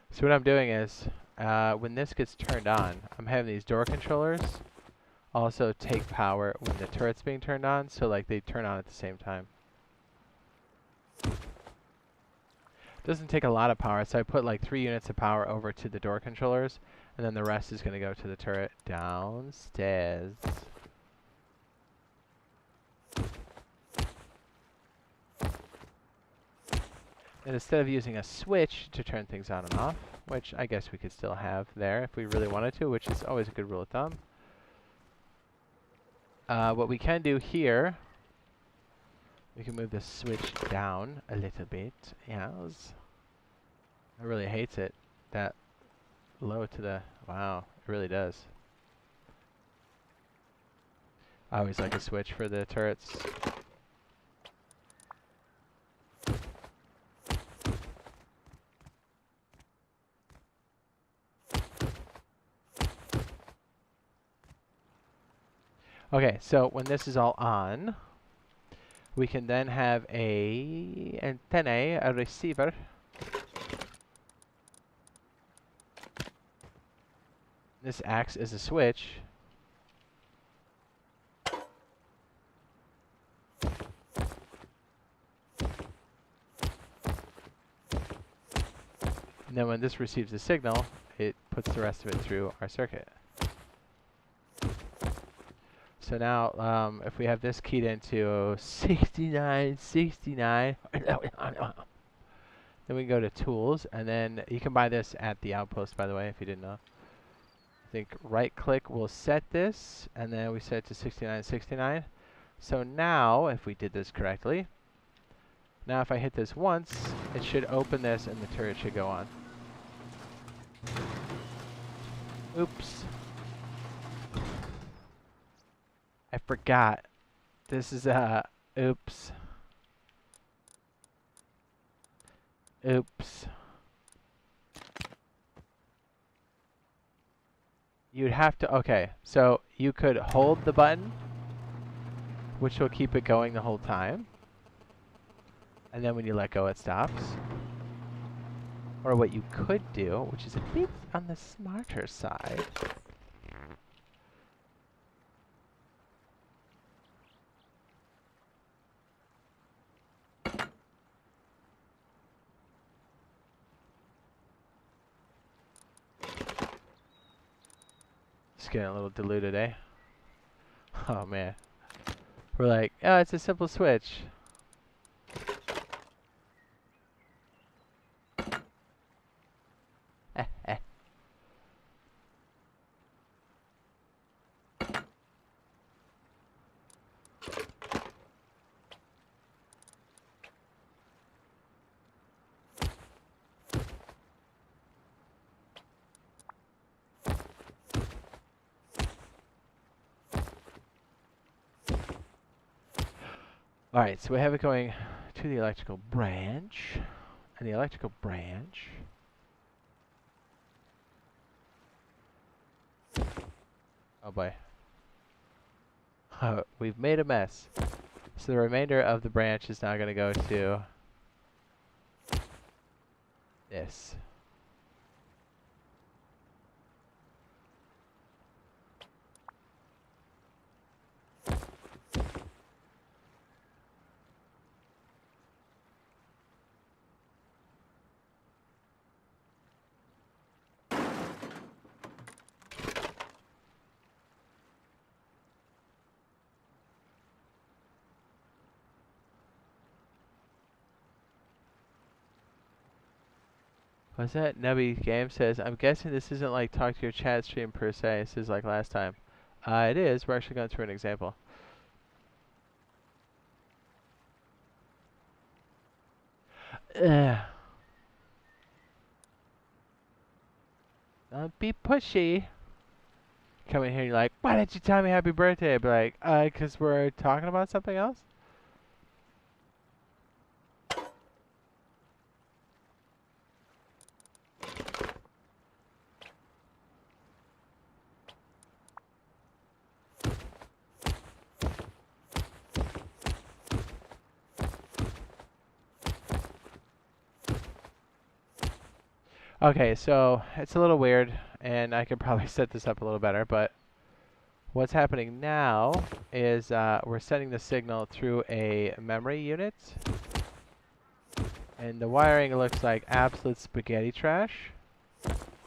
So what I'm doing is, when this gets turned on, I'm having these door controllers also take power when the turret's being turned on, so like they turn on at the same time. Doesn't take a lot of power, so I put like 3 units of power over to the door controllers, and then the rest is going to go to the turret downstairs. And instead of using a switch to turn things on and off, which I guess we could still have there if we really wanted to, which is always a good rule of thumb. What we can do here, we can move the switch down a little bit. Yes. I really hates it. That low to the... Wow, it really does. I always like a switch for the turrets. Okay, so when this is all on, we can then have a antenna, a receiver. This acts as a switch. And then when this receives a signal, it puts the rest of it through our circuit. So now, if we have this keyed into 6969, then we can go to Tools, and then you can buy this at the Outpost, by the way, if you didn't know. I think right-click will set this, and then we set it to 6969. So now, if we did this correctly, now if I hit this once, it should open this, and the turret should go on. Oops. I forgot. This is oops. Oops. You'd have to, okay, so you could hold the button, which will keep it going the whole time. And then when you let go, it stops. Or what you could do, which is a bit on the smarter side. Just getting a little diluted, eh? Oh man. We're like, oh, it's a simple switch. Alright, so we have it going to the electrical branch. And the electrical branch... Oh boy. We've made a mess. So the remainder of the branch is now going to go to... this. What's that? Nubby Game says, I'm guessing this isn't like talk to your chat stream per se. This is like last time. It is. We're actually going through an example. Don't be pushy. Come in here and you're like, why didn't you tell me happy birthday? I'd be like, 'cause we're talking about something else? Okay, so it's a little weird, and I could probably set this up a little better, but what's happening now is we're sending the signal through a memory unit, and the wiring looks like absolute spaghetti trash,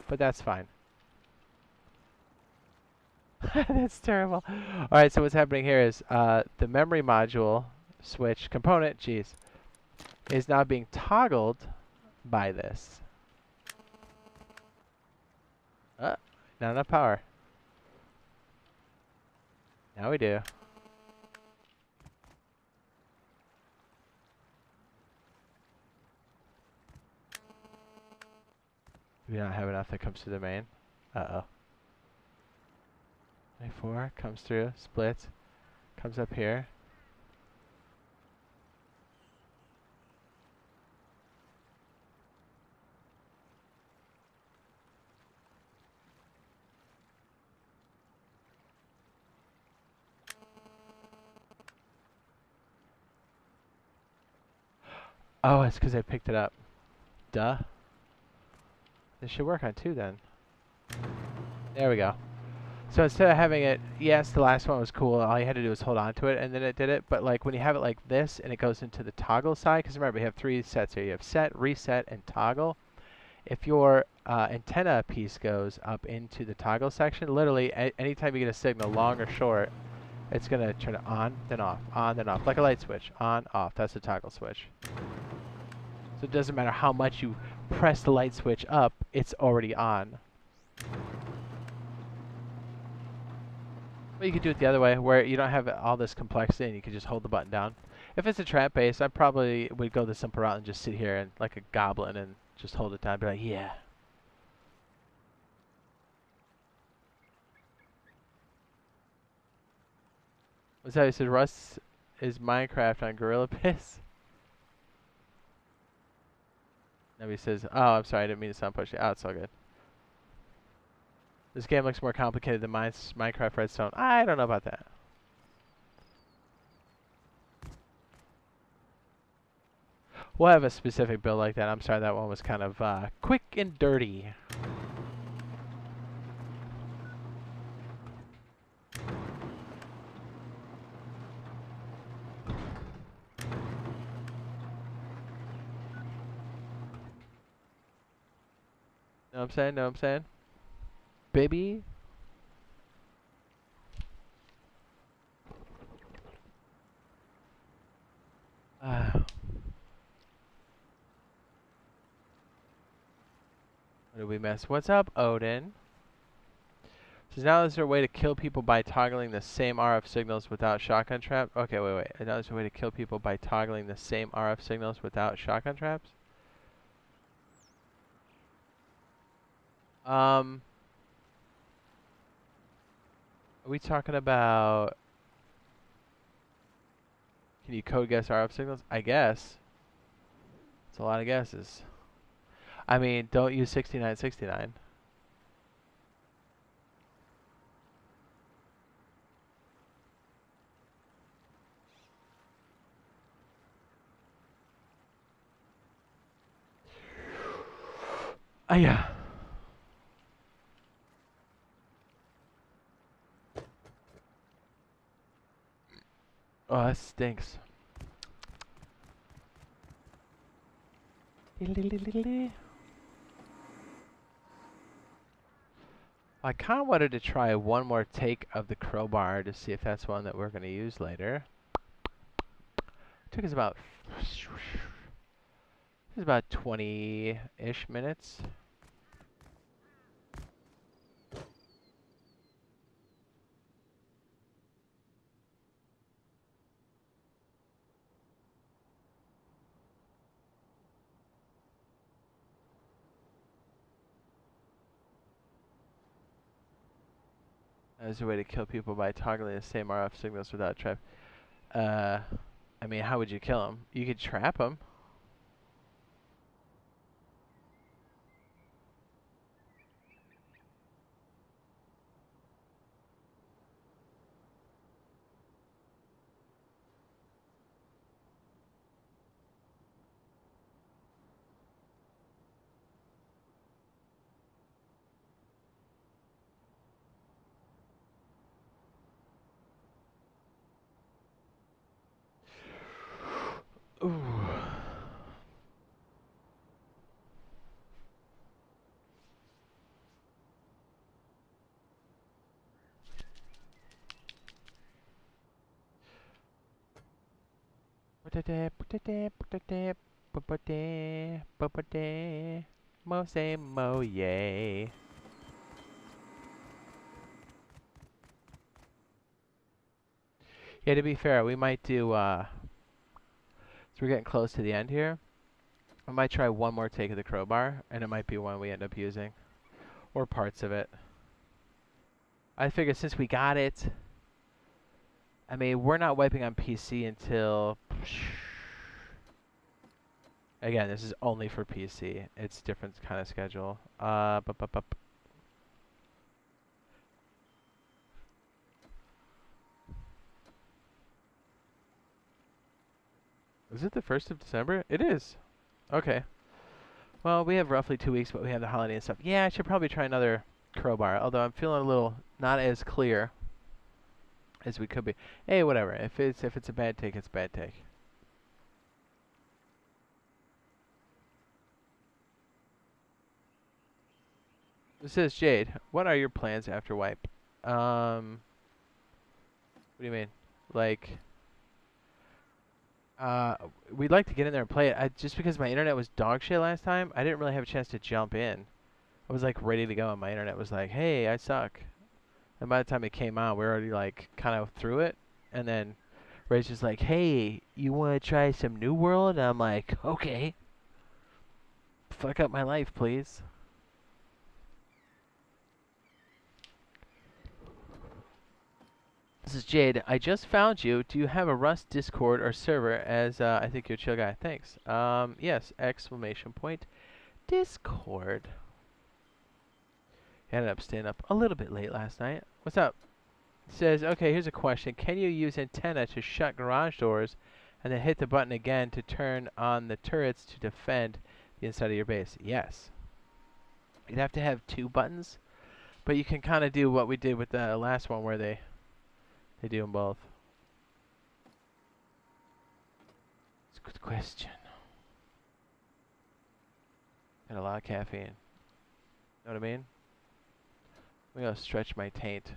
but that's fine. That's terrible. Alright, so what's happening here is the memory module switch component, geez, is now being toggled by this. Not enough power. Now we do. We don't have enough that comes through the main. Uh-oh. 24 comes through, splits, comes up here. Oh, it's because I picked it up. Duh. This should work on 2 then. There we go. So instead of having it, yes, the last one was cool. All you had to do was hold on to it, and then it did it. But like when you have it like this, and it goes into the toggle side, because remember, you have 3 sets here. You have set, reset, and toggle. If your antenna piece goes up into the toggle section, literally anytime you get a signal, long or short, it's going to turn it on, then off, like a light switch. On, off. That's the toggle switch. So it doesn't matter how much you press the light switch up, it's already on. But you could do it the other way, where you don't have all this complexity and you can just hold the button down. If it's a trap base, I probably would go the simple route and just sit here and like a goblin and just hold it down and be like, yeah. What's that? He said Russ is Minecraft on Gorilla Piss. Nobody says, oh, I'm sorry, I didn't mean to sound pushy. Oh, it's all good. This game looks more complicated than Minecraft Redstone. I don't know about that. We'll have a specific build like that. I'm sorry, that one was kind of quick and dirty. Know what I'm saying? Know what I'm saying? Baby. What did we miss? What's up, Odin? So now is there a way to kill people by toggling the same RF signals without shotgun trap? Okay, wait. Now there's a way to kill people by toggling the same RF signals without shotgun traps? Are we talking about... Can you code guess RF signals? I guess. It's a lot of guesses. I mean, don't use 6969. Yeah. Oh, that stinks. I kind of wanted to try one more take of the crowbar to see if that's one that we're going to use later. Took us about 20-ish minutes. There's a way to kill people by toggling the same RF signals without trap. I mean, how would you kill them? You could trap them. Ooh. Mo say mo yay. Yeah, to be fair, we might do, so we're getting close to the end here. I might try one more take of the crowbar, and it might be one we end up using. Or parts of it. I figured since we got it, I mean, we're not wiping on PC until... Again, this is only for PC. It's different kind of schedule. Is it the 1st of December? It is. Okay. Well, we have roughly 2 weeks, but we have the holiday and stuff. Yeah, I should probably try another crowbar, although I'm feeling a little not as clear as we could be. Hey, whatever. If it's a bad take, it's a bad take. This says Jade. What are your plans after wipe? What do you mean? Like, we'd like to get in there and play it. Just because my internet was dog shit last time, I didn't really have a chance to jump in. I was like ready to go, and my internet was like, "Hey, I suck." And by the time it came out, we were already like kind of through it. And then Ray's just like, "Hey, you want to try some New World?" And I'm like, "Okay." Fuck up my life, please. This is Jade. I just found you. Do you have a Rust Discord or server? As I think you're a chill guy. Thanks. Yes. Exclamation point. Discord. Ended up staying up a little bit late last night. What's up? It says, okay, here's a question. Can you use antenna to shut garage doors and then hit the button again to turn on the turrets to defend the inside of your base? Yes. You'd have to have 2 buttons, but you can kind of do what we did with the last one where they do them both. It's a good question. Got a lot of caffeine. Know what I mean? I'm gonna stretch my taint.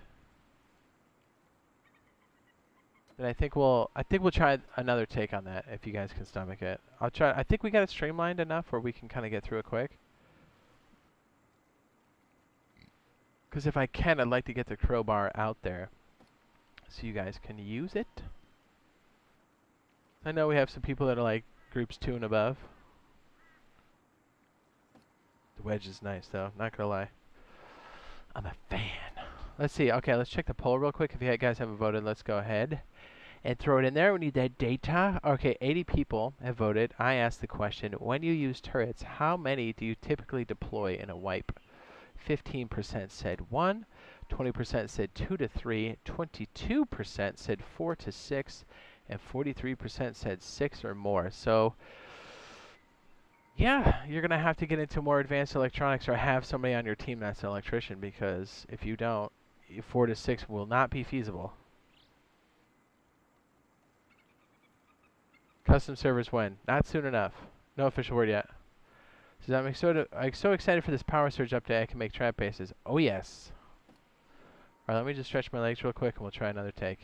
Then I think we'll try another take on that if you guys can stomach it. I'll try. I think we got it streamlined enough where we can kind of get through it quick. Because if I can, I'd like to get the crowbar out there so you guys can use it. I know we have some people that are like groups 2 and above. The wedge is nice though, not gonna lie. I'm a fan. Let's see. Okay, let's check the poll real quick. If you guys haven't voted, let's go ahead and throw it in there. We need that data. Okay, 80 people have voted. I asked the question, when you use turrets, how many do you typically deploy in a wipe? 15% said 1, 20% said 2 to 3, 22% said 4 to 6, and 43% said 6 or more. So, yeah, you're going to have to get into more advanced electronics or have somebody on your team that's an electrician, because if you don't, 4 to 6 will not be feasible. Custom servers when? Not soon enough. No official word yet. So I'm so excited for this power surge update I can make trap bases. Oh yes. Alright, let me just stretch my legs real quick and we'll try another take.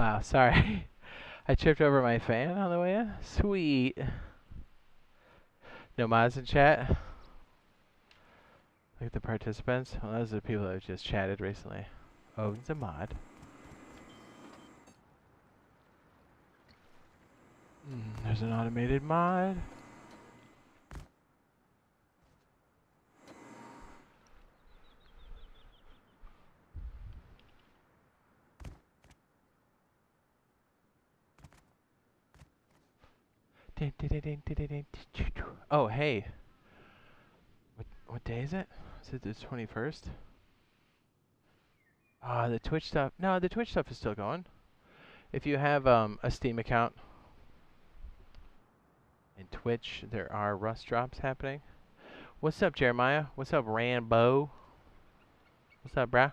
Wow, sorry. I tripped over my fan on the way in. Sweet. No mods in chat. Look at the participants. Well, those are the people that have just chatted recently. Odin's a mod. There's an automated mod. Oh, hey. What day is it? Is it the 21st? The Twitch stuff. No, the Twitch stuff is still going. If you have a Steam account in Twitch, there are Rust drops happening. What's up, Jeremiah? What's up, Rambo? What's up, brah?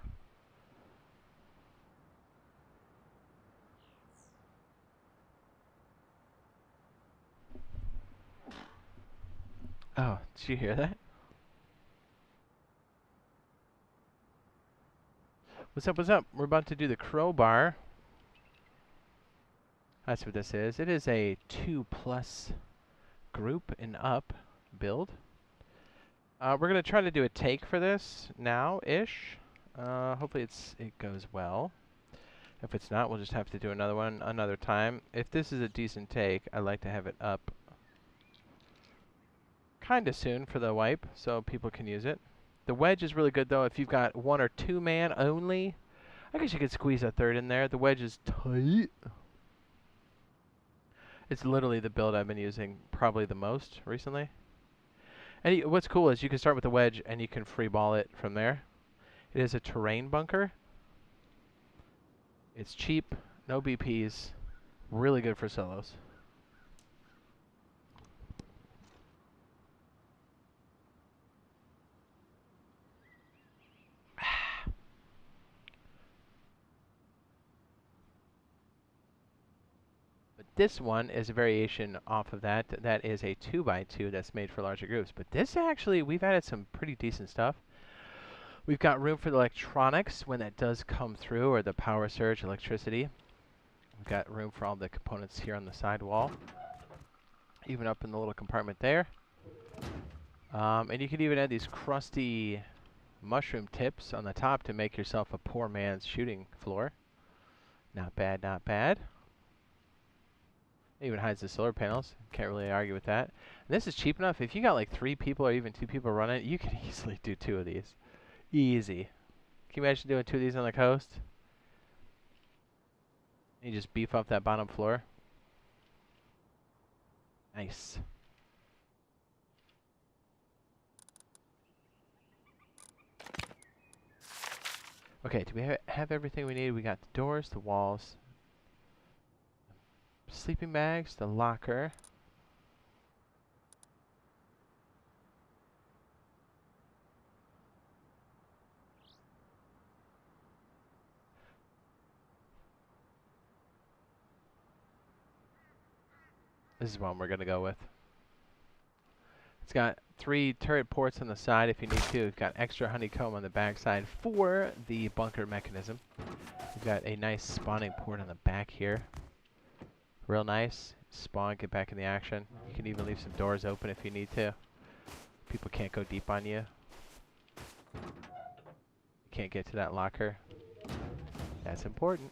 Oh, did you hear that? What's up, what's up? We're about to do the crowbar. That's what this is. It is a 2+ group and up build. We're going to try to do a take for this now-ish. Hopefully it goes well. If it's not, we'll just have to do another one another time. If this is a decent take, I'd like to have it up kind of soon for the wipe so people can use it. The wedge is really good, though. If you've got 1 or 2 man only, I guess you could squeeze a third in there. The wedge is tight. It's literally the build I've been using probably the most recently. And what's cool is you can start with the wedge and you can free ball it from there. It is a terrain bunker. It's cheap, no BPs, really good for solos. This one is a variation off of that. That is a 2x2 that's made for larger groups. But this actually, we've added some pretty decent stuff. We've got room for the electronics when that does come through, or the power surge, electricity. We've got room for all the components here on the side wall, even up in the little compartment there. And you can even add these crusty mushroom tips on the top to make yourself a poor man's shooting floor. Not bad, not bad. It even hides the solar panels. Can't really argue with that. And this is cheap enough. If you got like 3 people or even 2 people running, you could easily do 2 of these. Easy. Can you imagine doing 2 of these on the coast? You just beef up that bottom floor. Nice. Okay, do we have everything we need? We got the doors, the walls, sleeping bags, the locker. This is one we're going to go with. It's got 3 turret ports on the side if you need to. We've got extra honeycomb on the back side for the bunker mechanism. We've got a nice spawning port on the back here. Real nice. Spawn, get back in the action. You can even leave some doors open if you need to. People can't go deep on you. You can't get to that locker. That's important.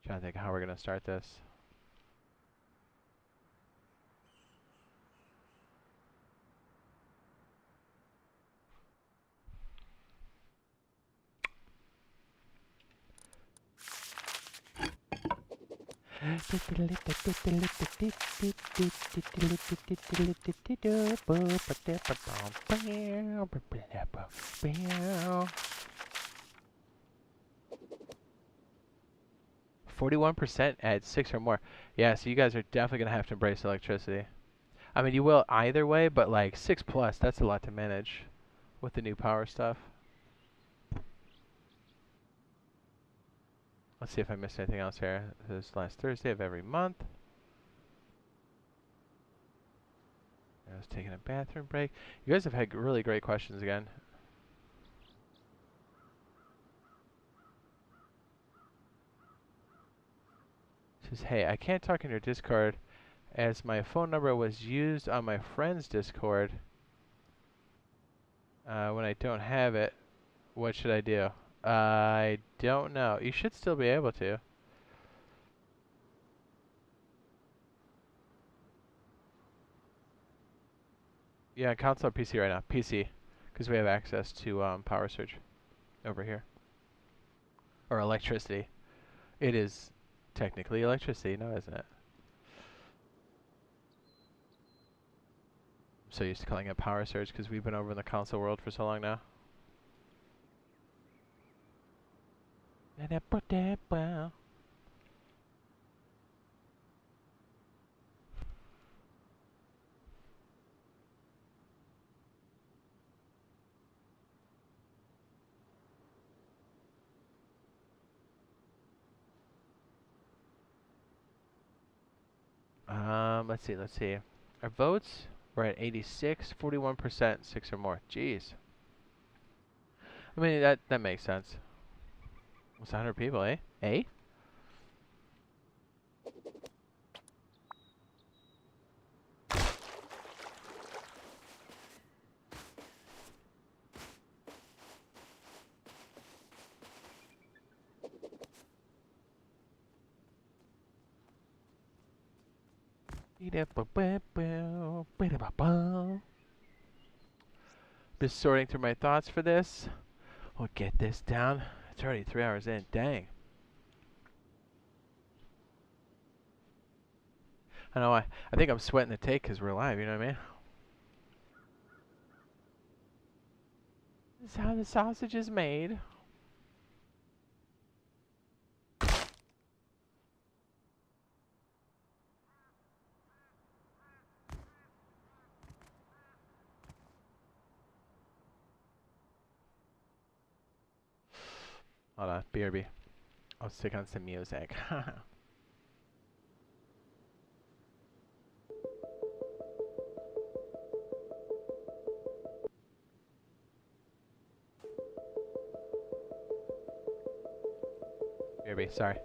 Trying to think how we're going to start this. %, at 6 or more. Yeah, so you guys are definitely going to have to embrace electricity. I mean, you will either way, but like 6+, that's a lot to manage with the new power stuff. Let's see if I missed anything else here. This is last Thursday of every month. I was taking a bathroom break. You guys have had really great questions again. Says, hey, I can't talk in your Discord as my phone number was used on my friend's Discord. When I don't have it, what should I do? I don't know. You should still be able to. Yeah, console or PC right now. PC, because we have access to power surge over here. Or electricity. It is technically electricity, no, isn't it? I'm so used to calling it power surge because we've been over in the console world for so long now. Let's see. Our votes were at 86, 41%, 6 or more. Jeez. I mean, that makes sense. It's 100 people, eh? Eh? Just sorting through my thoughts for this. We'll get this down. It's already 3 hours in. Dang. I know. I think I'm sweating the take because we're live. You know what I mean? This is how the sausage is made. Hold on, BRB. I'll stick on some music. BRB, sorry.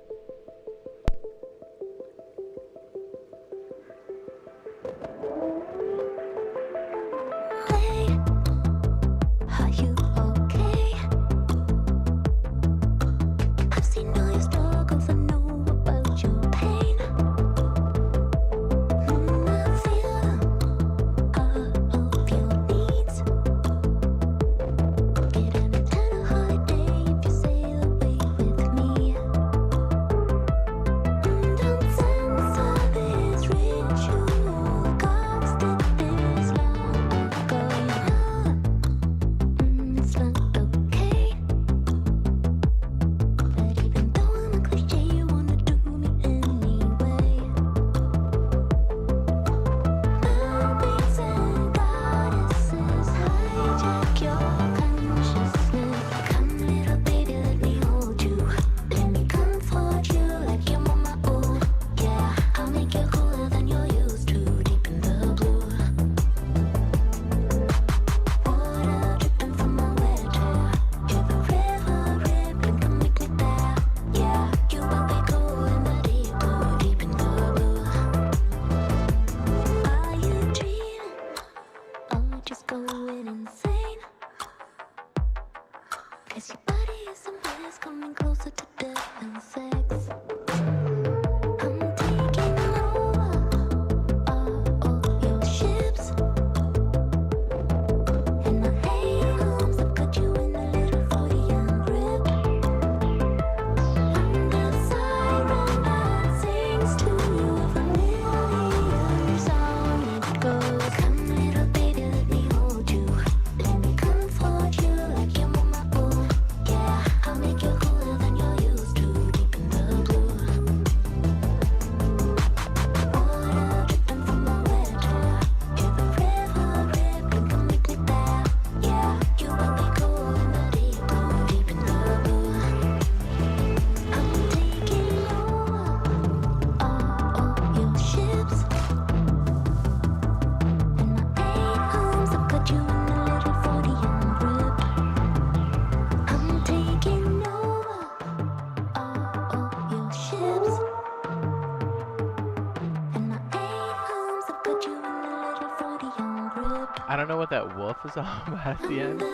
I don't know what that wolf is all about at the end.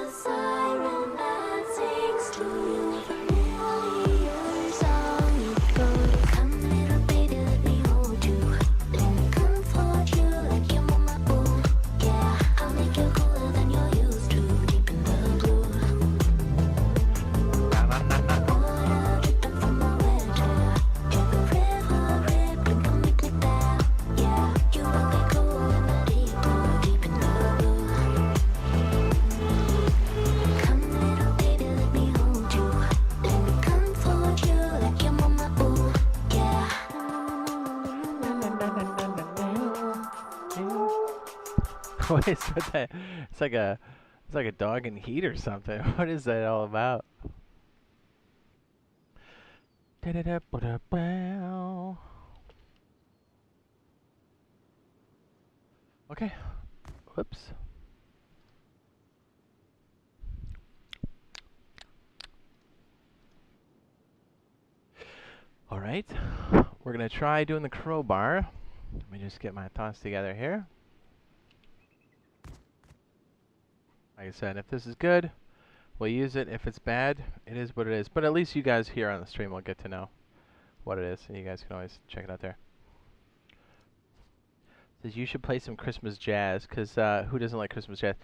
What is with that? It's like a dog in heat or something. What is that all about? Okay. Whoops. All right. We're gonna try doing the crowbar. Let me just get my thoughts together here. Like I said, if this is good, we'll use it. If it's bad, it is what it is. But at least you guys here on the stream will get to know what it is, and you guys can always check it out there. Says you should play some Christmas jazz, because who doesn't like Christmas jazz?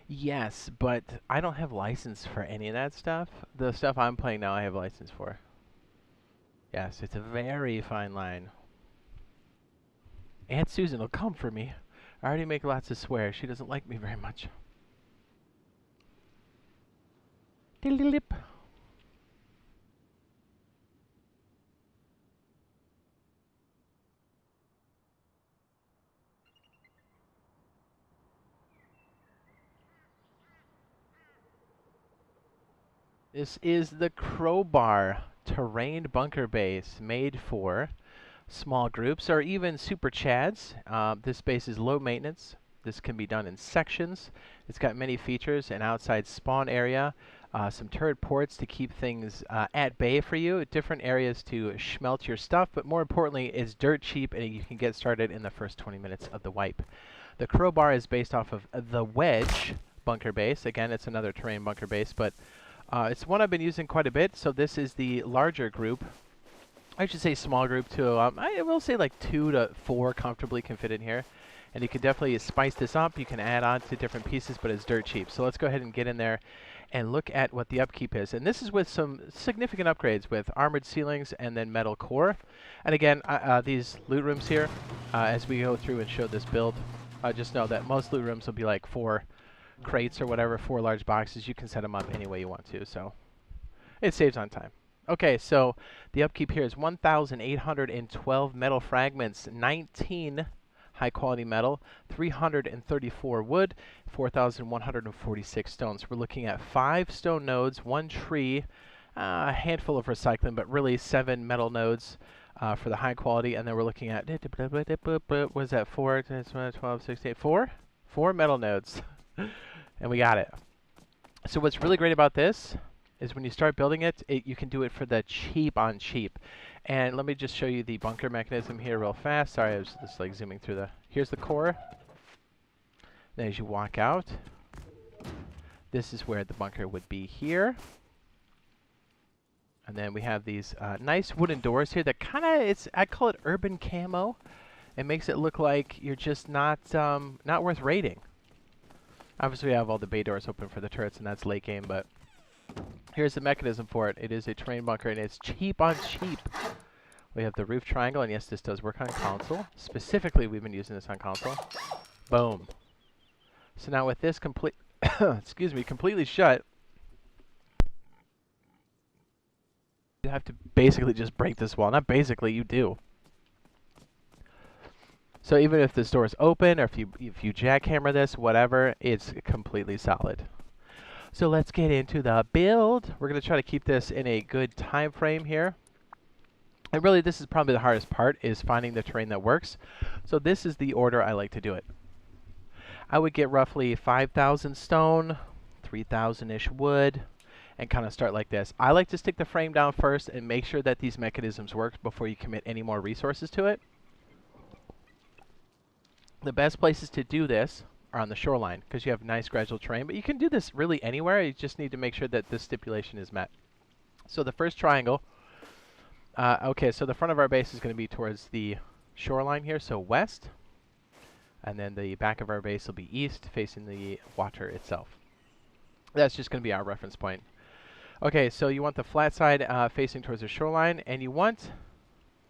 Yes, but I don't have license for any of that stuff. The stuff I'm playing now, I have license for. Yes, it's a very fine line. Aunt Susan will come for me. I already make lots of swears. She doesn't like me very much. Diddly-lip. This is the crowbar terrain bunker base made for small groups or even super chads. This base is low maintenance. This can be done in sections. It's got many features: an outside spawn area, some turret ports to keep things at bay for you, different areas to schmelt your stuff, but more importantly, it's dirt cheap and you can get started in the first 20 minutes of the wipe. The crowbar is based off of the wedge bunker base. Again, it's another terrain bunker base, but it's one I've been using quite a bit, so this is the larger group. I should say small group too. I will say like 2 to 4 comfortably can fit in here. And you can definitely spice this up. You can add on to different pieces, but it's dirt cheap. So let's go ahead and get in there and look at what the upkeep is. And this is with some significant upgrades with armored ceilings and then metal core. And again, these loot rooms here, as we go through and show this build, just know that most loot rooms will be like 4 crates or whatever, 4 large boxes. You can set them up any way you want to, so it saves on time. Okay, so the upkeep here is 1,812 metal fragments, 19 high quality metal, 334 wood, 4,146 stones. We're looking at 5 stone nodes, 1 tree, a handful of recycling, but really 7 metal nodes for the high quality. And then we're looking at, what is that, 4, 12, 16, 4 metal nodes. And we got it. So what's really great about this is when you start building it, you can do it for the cheap on cheap. And let me just show you the bunker mechanism here real fast. Sorry, I was just like zooming through the... Here's the core. Then as you walk out, this is where the bunker would be here. And then we have these nice wooden doors here that kind of, I call it urban camo. It makes it look like you're just not worth raiding. Obviously we have all the bay doors open for the turrets, and that's late game, but here's the mechanism for it. It is a terrain bunker, and it's cheap on cheap. We have the roof triangle, and yes, this does work on console. Specifically, we've been using this on console. Boom. So now with this completely shut, you have to basically just break this wall. Not basically, you do. So even if this door is open, or if you jackhammer this, whatever, it's completely solid. So let's get into the build. We're going to try to keep this in a good time frame here. And really, this is probably the hardest part, is finding the terrain that works. So this is the order I like to do it. I would get roughly 5,000 stone, 3,000-ish wood, and kind of start like this. I like to stick the frame down first and make sure that these mechanisms work before you commit any more resources to it. The best places to do this are on the shoreline because you have nice gradual terrain. But you can do this really anywhere. You just need to make sure that this stipulation is met. So the first triangle, okay, so the front of our base is going to be towards the shoreline here, so west. And then the back of our base will be east, facing the water itself. That's just going to be our reference point. Okay, so you want the flat side facing towards the shoreline, and you want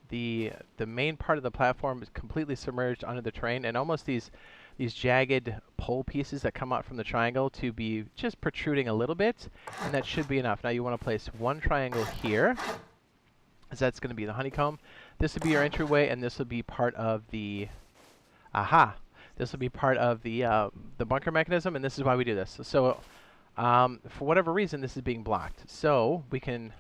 the main part of the platform is completely submerged under the terrain, and almost these jagged pole pieces that come out from the triangle to be just protruding a little bit, and that should be enough. Now you want to place one triangle here, as that's going to be the honeycomb. This will be your entryway, and this will be part of the this will be part of the bunker mechanism, and this is why we do this. So for whatever reason, this is being blocked. So we can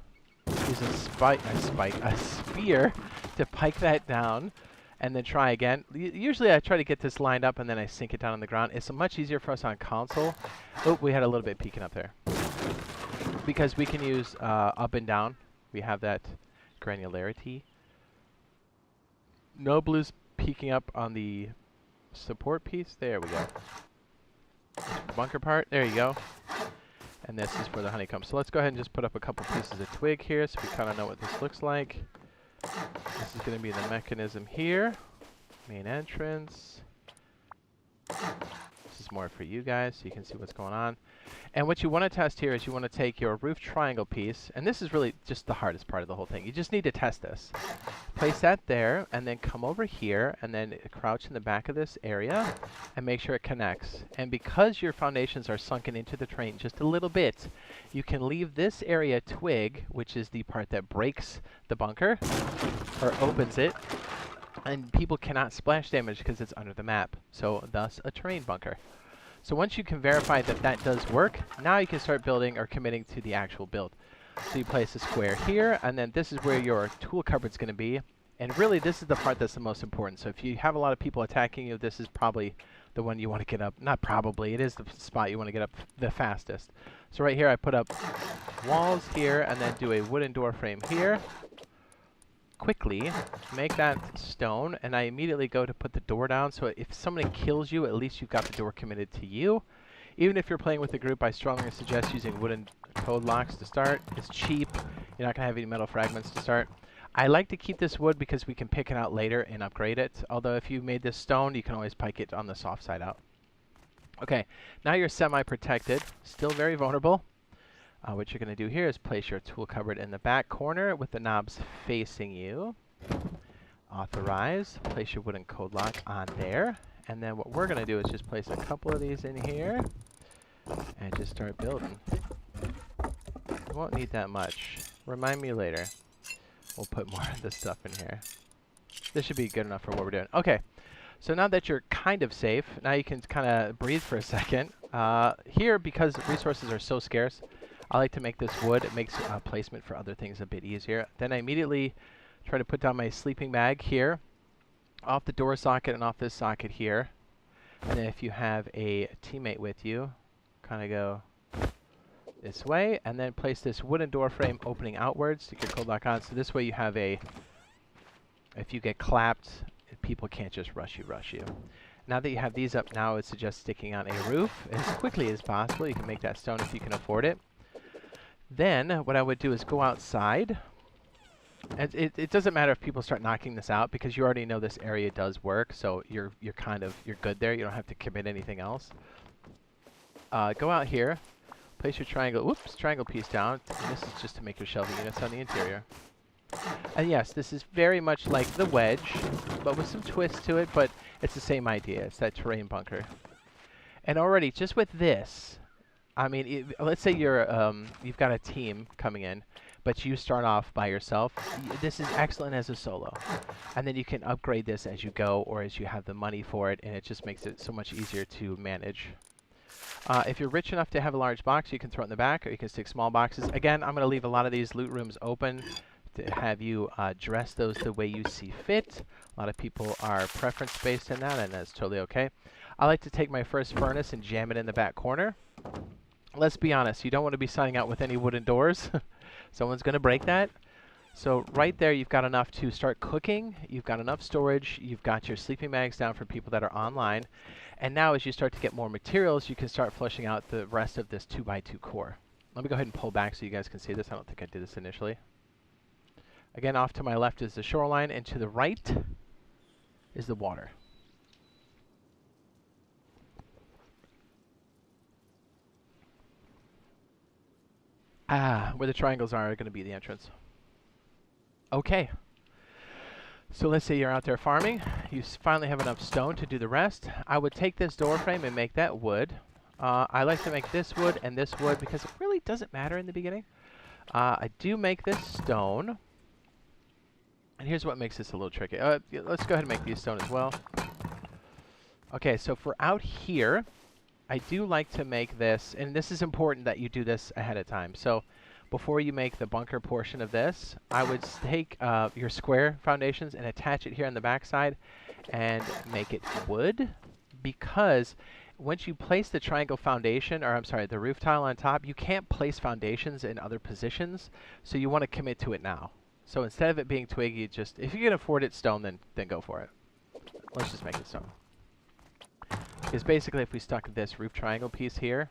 use a spear to pike that down, and then try again. Usually I try to get this lined up, and then I sink it down on the ground. It's much easier for us on console. Oh, we had a little bit peeking up there. Because we can use up and down. We have that granularity. No blues peeking up on the support piece. There we go. Bunker part. There you go. And this is for the honeycomb. So let's go ahead and just put up a couple pieces of twig here so we kind of know what this looks like. This is going to be the mechanism here. Main entrance. This is more for you guys so you can see what's going on. And what you want to test here is you want to take your roof triangle piece, and this is really just the hardest part of the whole thing. You just need to test this. Place that there, and then come over here, and then crouch in the back of this area, and make sure it connects. And because your foundations are sunken into the terrain just a little bit, you can leave this area twig, which is the part that breaks the bunker, or opens it, and people cannot splash damage because it's under the map. So thus a terrain bunker. So once you can verify that that does work, now you can start building or committing to the actual build. So you place a square here, and then this is where your tool cupboard's going to be. And really, this is the part that's the most important. So if you have a lot of people attacking you, this is probably the one you want to get up. Not probably, it is the spot you want to get up the fastest. So right here, I put up walls here, and then do a wooden door frame here. Quickly make that stone, and I immediately go to put the door down, so if somebody kills you, at least you've got the door committed to you. Even if you're playing with a group, I strongly suggest using wooden code locks to start. It's cheap. You're not going to have any metal fragments to start. I like to keep this wood because we can pick it out later and upgrade it, although if you made this stone, you can always pike it on the soft side out. Okay, now you're semi-protected, still very vulnerable. What you're going to do here is place your tool cupboard in the back corner with the knobs facing you. Authorize. Place your wooden code lock on there. And then what we're going to do is just place a couple of these in here and just start building. You won't need that much. Remind me later. We'll put more of this stuff in here. This should be good enough for what we're doing. Okay. So now that you're kind of safe, now you can kind of breathe for a second. Here, because resources are so scarce, I like to make this wood. It makes placement for other things a bit easier. Then I immediately try to put down my sleeping bag here, off the door socket and off this socket here. And then if you have a teammate with you, kind of go this way, and then place this wooden door frame opening outwards. Stick your code lock on. So this way you have a, if you get clapped, people can't just rush you. Now that you have these up, now I would suggest sticking on a roof as quickly as possible. You can make that stone if you can afford it. Then what I would do is go outside. And it doesn't matter if people start knocking this out because you already know this area does work, so you're good there. You don't have to commit anything else. Go out here, place your triangle piece down. And this is just to make your shelving units on the interior. And yes, this is very much like the wedge, but with some twist to it. But it's the same idea. It's that terrain bunker. And already just with this, I mean, let's say you've got a team coming in, but you start off by yourself. This is excellent as a solo. And then you can upgrade this as you go or as you have the money for it, and it just makes it so much easier to manage. If you're rich enough to have a large box, you can throw it in the back, or you can stick small boxes. Again, I'm going to leave a lot of these loot rooms open to have you dress those the way you see fit. A lot of people are preference-based in that, and that's totally okay. I like to take my first furnace and jam it in the back corner. Let's be honest, you don't want to be signing out with any wooden doors. Someone's going to break that. So right there, you've got enough to start cooking. You've got enough storage. You've got your sleeping bags down for people that are online. And now as you start to get more materials, you can start fleshing out the rest of this 2x2 core. Let me go ahead and pull back so you guys can see this. I don't think I did this initially. Again, off to my left is the shoreline, and to the right is the water. Where the triangles are going to be the entrance. Okay. So let's say you're out there farming. You finally have enough stone to do the rest. I would take this door frame and make that wood. I like to make this wood and this wood because it really doesn't matter in the beginning. I do make this stone. And here's what makes this a little tricky. Let's go ahead and make these stone as well. Okay, so for out here, I do like to make this, and this is important that you do this ahead of time. So before you make the bunker portion of this, I would take your square foundations and attach it here on the back side and make it wood, because once you place the triangle foundation, or I'm sorry, the roof tile on top, you can't place foundations in other positions, so you want to commit to it now. So instead of it being twig, you just, if you can afford it stone, then go for it. Let's just make it stone. Because basically if we stuck this roof triangle piece here,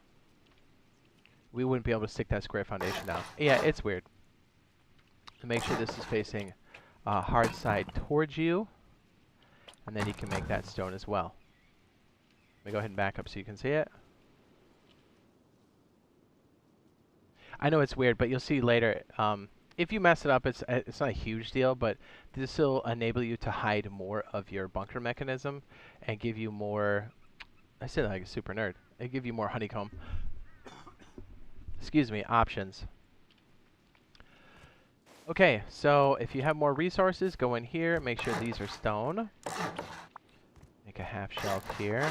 we wouldn't be able to stick that square foundation down. Yeah, it's weird. And make sure this is facing hard side towards you, and then you can make that stone as well. Let me go ahead and back up so you can see it. I know it's weird, but you'll see later. If you mess it up, it's not a huge deal, but this will enable you to hide more of your bunker mechanism and give you more. I said like a super nerd. It give you more honeycomb. Excuse me, options. Okay, so if you have more resources, go in here. Make sure these are stone. Make a half shelf here.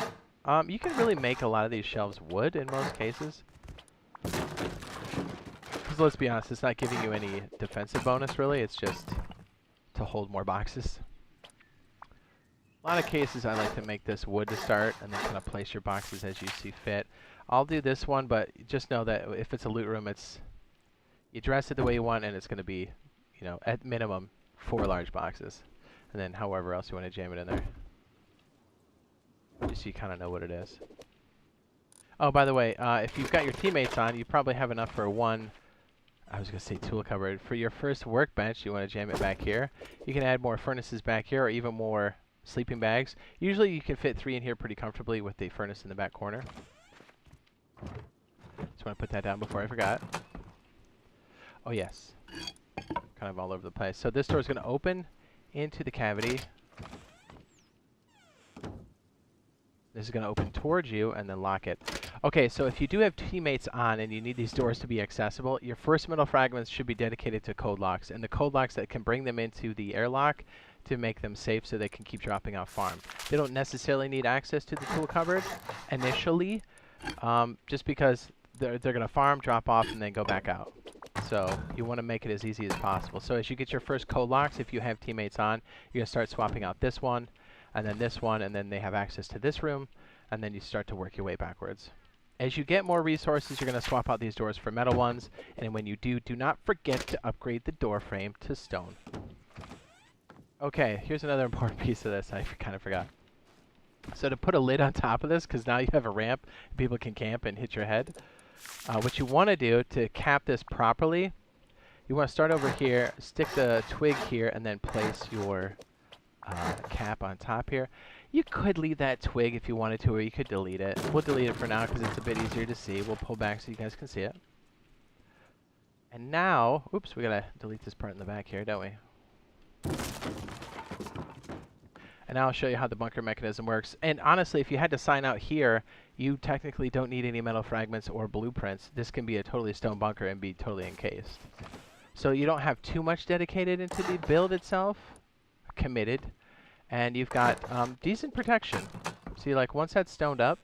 You can really make a lot of these shelves wood in most cases. Because let's be honest, it's not giving you any defensive bonus really. It's just to hold more boxes. A lot of cases I like to make this wood to start and then kind of place your boxes as you see fit. I'll do this one, but just know that if it's a loot room, you dress it the way you want and it's going to be, you know, at minimum 4 large boxes. And then however else you want to jam it in there. Just so you kind of know what it is. Oh, by the way, if you've got your teammates on, you probably have enough for one, I was going to say tool cupboard. For your first workbench, you want to jam it back here. You can add more furnaces back here or even more sleeping bags. Usually you can fit 3 in here pretty comfortably with the furnace in the back corner. Just want to put that down before I forgot. Oh yes, kind of all over the place. So this door is going to open into the cavity. This is going to open towards you and then lock it. Okay, so if you do have teammates on and you need these doors to be accessible, your first metal fragments should be dedicated to code locks, and the code locks that can bring them into the airlock to make them safe so they can keep dropping off farm. They don't necessarily need access to the tool cupboard initially, just because they're going to farm, drop off, and then go back out. So you want to make it as easy as possible. So as you get your first code locks, if you have teammates on, you're going to start swapping out this one, and then they have access to this room, and then you start to work your way backwards. As you get more resources, you're going to swap out these doors for metal ones, and when you do not forget to upgrade the door frame to stone. Okay, here's another important piece of this I kind of forgot. So to put a lid on top of this, because now you have a ramp, people can camp and hit your head. What you want to do to cap this properly, you want to start over here, stick the twig here, and then place your cap on top here. You could leave that twig if you wanted to, or you could delete it. We'll delete it for now because it's a bit easier to see. We'll pull back so you guys can see it. And now, oops, we gotta delete this part in the back here, don't we? And now I'll show you how the bunker mechanism works. And honestly, if you had to sign out here, you technically don't need any metal fragments or blueprints. This can be a totally stone bunker and be totally encased. So you don't have too much dedicated into the build itself, committed, and you've got decent protection. See, like once that's stoned up,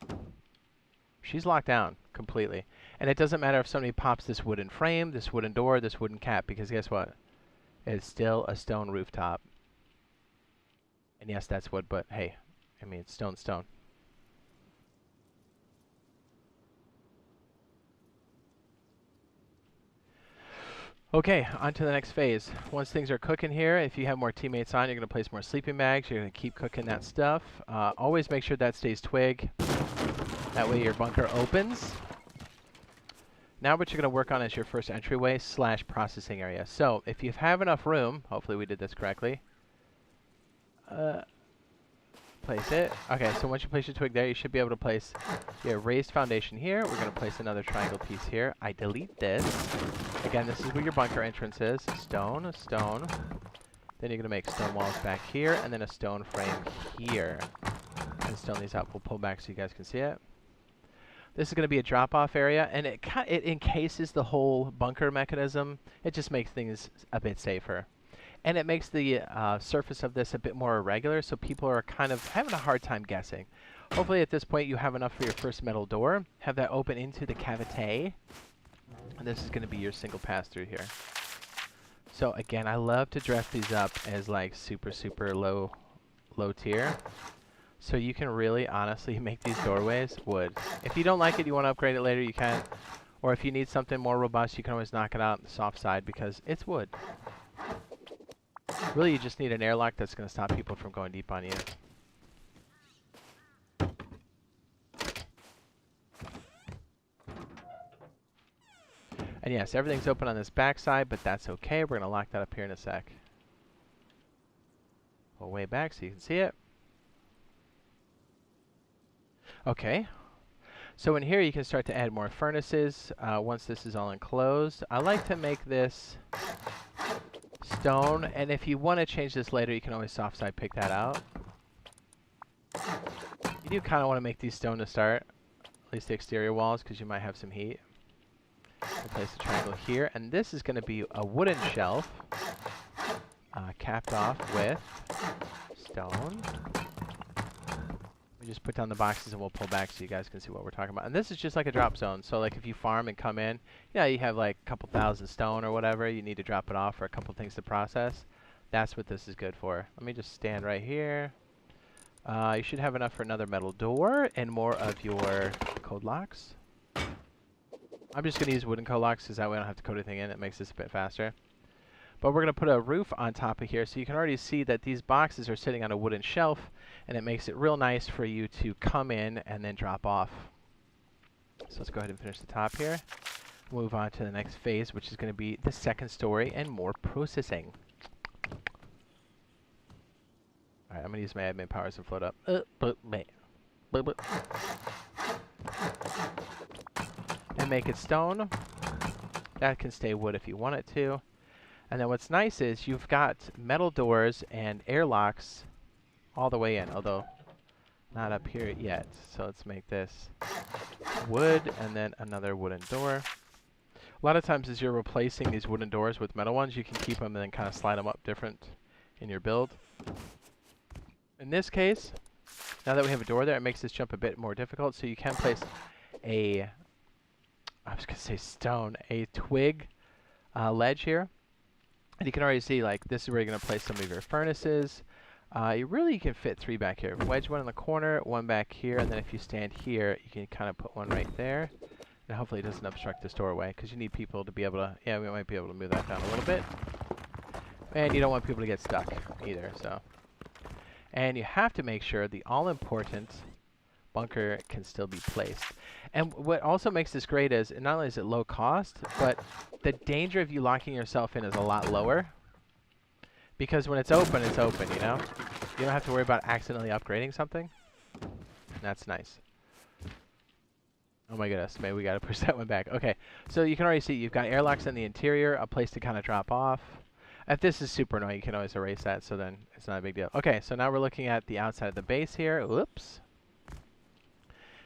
she's locked down completely. And it doesn't matter if somebody pops this wooden frame, this wooden door, this wooden cap, because guess what? It's still a stone rooftop. And yes, that's wood, but hey, I mean, it's stone. Okay, on to the next phase. Once things are cooking here, if you have more teammates on, you're going to place more sleeping bags. You're going to keep cooking that stuff. Always make sure that stays twig. That way your bunker opens. Now what you're going to work on is your first entryway / processing area. So if you have enough room, hopefully we did this correctly. Place it. Okay, so once you place your twig there, you should be able to place your raised foundation here. We're going to place another triangle piece here. I delete this. Again, this is where your bunker entrance is. Stone, stone. Then you're going to make stone walls back here, and then a stone frame here. And stone these up. We'll pull back so you guys can see it. This is going to be a drop-off area, and it encases the whole bunker mechanism. It just makes things a bit safer. And it makes the surface of this a bit more irregular, so people are kind of having a hard time guessing. Hopefully at this point you have enough for your first metal door. Have that open into the cavite. And this is going to be your single pass through here. So again, I love to dress these up as like super, super low tier. So you can really honestly make these doorways wood. If you don't like it, you want to upgrade it later, you can. Or if you need something more robust, you can always knock it out on the soft side because it's wood. Really, you just need an airlock that's going to stop people from going deep on you. And yes, everything's open on this back side, but that's okay. We're going to lock that up here in a sec. Pull way back so you can see it. Okay. So in here, you can start to add more furnaces once this is all enclosed. I like to make this stone, and if you want to change this later, you can always soft side pick that out. You do kind of want to make these stone to start, at least the exterior walls, because you might have some heat. We'll place a triangle here, and this is going to be a wooden shelf capped off with stone. We just put down the boxes and we'll pull back so you guys can see what we're talking about. And this is just like a drop zone. So like if you farm and come in, yeah, you have like a couple thousand stone or whatever, you need to drop it off for a couple things to process. That's what this is good for. Let me just stand right here. You should have enough for another metal door and more of your code locks. I'm just going to use wooden code locks because that way I don't have to code anything in. It makes this a bit faster. But we're going to put a roof on top of here, so you can already see that these boxes are sitting on a wooden shelf, and it makes it real nice for you to come in and then drop off. So let's go ahead and finish the top here. Move on to the next phase, which is going to be the second story and more processing. Alright, I'm going to use my admin powers to float up. And make it stone. That can stay wood if you want it to. And then what's nice is you've got metal doors and airlocks all the way in, although not up here yet. So let's make this wood and then another wooden door. A lot of times as you're replacing these wooden doors with metal ones, you can keep them and then kind of slide them up different in your build. In this case, now that we have a door there, it makes this jump a bit more difficult. So you can place a, I was going to say stone, a twig ledge here. And you can already see, like, this is where you're going to place some of your furnaces. You can fit 3 back here. Wedge one in the corner, 1 back here, and then if you stand here, you can kind of put 1 right there. And hopefully it doesn't obstruct this doorway, because you need people to be able to, yeah, we might be able to move that down a little bit. And you don't want people to get stuck either, so. And you have to make sure the all-important bunker can still be placed. And what also makes this great is, not only is it low cost, but the danger of you locking yourself in is a lot lower. Because when it's open, you know? You don't have to worry about accidentally upgrading something. That's nice. Oh my goodness, maybe we gotta push that one back. Okay, so you can already see you've got airlocks in the interior, a place to kind of drop off. If this is super annoying, you can always erase that, so then it's not a big deal. Okay, so now we're looking at the outside of the base here. Whoops.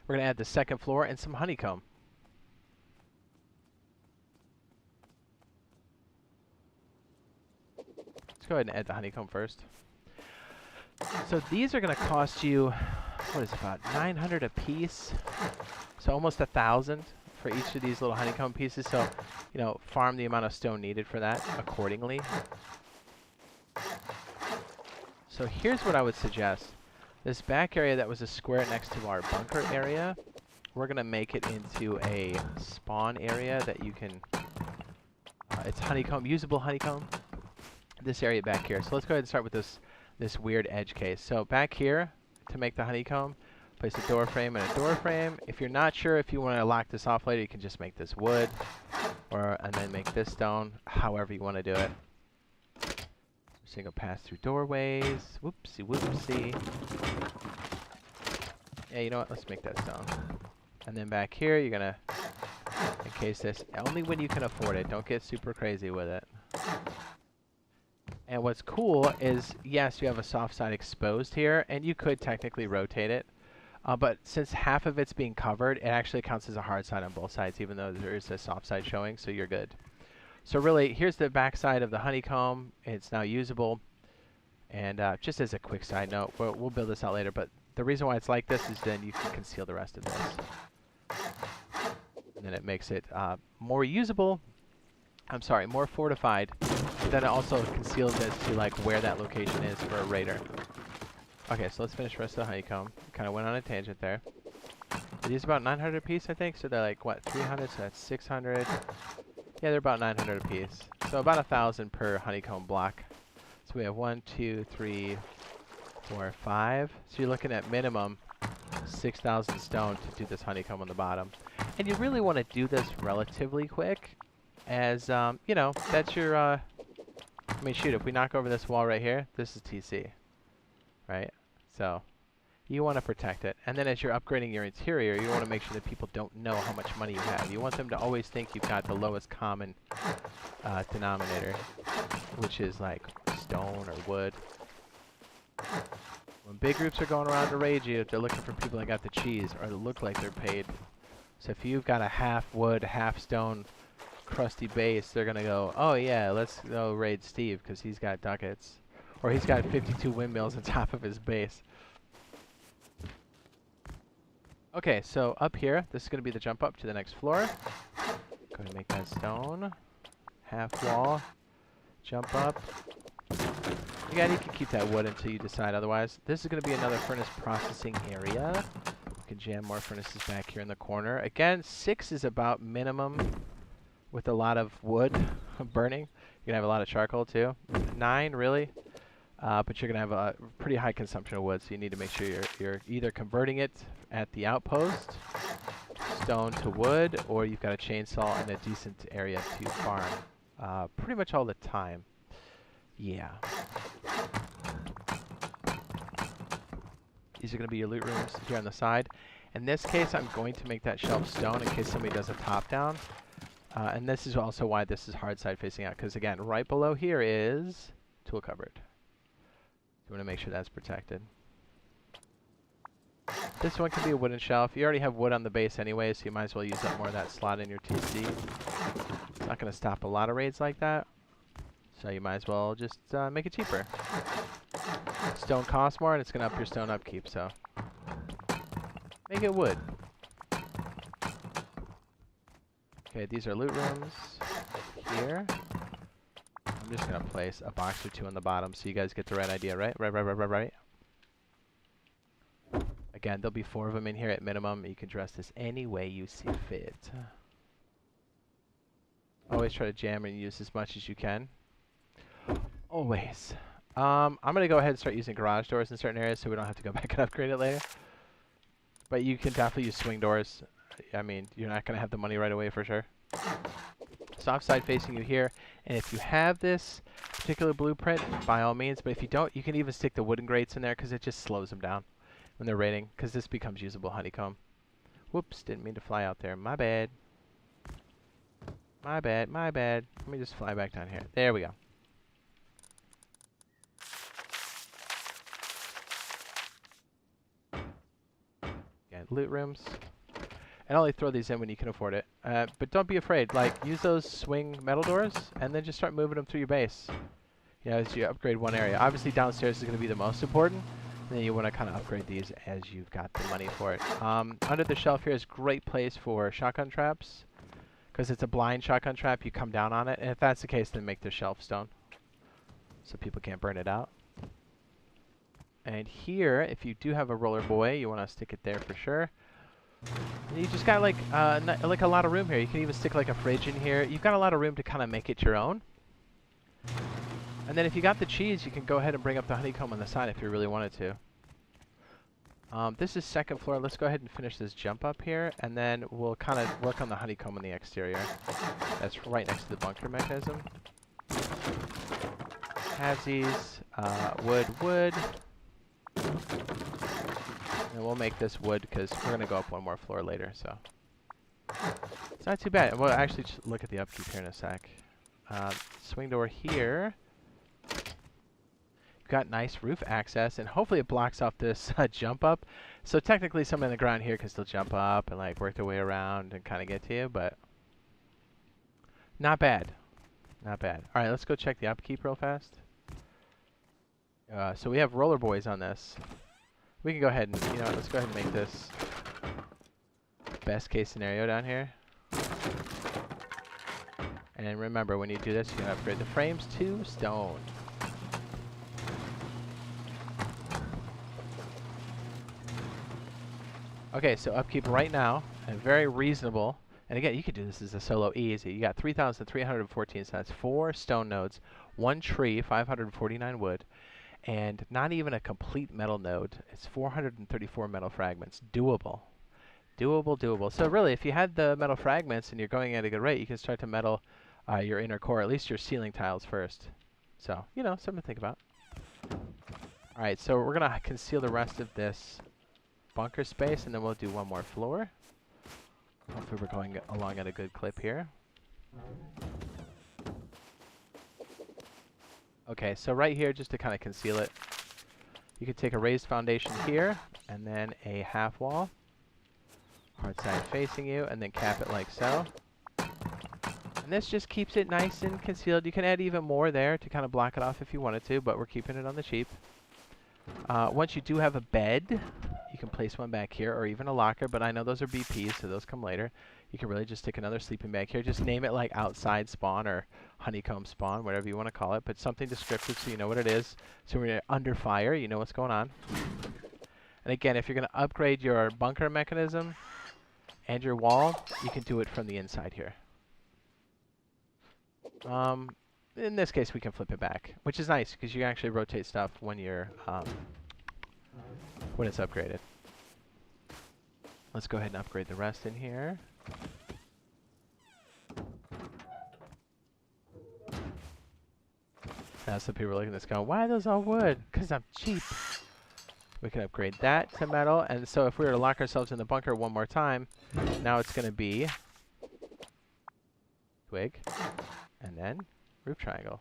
We're going to add the second floor and some honeycomb. Let's go ahead and add the honeycomb first. So these are going to cost you, what is it, about 900 a piece? So almost 1,000 for each of these little honeycomb pieces. So, you know, farm the amount of stone needed for that accordingly. So here's what I would suggest. This back area that was a square next to our bunker area, we're going to make it into a spawn area that you can it's honeycomb, usable honeycomb. This area back here. So let's go ahead and start with this weird edge case. So back here, to make the honeycomb, place a door frame and a door frame. If you're not sure if you want to lock this off later, you can just make this wood, and then make this stone, however you want to do it. Single pass through doorways. Whoopsie, whoopsie. Yeah, you know what? Let's make that stone. And then back here, you're gonna encase this only when you can afford it. Don't get super crazy with it. And what's cool is, yes, you have a soft side exposed here, and you could technically rotate it. But since half of it's being covered, it actually counts as a hard side on both sides, even though there is a soft side showing, so you're good. So really, here's the back side of the honeycomb. It's now usable. And just as a quick side note, we'll build this out later, but the reason why it's like this is then you can conceal the rest of this. And then it makes it more usable. I'm sorry, more fortified. But then it also conceals as to like where that location is for a raider. Okay, so let's finish the rest of the honeycomb. Kind of went on a tangent there. These are about 900 a piece, I think. So they're like, what, 300? So that's 600. Yeah, they're about 900 a piece. So about 1,000 per honeycomb block. So we have 1, 2, 3, 4, 5. So you're looking at minimum 6,000 stone to do this honeycomb on the bottom. And you really want to do this relatively quick, as you know, that's your. I mean, shoot, if we knock over this wall right here, this is TC, right? So you want to protect it. And then as you're upgrading your interior, you want to make sure that people don't know how much money you have. You want them to always think you've got the lowest common denominator, which is like stone or wood. When big groups are going around to raid you, they're looking for people that got the cheese or that look like they're paid. So if you've got a half wood, half stone, crusty base, they're going to go, oh yeah, let's go raid Steve because he's got ducats. Or he's got 52 windmills on top of his base. Okay, so up here, this is going to be the jump up to the next floor. Go ahead and make that stone. Half wall. Jump up. Again, you can keep that wood until you decide otherwise. This is going to be another furnace processing area. You can jam more furnaces back here in the corner. Again, 6 is about minimum with a lot of wood burning. You're going to have a lot of charcoal too. 9, really. But you're going to have a pretty high consumption of wood, so you need to make sure you're either converting it at the outpost, stone to wood, or you've got a chainsaw and a decent area to farm. Pretty much all the time. Yeah. These are going to be your loot rooms here on the side. In this case, I'm going to make that shelf stone in case somebody does a top down. And this is also why this is hard side facing out, because again, right below here is tool cupboard. You want to make sure that's protected. This one can be a wooden shelf. You already have wood on the base anyway, so you might as well use up more of that slot in your TC. It's not going to stop a lot of raids like that, so you might as well just make it cheaper. Stone costs more, and it's going to up your stone upkeep, so make it wood. Okay, these are loot rooms here. I'm just going to place a box or 2 on the bottom so you guys get the right idea, right? Right. Again, there'll be 4 of them in here at minimum. You can dress this any way you see fit. Always try to jam and use as much as you can. Always. I'm going to go ahead and start using garage doors in certain areas so we don't have to go back and upgrade it later. But you can definitely use swing doors. I mean, you're not going to have the money right away for sure. Soft side facing you here, and if you have this particular blueprint, by all means, but if you don't, you can even stick the wooden grates in there because it just slows them down when they're raiding, because this becomes usable honeycomb. Whoops, didn't mean to fly out there. My bad. My bad. Let me just fly back down here. There we go. Again, loot rooms. And only throw these in when you can afford it. But don't be afraid. Like, use those swing metal doors, and then just start moving them through your base. You know, as you upgrade one area. Obviously, downstairs is going to be the most important. And then you want to kind of upgrade these as you've got the money for it. Under the shelf here is a great place for shotgun traps. Because it's a blind shotgun trap, you come down on it. And if that's the case, then make the shelf stone. So people can't burn it out. And here, if you do have a roller boy, you want to stick it there for sure. And you just got like like a lot of room here. You can even stick like a fridge in here. You've got a lot of room to kind of make it your own. And then if you got the cheese, you can go ahead and bring up the honeycomb on the side if you really wanted to. This is second floor. Let's go ahead and finish this jump up here, and then we'll kind of work on the honeycomb on the exterior. That's right next to the bunker mechanism. Halvesies, wood. And we'll make this wood because we're going to go up one more floor later, so. It's not too bad. We'll actually just look at the upkeep here in a sec. Swing door here. Got nice roof access, and hopefully it blocks off this jump up. So technically someone in the ground here can still jump up and like work their way around and kind of get to you, but not bad. Not bad. All right, let's go check the upkeep real fast. So we have roller boys on this. We can go ahead and, you know, let's go ahead and make this best case scenario down here. And remember, when you do this, you can upgrade the frames to stone. Okay, so upkeep right now, and very reasonable. And again, you could do this as a solo easy. You got 3,314 cents, 4 stone nodes, 1 tree, 549 wood, and not even a complete metal node. It's 434 metal fragments. Doable. Doable. So really, if you had the metal fragments and you're going at a good rate, you can start to metal your inner core, at least your ceiling tiles first. So, you know, something to think about. All right, so we're going to conceal the rest of this bunker space, and then we'll do one more floor. Hopefully we're going along at a good clip here. Okay, so right here, just to kind of conceal it, you could take a raised foundation here, and then a half wall, hard side facing you, and then cap it like so. And this just keeps it nice and concealed. You can add even more there to kind of block it off if you wanted to, but we're keeping it on the cheap. Once you do have a bed, you can place one back here, or even a locker, but I know those are BPs, so those come later. You can really just stick another sleeping bag here. Just name it like outside spawn or honeycomb spawn, whatever you want to call it, but something descriptive so you know what it is. So when you're under fire, you know what's going on. And again, if you're going to upgrade your bunker mechanism and your wall, you can do it from the inside here. In this case, we can flip it back, which is nice because you can actually rotate stuff when you're when it's upgraded. Let's go ahead and upgrade the rest in here. Now some people are looking at this going, why are those all wood? Because I'm cheap. We can upgrade that to metal, and so if we were to lock ourselves in the bunker one more time, now it's going to be twig, and then roof triangle.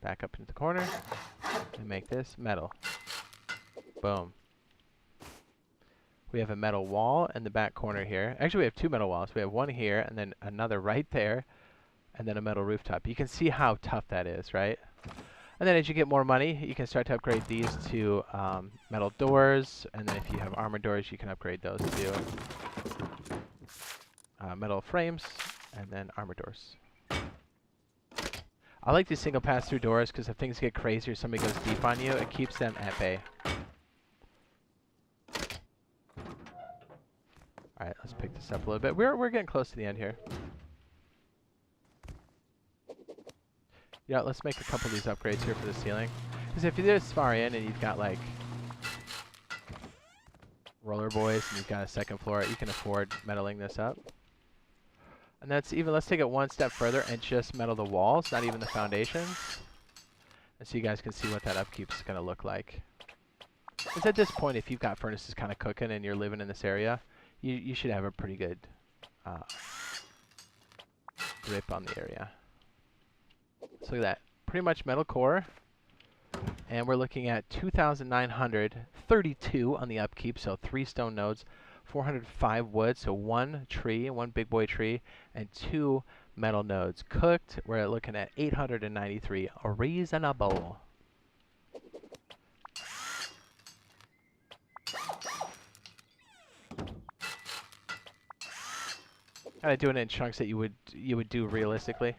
Back up into the corner, and make this metal. Boom. We have a metal wall in the back corner here. Actually, we have 2 metal walls. We have one here, and then another right there, and then a metal rooftop. You can see how tough that is, right? And then as you get more money, you can start to upgrade these to metal doors, and then if you have armor doors, you can upgrade those to metal frames, and then armor doors. I like these single pass-through doors because if things get crazy or somebody goes deep on you, it keeps them at bay. Alright, let's pick this up a little bit. We're getting close to the end here. Yeah, let's make a couple of these upgrades here for the ceiling. Because if you're this far in and you've got like roller boys and you've got a second floor, you can afford metaling this up. And that's even, let's take it one step further and just metal the walls, not even the foundations. And so you guys can see what that upkeep's going to look like. Because at this point, if you've got furnaces kind of cooking and you're living in this area, you should have a pretty good grip on the area. So look at that. Pretty much metal core. And we're looking at 2,932 on the upkeep, so 3 stone nodes, 405 wood, so 1 tree, 1 big boy tree, and 2 metal nodes. Cooked, we're looking at 893. Reasonable. Kind of doing it in chunks that you would do realistically.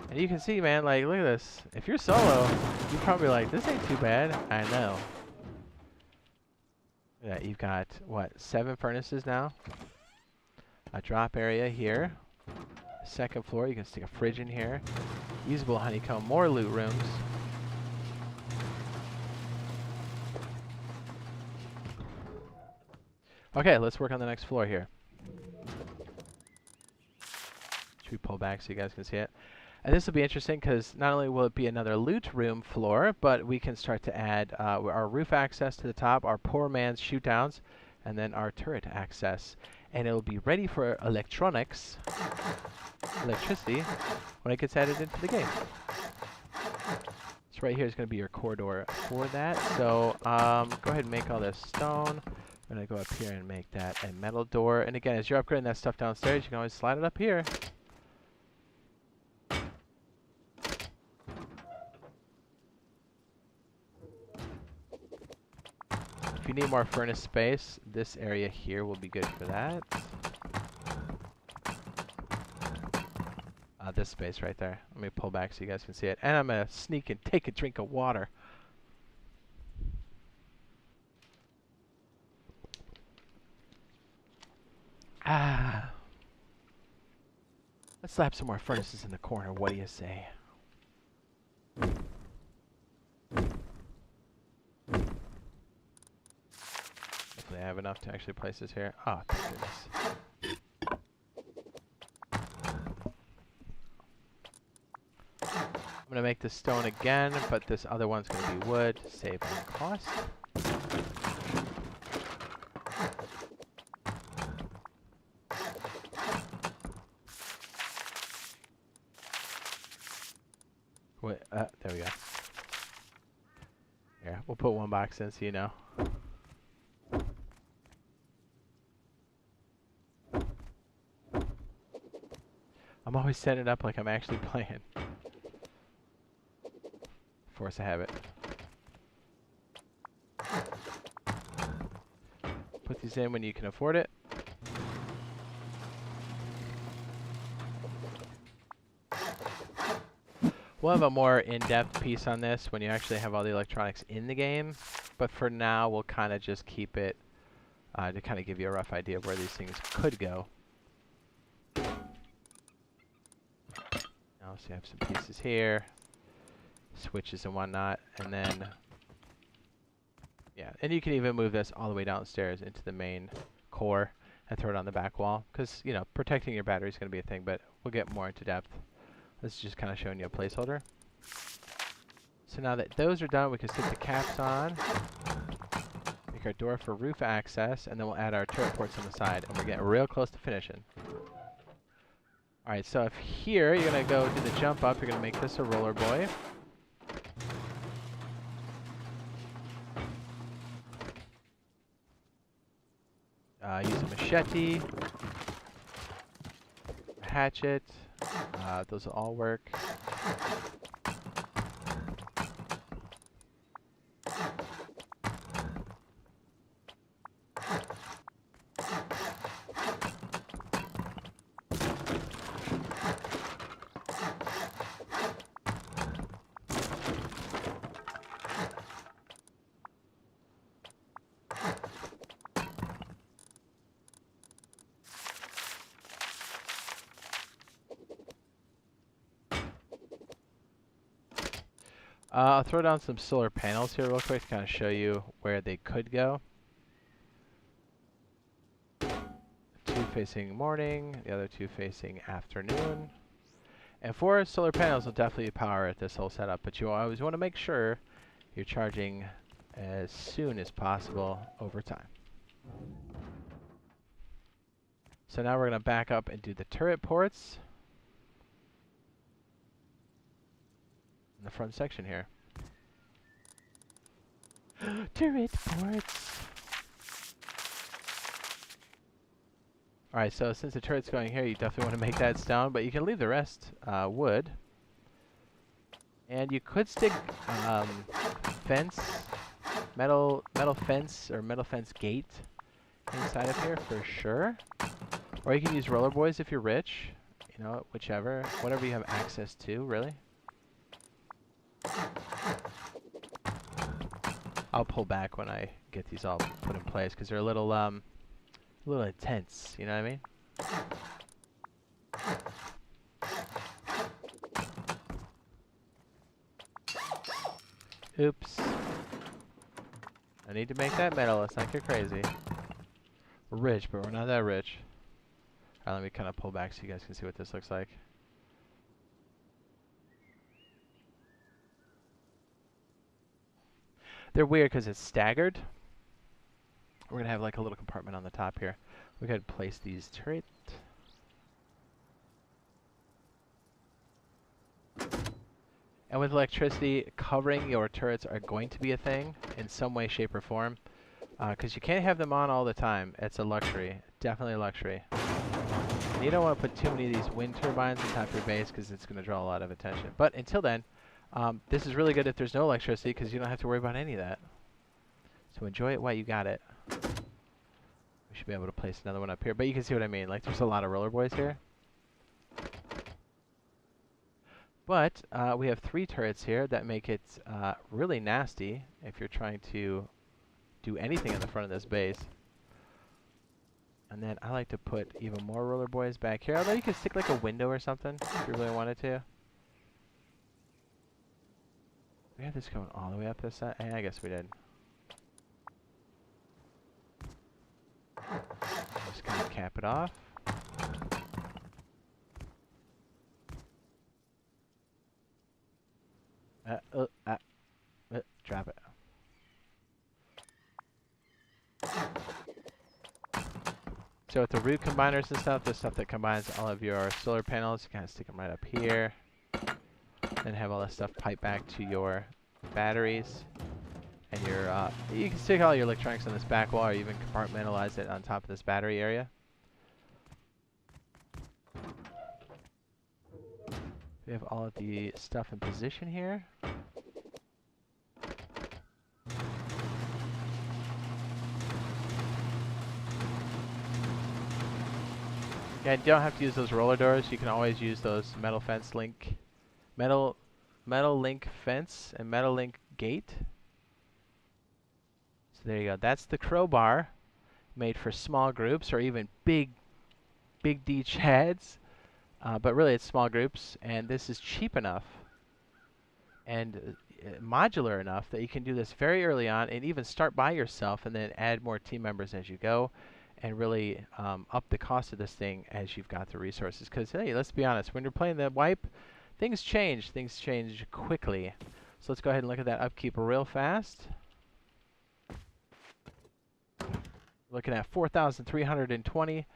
And you can see, man, like, look at this. If you're solo, you're probably like, this ain't too bad. I know. Yeah, you've got, what, 7 furnaces now? A drop area here. Second floor, you can stick a fridge in here. Usable honeycomb, more loot rooms. Okay, let's work on the next floor here. Should we pull back so you guys can see it? And this will be interesting because not only will it be another loot room floor, but we can start to add our roof access to the top, our poor man's shoot downs, and then our turret access. And it will be ready for electricity, when it gets added into the game. So right here is going to be your corridor for that. So go ahead and make all this stone. I'm going to go up here and make that a metal door. And again, as you're upgrading that stuff downstairs, you can always slide it up here. If you need more furnace space, this area here will be good for that. This space right there. Let me pull back so you guys can see it. And I'm going to sneak and take a drink of water. Let's slap some more furnaces in the corner. What do you say? Hopefully I have enough to actually place this here. Oh, thank goodness. I'm going to make this stone again, but this other one's going to be wood to save on cost. Wait, there we go. Here, we'll put one box in so you know. I'm always setting it up like I'm actually playing. Force a habit. Put these in when you can afford it. We'll have a more in-depth piece on this when you actually have all the electronics in the game. But for now, we'll kind of just keep it to kind of give you a rough idea of where these things could go. So you have some pieces here, switches and whatnot, and then, yeah, and you can even move this all the way downstairs into the main core and throw it on the back wall, because, you know, protecting your battery is going to be a thing, but we'll get more into depth. This is just kind of showing you a placeholder. So now that those are done, we can stick the caps on, make our door for roof access, and then we'll add our turret ports on the side, and we're getting real close to finishing. Alright, so if here you're going to go do the jump up, you're going to make this a roller boy. Use a machete, a hatchet, those will all work. I'll throw down some solar panels here real quick to kind of show you where they could go. 2 facing morning, the other 2 facing afternoon. And 4 solar panels will definitely power this whole setup, but you always want to make sure you're charging as soon as possible over time. So now we're going to back up and do the turret ports in the front section here. Turret ports! Alright, so since the turret's going here, you definitely want to make that stone, but you can leave the rest wood. And you could stick fence, metal fence or metal fence gate inside of here for sure. Or you can use roller boys if you're rich. You know, whichever, whatever you have access to, really. I'll pull back when I get these all put in place because they're a little intense. You know what I mean? Oops. I need to make that metal. Let's not get crazy. We're rich, but we're not that rich. Alright, let me kind of pull back so you guys can see what this looks like. They're weird because it's staggered. We're going to have like a little compartment on the top here. We got to place these turrets. And with electricity, covering your turrets are going to be a thing in some way, shape, or form. Because you can't have them on all the time. It's a luxury. Definitely a luxury. And you don't want to put too many of these wind turbines on top of your base because it's going to draw a lot of attention. But until then, this is really good if there's no electricity because you don't have to worry about any of that. So enjoy it while you got it. We should be able to place another one up here. But you can see what I mean. Like, there's a lot of roller boys here. But we have 3 turrets here that make it really nasty if you're trying to do anything in the front of this base. And then I like to put even more roller boys back here. Although you could stick like a window or something if you really wanted to. We have this going all the way up this side. I guess we did. Just gonna cap it off. Drop it. So with the root combiners and stuff, the stuff that combines all of your solar panels, you kind of stick them right up here. Then have all this stuff pipe back to your batteries. And your, you can stick all your electronics on this back wall or even compartmentalize it on top of this battery area. We have all of the stuff in position here. Yeah, you don't have to use those roller doors. You can always use those metal link fence and metal link gate. So there you go. That's the crowbar made for small groups or even big D chads. But really it's small groups, and this is cheap enough and modular enough that you can do this very early on and even start by yourself and then add more team members as you go and really up the cost of this thing as you've got the resources. Because, hey, let's be honest, when you're playing the wipe, things change. Things change quickly. So let's go ahead and look at that upkeep real fast. Looking at 4,320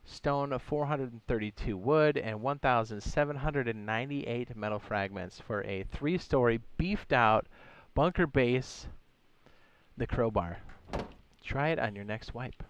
stone, 432 wood, and 1,798 metal fragments for a 3-story beefed out bunker base, the crowbar. Try it on your next wipe.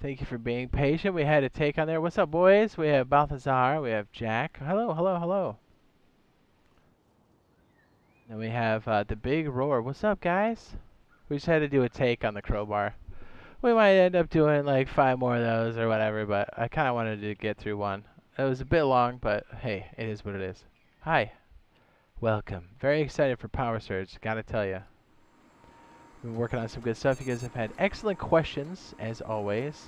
Thank you for being patient. We had a take on there. What's up, boys? We have Balthazar. We have Jack. Hello, hello, hello. And we have the Big Roar. What's up, guys? We just had to do a take on the crowbar. We might end up doing like 5 more of those or whatever, but I kind of wanted to get through one. It was a bit long, but hey, it is what it is. Hi. Welcome. Very excited for Power Surge, gotta tell you. We've been working on some good stuff. You guys have had excellent questions, as always.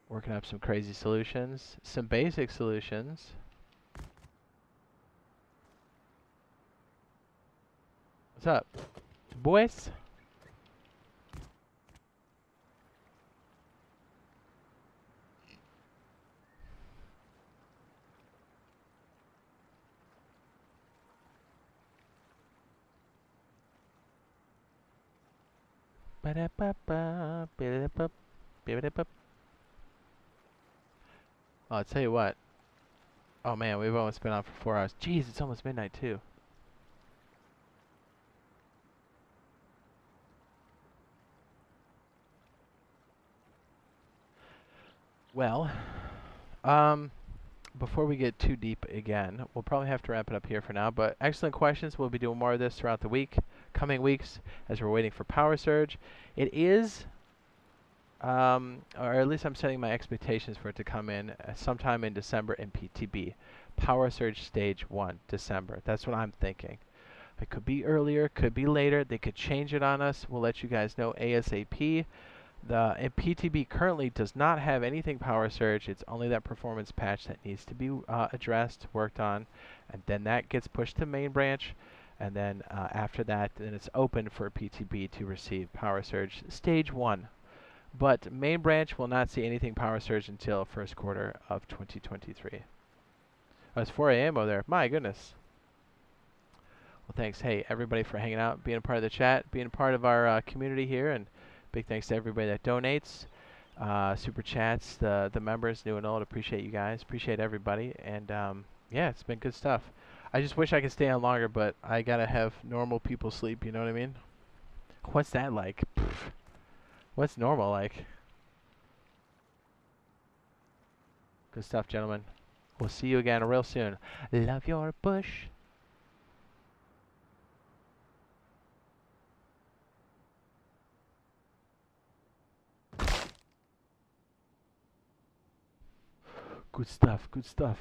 Working up some crazy solutions, some basic solutions. What's up, boys? Ba-da-ba-ba, ba-da-ba, ba-da-ba. Oh, I'll tell you what. Oh man, we've almost been on for 4 hours. Jeez, it's almost midnight too. Well, before we get too deep again, we'll probably have to wrap it up here for now. But excellent questions. We'll be doing more of this throughout the coming weeks, as we're waiting for Power Surge. It is, or at least I'm setting my expectations for it to come in sometime in December in PTB. Power Surge Stage 1, December. That's what I'm thinking. It could be earlier, could be later. They could change it on us. We'll let you guys know ASAP. The PTB currently does not have anything Power Surge. It's only that performance patch that needs to be addressed, worked on, and then that gets pushed to main branch. And then after that, then it's open for PTB to receive Power Surge Stage 1. But main branch will not see anything Power Surge until first quarter of 2023. Oh, it's 4 a.m. over there. My goodness. Well, thanks, hey, everybody for hanging out, being a part of the chat, being a part of our community here, and big thanks to everybody that donates, super chats, the members, new and old. Appreciate you guys. Appreciate everybody. And yeah, it's been good stuff. I just wish I could stay on longer, but I gotta have normal people sleep. You know what I mean? What's that like? Pfft. What's normal like? Good stuff, gentlemen. We'll see you again real soon. Love your bush. Good stuff. Good stuff.